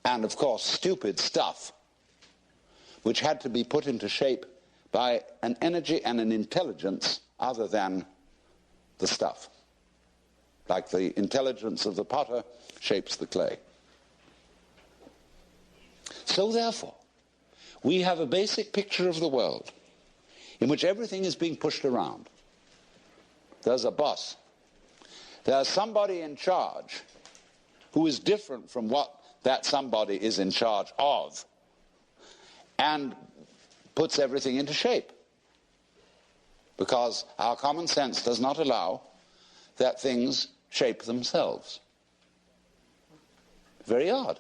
and of course stupid stuff which had to be put into shape by an energy and an intelligence other than the stuff. Like the intelligence of the potter shapes the clay. So therefore, we have a basic picture of the world in which everything is being pushed around. There's a boss. There's somebody in charge who is different from what that somebody is in charge of and puts everything into shape. Because our common sense does not allow that things shape themselves. Very odd.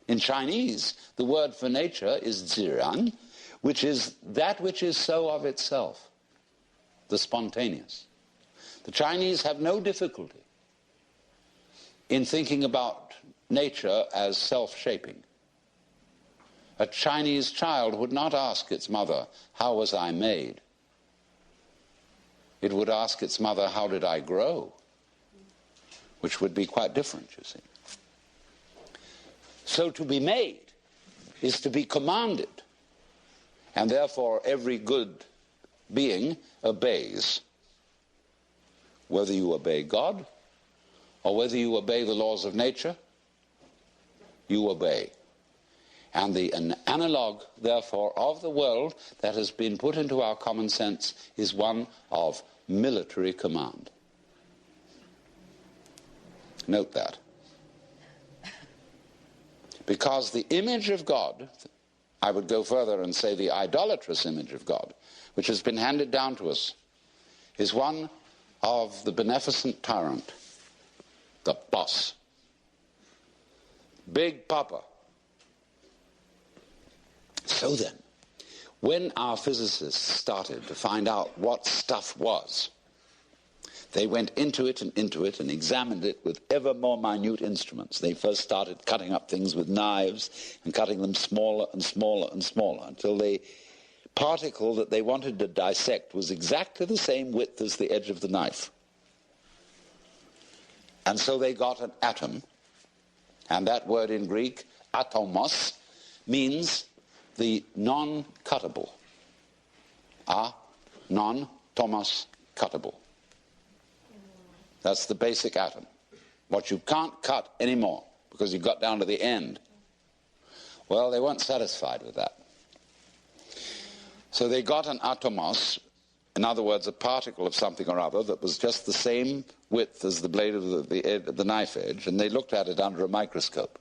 In Chinese, the word for nature is ziran, which is that which is so of itself, the spontaneous. The Chinese have no difficulty in thinking about nature as self-shaping. A Chinese child would not ask its mother, "How was I made?" It would ask its mother, "How did I grow?" Which would be quite different, you see. So to be made is to be commanded, and therefore every good being obeys. Whether you obey God or whether you obey the laws of nature, you obey. And an analog, therefore, of the world that has been put into our common sense is one of military command. Note that. Because the image of God, I would go further and say the idolatrous image of God, which has been handed down to us, is one of the beneficent tyrant, the boss, Big Papa. So then, when our physicists started to find out what stuff was, they went into it and examined it with ever more minute instruments. They first started cutting up things with knives and cutting them smaller and smaller and smaller until the particle that they wanted to dissect was exactly the same width as the edge of the knife. And so they got an atom, and that word in Greek, atomos, means the non-cuttable. Non-tomos cuttable. That's the basic atom. What you can't cut anymore because you got down to the end. Well, they weren't satisfied with that. So they got an atomos, in other words, a particle of something or other that was just the same width as the blade of the knife edge, and they looked at it under a microscope.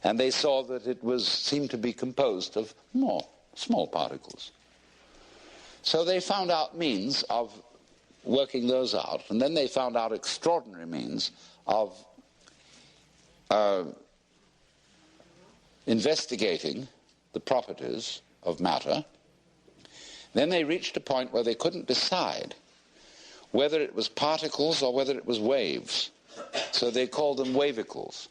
And they saw that it seemed to be composed of more small particles. So they found out means of working those out, and then they found out extraordinary means of investigating the properties of matter. Then they reached a point where they couldn't decide whether it was particles or whether it was waves. So they called them wavicles.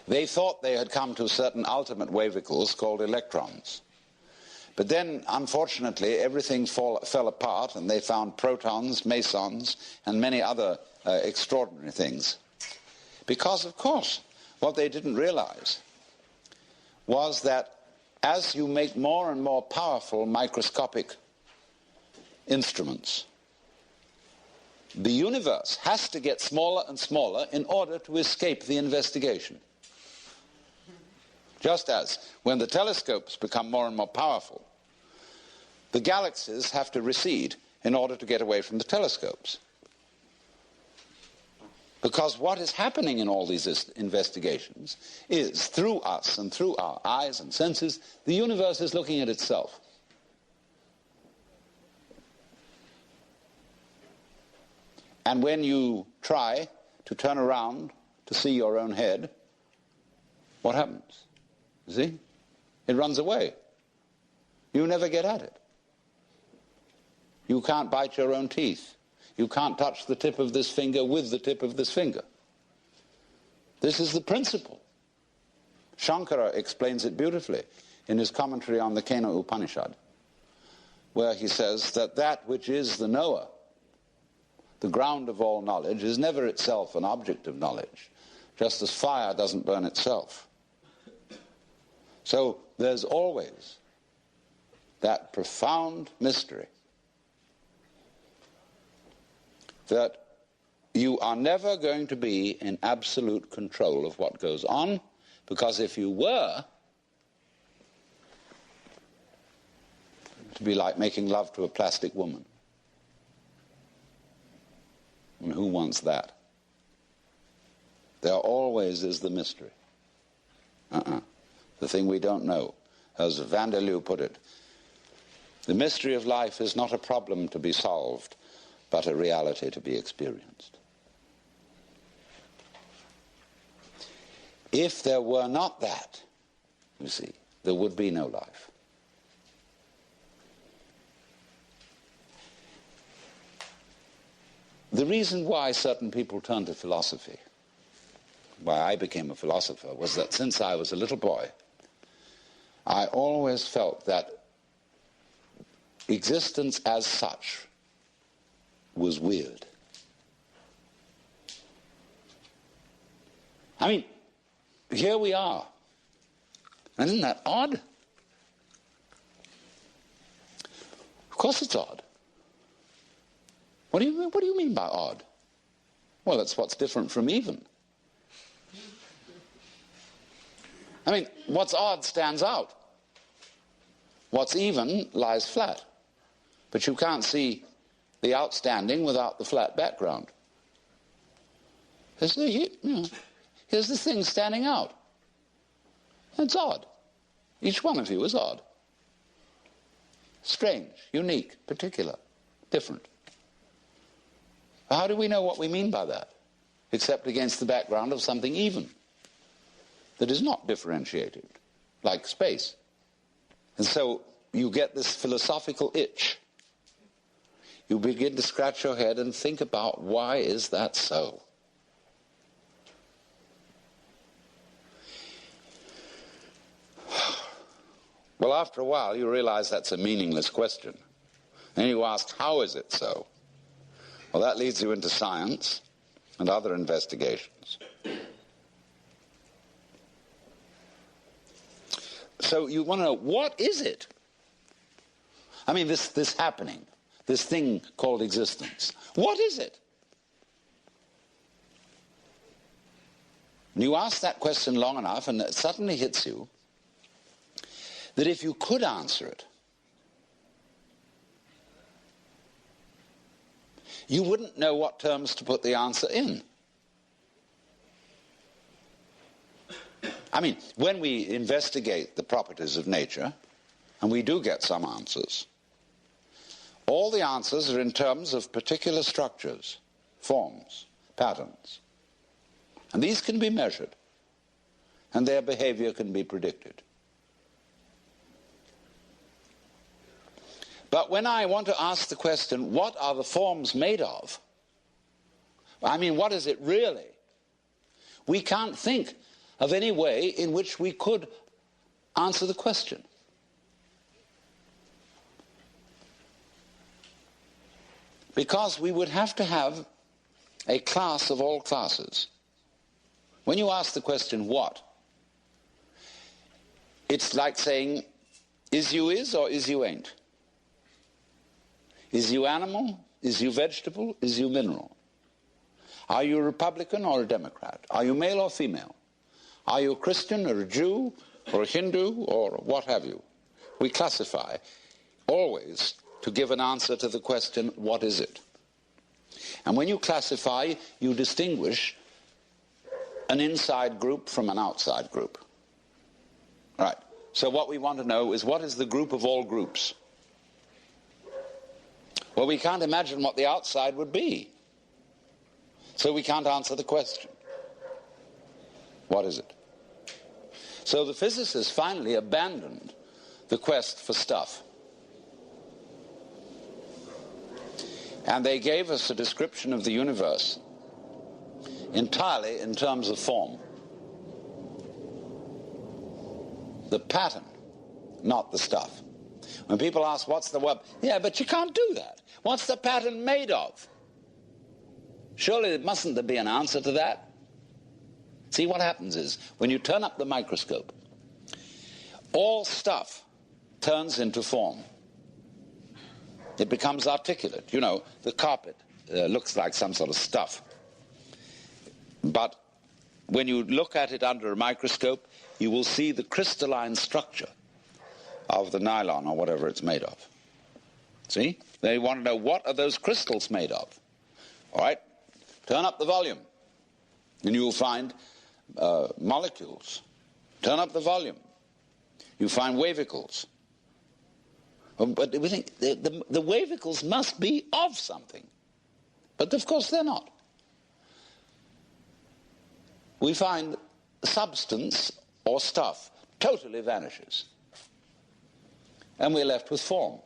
They thought they had come to certain ultimate wavicles called electrons. But then, unfortunately, everything fell apart, and they found protons, mesons, and many other extraordinary things. Because, of course, what they didn't realize was that as you make more and more powerful microscopic instruments, the universe has to get smaller and smaller in order to escape the investigation. Just as when the telescopes become more and more powerful, the galaxies have to recede in order to get away from the telescopes. Because what is happening in all these investigations is, through us and through our eyes and senses, the universe is looking at itself. And when you try to turn around to see your own head, what happens? You see? It runs away. You never get at it. You can't bite your own teeth. You can't touch the tip of this finger with the tip of this finger. This is the principle. Shankara explains it beautifully in his commentary on the Kena Upanishad, where he says that that which is the knower, the ground of all knowledge, is never itself an object of knowledge, just as fire doesn't burn itself. So there's always that profound mystery that you are never going to be in absolute control of what goes on, because if you were, it'd be like making love to a plastic woman. And who wants that? There always is the mystery. The thing we don't know. As Vanderloo put it, the mystery of life is not a problem to be solved, but a reality to be experienced. If there were not that, you see, there would be no life. The reason why certain people turn to philosophy, why I became a philosopher was that since I was a little boy, I always felt that existence as such was weird. I mean, here we are. And isn't that odd? Of course it's odd. What do you mean by odd? Well, it's what's different from even. I mean, what's odd stands out. What's even lies flat. But you can't see the outstanding without the flat background. Here's this thing standing out. It's odd. Each one of you is odd. Strange, unique, particular, different. How do we know what we mean by that? Except against the background of something even, that is not differentiated, like space. And so you get this philosophical itch. You begin to scratch your head and think about, why is that so? Well, after a while, you realize that's a meaningless question. And you ask, how is it so? Well, that leads you into science and other investigations. So you want to know, what is it? I mean, this happening, this thing called existence. What is it? And you ask that question long enough, and it suddenly hits you that if you could answer it, you wouldn't know what terms to put the answer in. I mean, when we investigate the properties of nature, and we do get some answers, all the answers are in terms of particular structures, forms, patterns. And these can be measured, and their behavior can be predicted. But when I want to ask the question, what are the forms made of? I mean, what is it really? We can't think of any way in which we could answer the question. Because we would have to have a class of all classes. When you ask the question, what? It's like saying, is you is or is you ain't? Is you animal? Is you vegetable? Is you mineral? Are you a Republican or a Democrat? Are you male or female? Are you a Christian or a Jew or a Hindu or what have you? We classify always to give an answer to the question, what is it? And when you classify, you distinguish an inside group from an outside group. Right. So what we want to know is, what is the group of all groups? Well, we can't imagine what the outside would be. So we can't answer the question. What is it? So the physicists finally abandoned the quest for stuff. And they gave us a description of the universe entirely in terms of form. The pattern, not the stuff. When people ask, what's the web? Yeah, but you can't do that. What's the pattern made of? Surely mustn't there be an answer to that? See, what happens is, when you turn up the microscope, all stuff turns into form. It becomes articulate. You know, the carpet looks like some sort of stuff. But when you look at it under a microscope, you will see the crystalline structure of the nylon or whatever it's made of. See? They want to know, what are those crystals made of? All right? Turn up the volume, and you will find molecules. Turn up the volume. You find wavicles. But we think the wavicles must be of something. But of course they're not. We find substance or stuff totally vanishes. And we're left with form.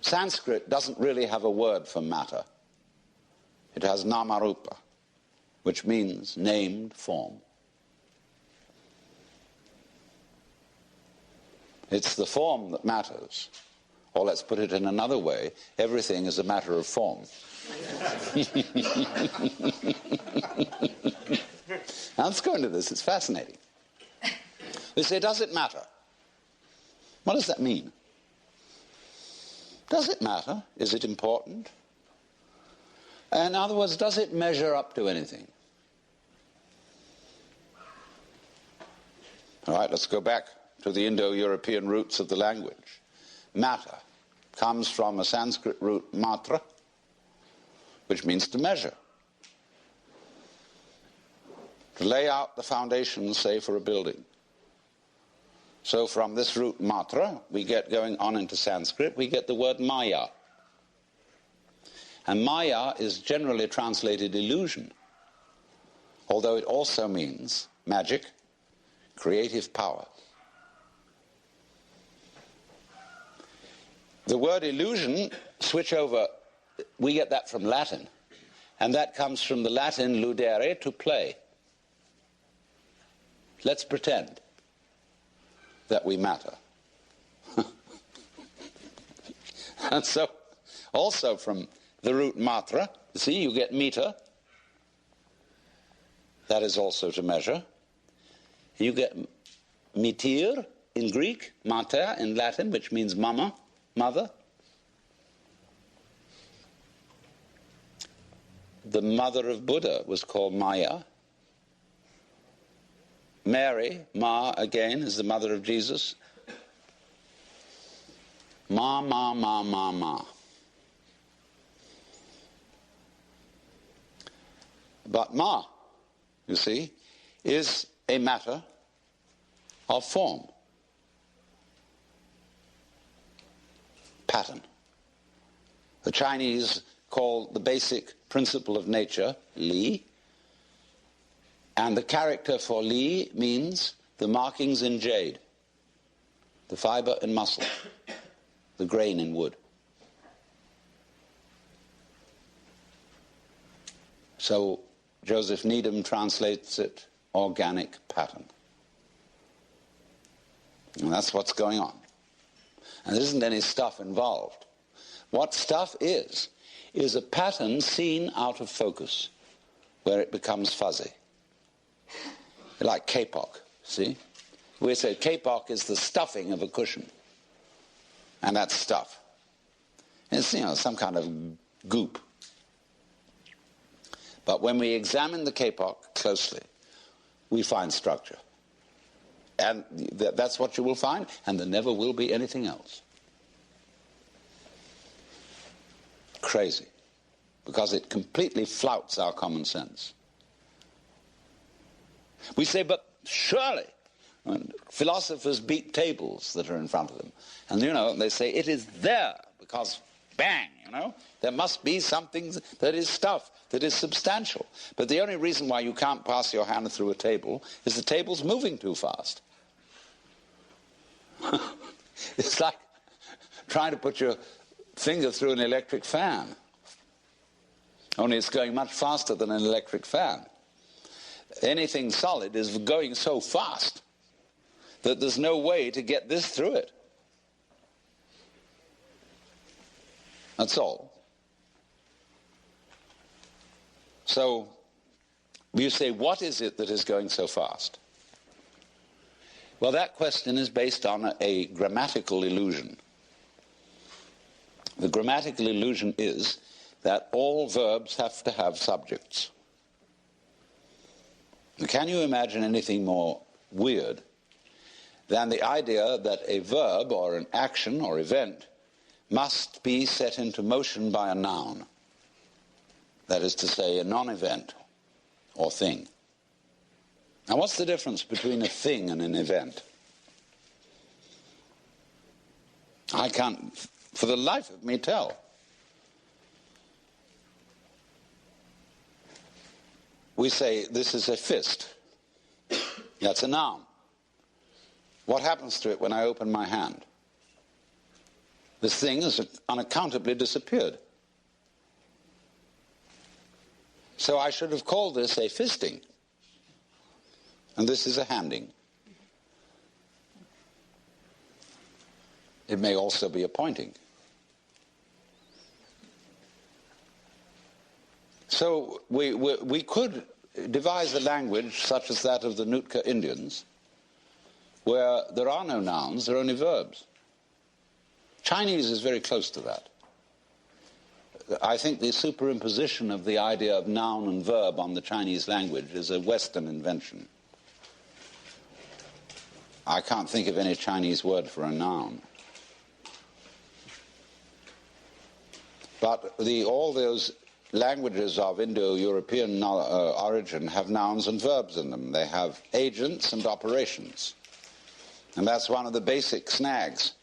Sanskrit doesn't really have a word for matter. It has namarupa. which means named form. It's the form that matters. Or let's put it in another way, everything is a matter of form. Now let's go into this, it's fascinating. We say, does it matter? What does that mean? Does it matter? Is it important? In other words, does it measure up to anything? All right, let's go back to the Indo-European roots of the language. Matter comes from a Sanskrit root matra, which means to measure. To lay out the foundations, say, for a building. So from this root matra, we get, going on into Sanskrit, we get the word maya. And maya is generally translated illusion, although it also means magic, creative power. The word illusion, switch over, we get that from Latin, and that comes from the Latin ludere, to play. Let's pretend that we matter. And so, also from the root matra, you see, you get meter. That is also to measure. You get metir in Greek, mater in Latin, which means mama, mother. The mother of Buddha was called Maya. Mary, Ma again, is the mother of Jesus. Ma, ma, ma, ma, ma. But Ma, you see, is a matter of form. Pattern. The Chinese call the basic principle of nature Li, and the character for Li means the markings in jade, the fiber in muscle, the grain in wood. So Joseph Needham translates it organic pattern. And that's what's going on. And there isn't any stuff involved. What stuff is a pattern seen out of focus, where it becomes fuzzy. Like kapok, see? We say kapok is the stuffing of a cushion. And that's stuff. It's, some kind of goop. But when we examine the kapok closely, we find structure. And that's what you will find, and there never will be anything else. Crazy. Because it completely flouts our common sense. We say, but surely, philosophers beat tables that are in front of them. And, they say, it is there, because, bang, there must be something that is stuff, that is substantial. But the only reason why you can't pass your hand through a table is the table's moving too fast. It's like trying to put your finger through an electric fan. Only it's going much faster than an electric fan. Anything solid is going so fast that there's no way to get this through it. That's all. So, you say, what is it that is going so fast? Well, that question is based on a grammatical illusion. The grammatical illusion is that all verbs have to have subjects. Can you imagine anything more weird than the idea that a verb or an action or event must be set into motion by a noun? That is to say, a non-event or thing. Now, what's the difference between a thing and an event? I can't, for the life of me, tell. We say, this is a fist. That's a noun. What happens to it when I open my hand? This thing has unaccountably disappeared. So I should have called this a fisting, and this is a handing. It may also be a pointing. So we could devise a language such as that of the Nootka Indians, where there are no nouns, there are only verbs. Chinese is very close to that. I think the superimposition of the idea of noun and verb on the Chinese language is a Western invention. I can't think of any Chinese word for a noun. But all those languages of Indo-European origin have nouns and verbs in them. They have agents and operations. And that's one of the basic snags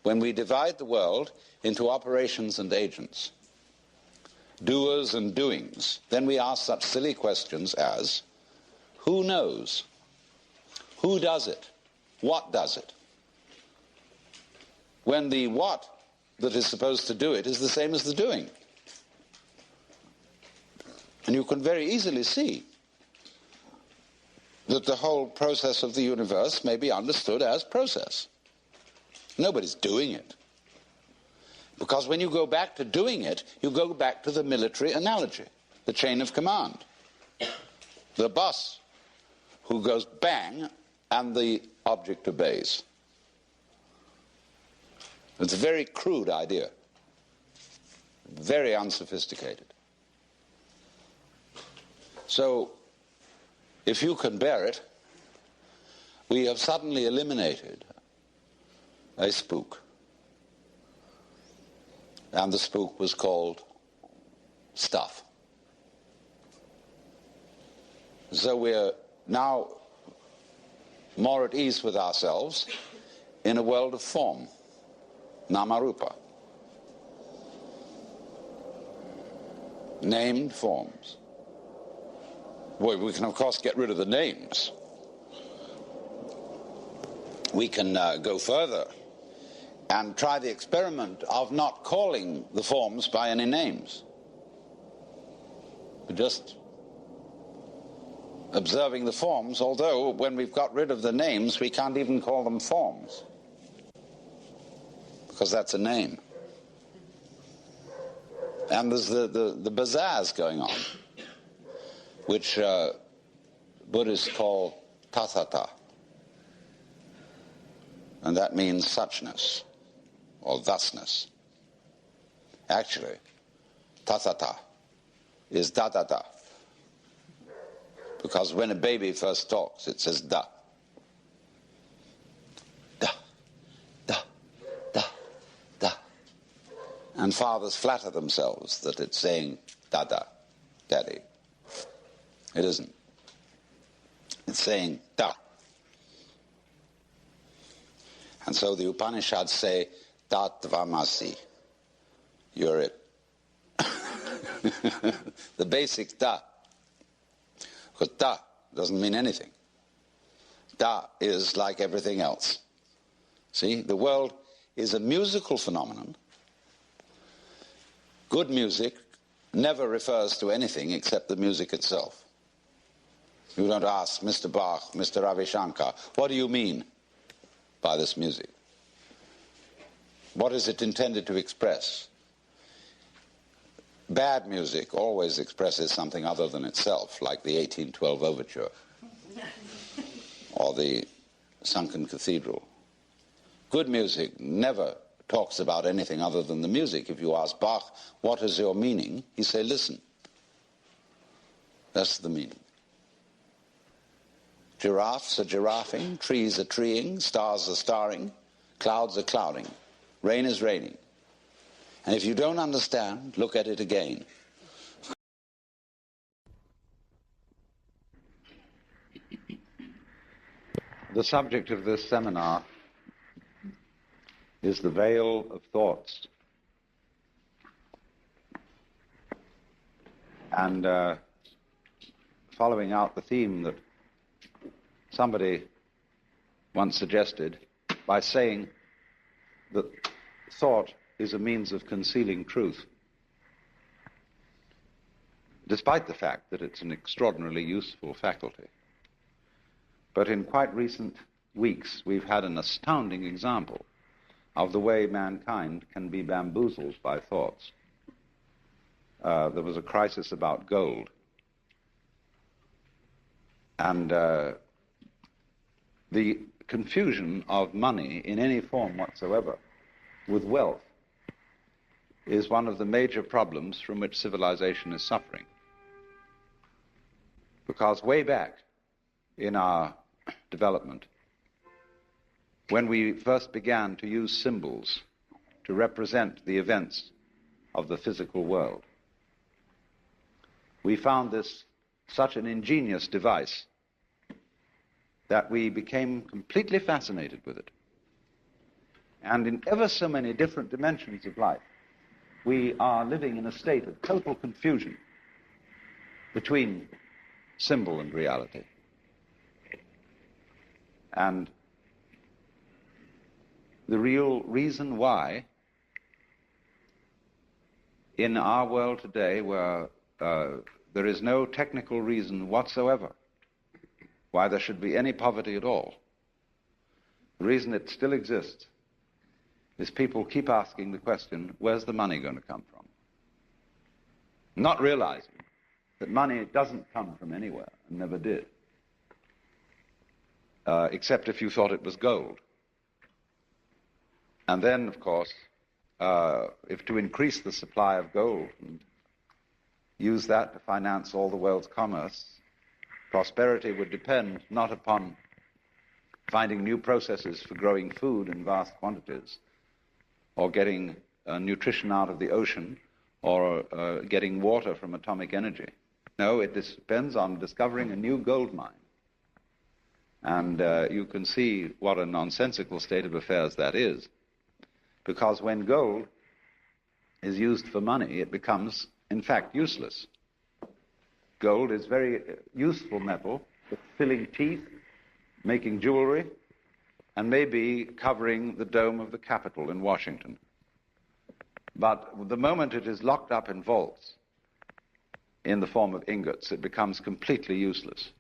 when we divide the world into operations and agents, doers and doings. Then we ask such silly questions as, who knows? Who does it? What does it? When the what that is supposed to do it is the same as the doing. And you can very easily see that the whole process of the universe may be understood as process. Nobody's doing it. Because when you go back to doing it, you go back to the military analogy, the chain of command. The boss who goes bang and the object obeys. It's a very crude idea, very unsophisticated. So, if you can bear it, we have suddenly eliminated a spook. And the spook was called stuff. So we're now more at ease with ourselves in a world of form, namarupa. Named forms. Well, we can, of course, get rid of the names. We can go further and try the experiment of not calling the forms by any names. We're just observing the forms, although when we've got rid of the names, we can't even call them forms, because that's a name. And there's the bazaars going on, which Buddhists call tathata. And that means suchness, or thusness. Actually, tathata is da-da-da. Because when a baby first talks, it says da. Da, da, da, da. And fathers flatter themselves that it's saying da-da, daddy. It isn't. It's saying da. And so the Upanishads say, tatvamasi. You're it. The basic da. Because da doesn't mean anything. Da is like everything else. See, the world is a musical phenomenon. Good music never refers to anything except the music itself. You don't ask Mr. Bach, Mr. Ravi Shankar, what do you mean by this music? What is it intended to express? Bad music always expresses something other than itself, like the 1812 Overture or the Sunken Cathedral. Good music never talks about anything other than the music. If you ask Bach, what is your meaning? He say, listen. That's the meaning. Giraffes are giraffing, trees are treeing, stars are starring, clouds are clouding, rain is raining. And if you don't understand, look at it again. The subject of this seminar is the veil of thoughts. And following out the theme that somebody once suggested by saying that thought is a means of concealing truth. despite the fact that it's an extraordinarily useful faculty. But in quite recent weeks, we've had an astounding example of the way mankind can be bamboozled by thoughts. There was a crisis about gold. And the confusion of money in any form whatsoever with wealth is one of the major problems from which civilization is suffering. Because way back in our development, when we first began to use symbols to represent the events of the physical world, we found this such an ingenious device that we became completely fascinated with it. And in ever so many different dimensions of life, we are living in a state of total confusion between symbol and reality. And the real reason why in our world today, where there is no technical reason whatsoever why there should be any poverty at all, the reason it still exists is people keep asking the question, where's the money going to come from? Not realizing that money doesn't come from anywhere, and never did, except if you thought it was gold. And then, of course, if to increase the supply of gold and use that to finance all the world's commerce, prosperity would depend not upon finding new processes for growing food in vast quantities, or getting nutrition out of the ocean, or getting water from atomic energy. No, it depends on discovering a new gold mine. And you can see what a nonsensical state of affairs that is. Because when gold is used for money, it becomes, in fact, useless. Gold is very useful metal for filling teeth, making jewelry, and maybe covering the dome of the Capitol in Washington. But the moment it is locked up in vaults in the form of ingots, it becomes completely useless.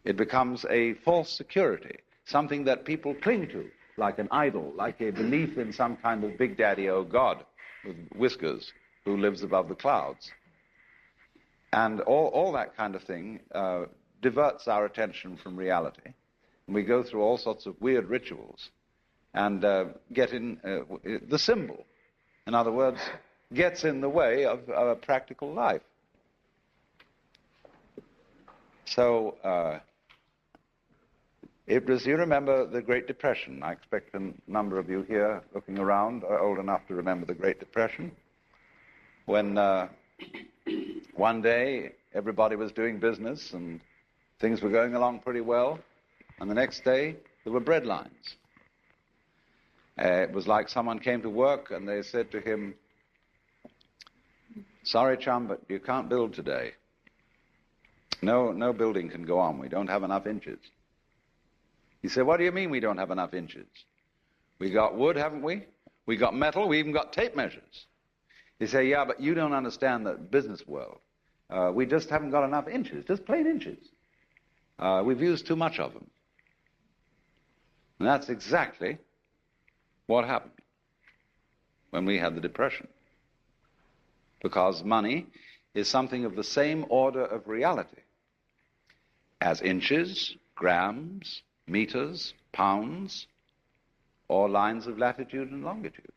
It becomes a false security, something that people cling to, like an idol, like a belief in some kind of big daddy, oh God, with whiskers, who lives above the clouds. And all that kind of thing diverts our attention from reality. And we go through all sorts of weird rituals and get in the symbol. In other words, gets in the way of a practical life. So it was, you remember the Great Depression. I expect a number of you here looking around are old enough to remember the Great Depression, when one day everybody was doing business and things were going along pretty well, and the next day there were bread lines. It was like someone came to work and they said to him, "Sorry, chum, but you can't build today. No building can go on. We don't have enough inches." He said, "What do you mean we don't have enough inches? We got wood, haven't we? We got metal, we even got tape measures." He said, "Yeah, but you don't understand the business world. We just haven't got enough inches, just plain inches. We've used too much of them." And that's exactly what happened when we had the Depression. Because money is something of the same order of reality as inches, grams, meters, pounds, or lines of latitude and longitude.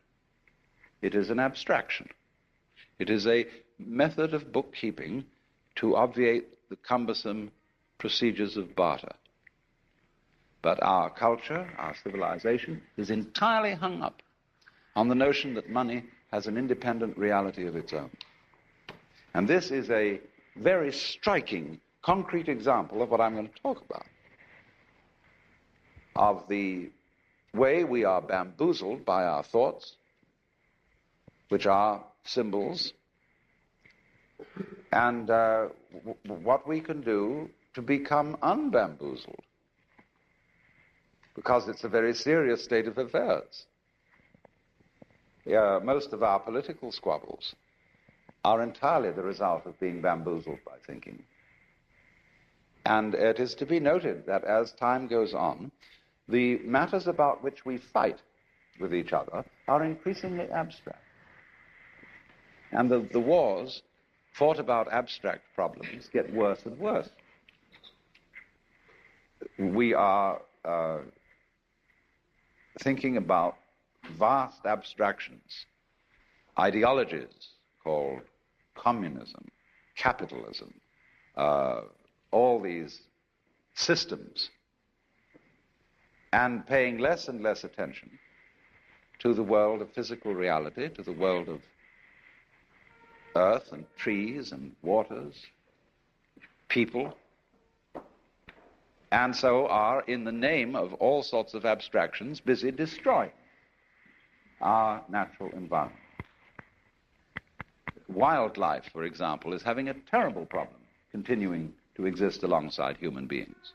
It is an abstraction. It is a method of bookkeeping to obviate the cumbersome procedures of barter. But our culture, our civilization, is entirely hung up on the notion that money has an independent reality of its own. And this is a very striking, concrete example of what I'm going to talk about, of the way we are bamboozled by our thoughts, which are symbols, and what we can do to become unbamboozled, because it's a very serious state of affairs. Most of our political squabbles are entirely the result of being bamboozled by thinking. And it is to be noted that as time goes on, the matters about which we fight with each other are increasingly abstract. And the wars fought about abstract problems get worse and worse. We are thinking about vast abstractions, ideologies called communism, capitalism, all these systems, and paying less and less attention to the world of physical reality, to the world of earth and trees and waters, people, and so are, in the name of all sorts of abstractions, busy destroying our natural environment. Wildlife, for example, is having a terrible problem continuing to exist alongside human beings.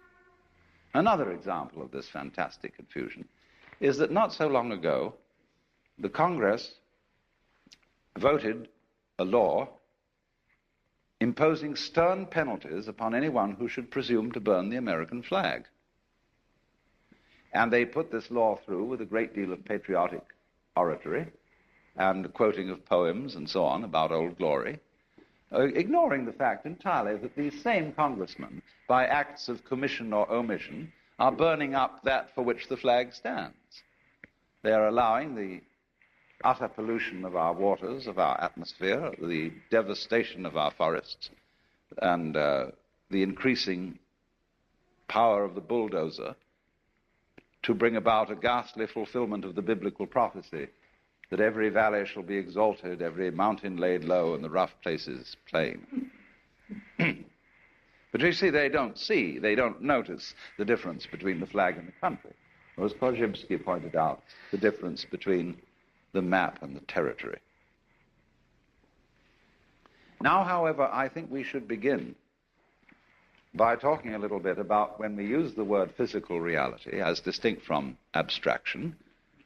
Another example of this fantastic confusion is that not so long ago, the Congress voted a law imposing stern penalties upon anyone who should presume to burn the American flag. And they put this law through with a great deal of patriotic oratory and quoting of poems and so on about Old Glory, ignoring the fact entirely that these same congressmen, by acts of commission or omission, are burning up that for which the flag stands. They are allowing the utter pollution of our waters, of our atmosphere, the devastation of our forests, and the increasing power of the bulldozer to bring about a ghastly fulfillment of the biblical prophecy that every valley shall be exalted, every mountain laid low, and the rough places plain. But you see, they don't notice the difference between the flag and the country. Or as Korzybski pointed out, the difference between the map and the territory. Now, however, I think we should begin by talking a little bit about when we use the word physical reality as distinct from abstraction,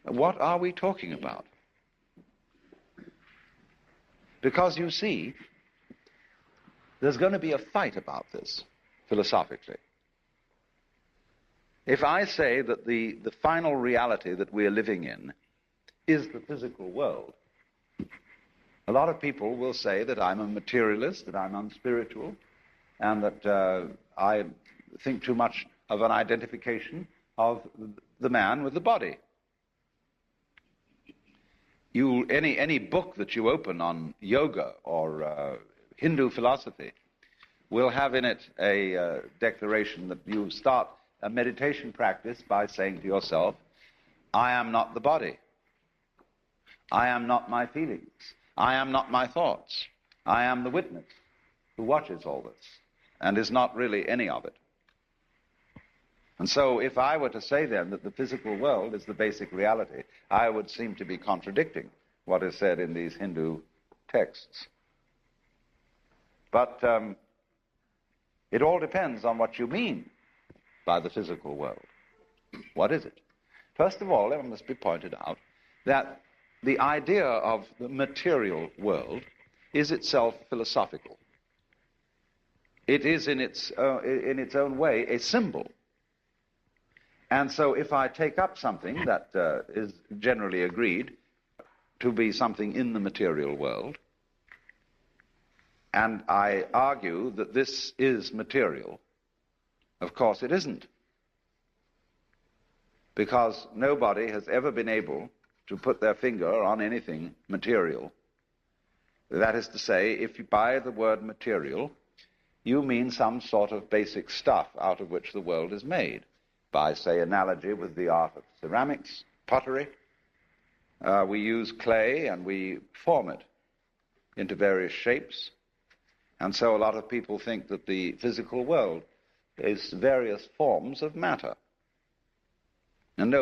what are we talking about? Because you see, there's going to be a fight about this, philosophically. If I say that the final reality that we're living in is the physical world, a lot of people will say that I'm a materialist, that I'm unspiritual, and that I think too much of an identification of the man with the body. Any book that you open on yoga or Hindu philosophy will have in it a declaration that you start a meditation practice by saying to yourself, I am not the body. I am not my feelings. I am not my thoughts. I am the witness who watches all this and is not really any of it. And so if I were to say then that the physical world is the basic reality, I would seem to be contradicting what is said in these Hindu texts. But it all depends on what you mean by the physical world. What is it? First of all, it must be pointed out that the idea of the material world is itself philosophical. It is in its own way a symbol. And so if I take up something that is generally agreed to be something in the material world, and I argue that this is material, of course it isn't. Because nobody has ever been able to put their finger on anything material. That is to say, if you by the word material, you mean some sort of basic stuff out of which the world is made. By, say, analogy with the art of ceramics, pottery, we use clay and we form it into various shapes. And so a lot of people think that the physical world is various forms of matter. And no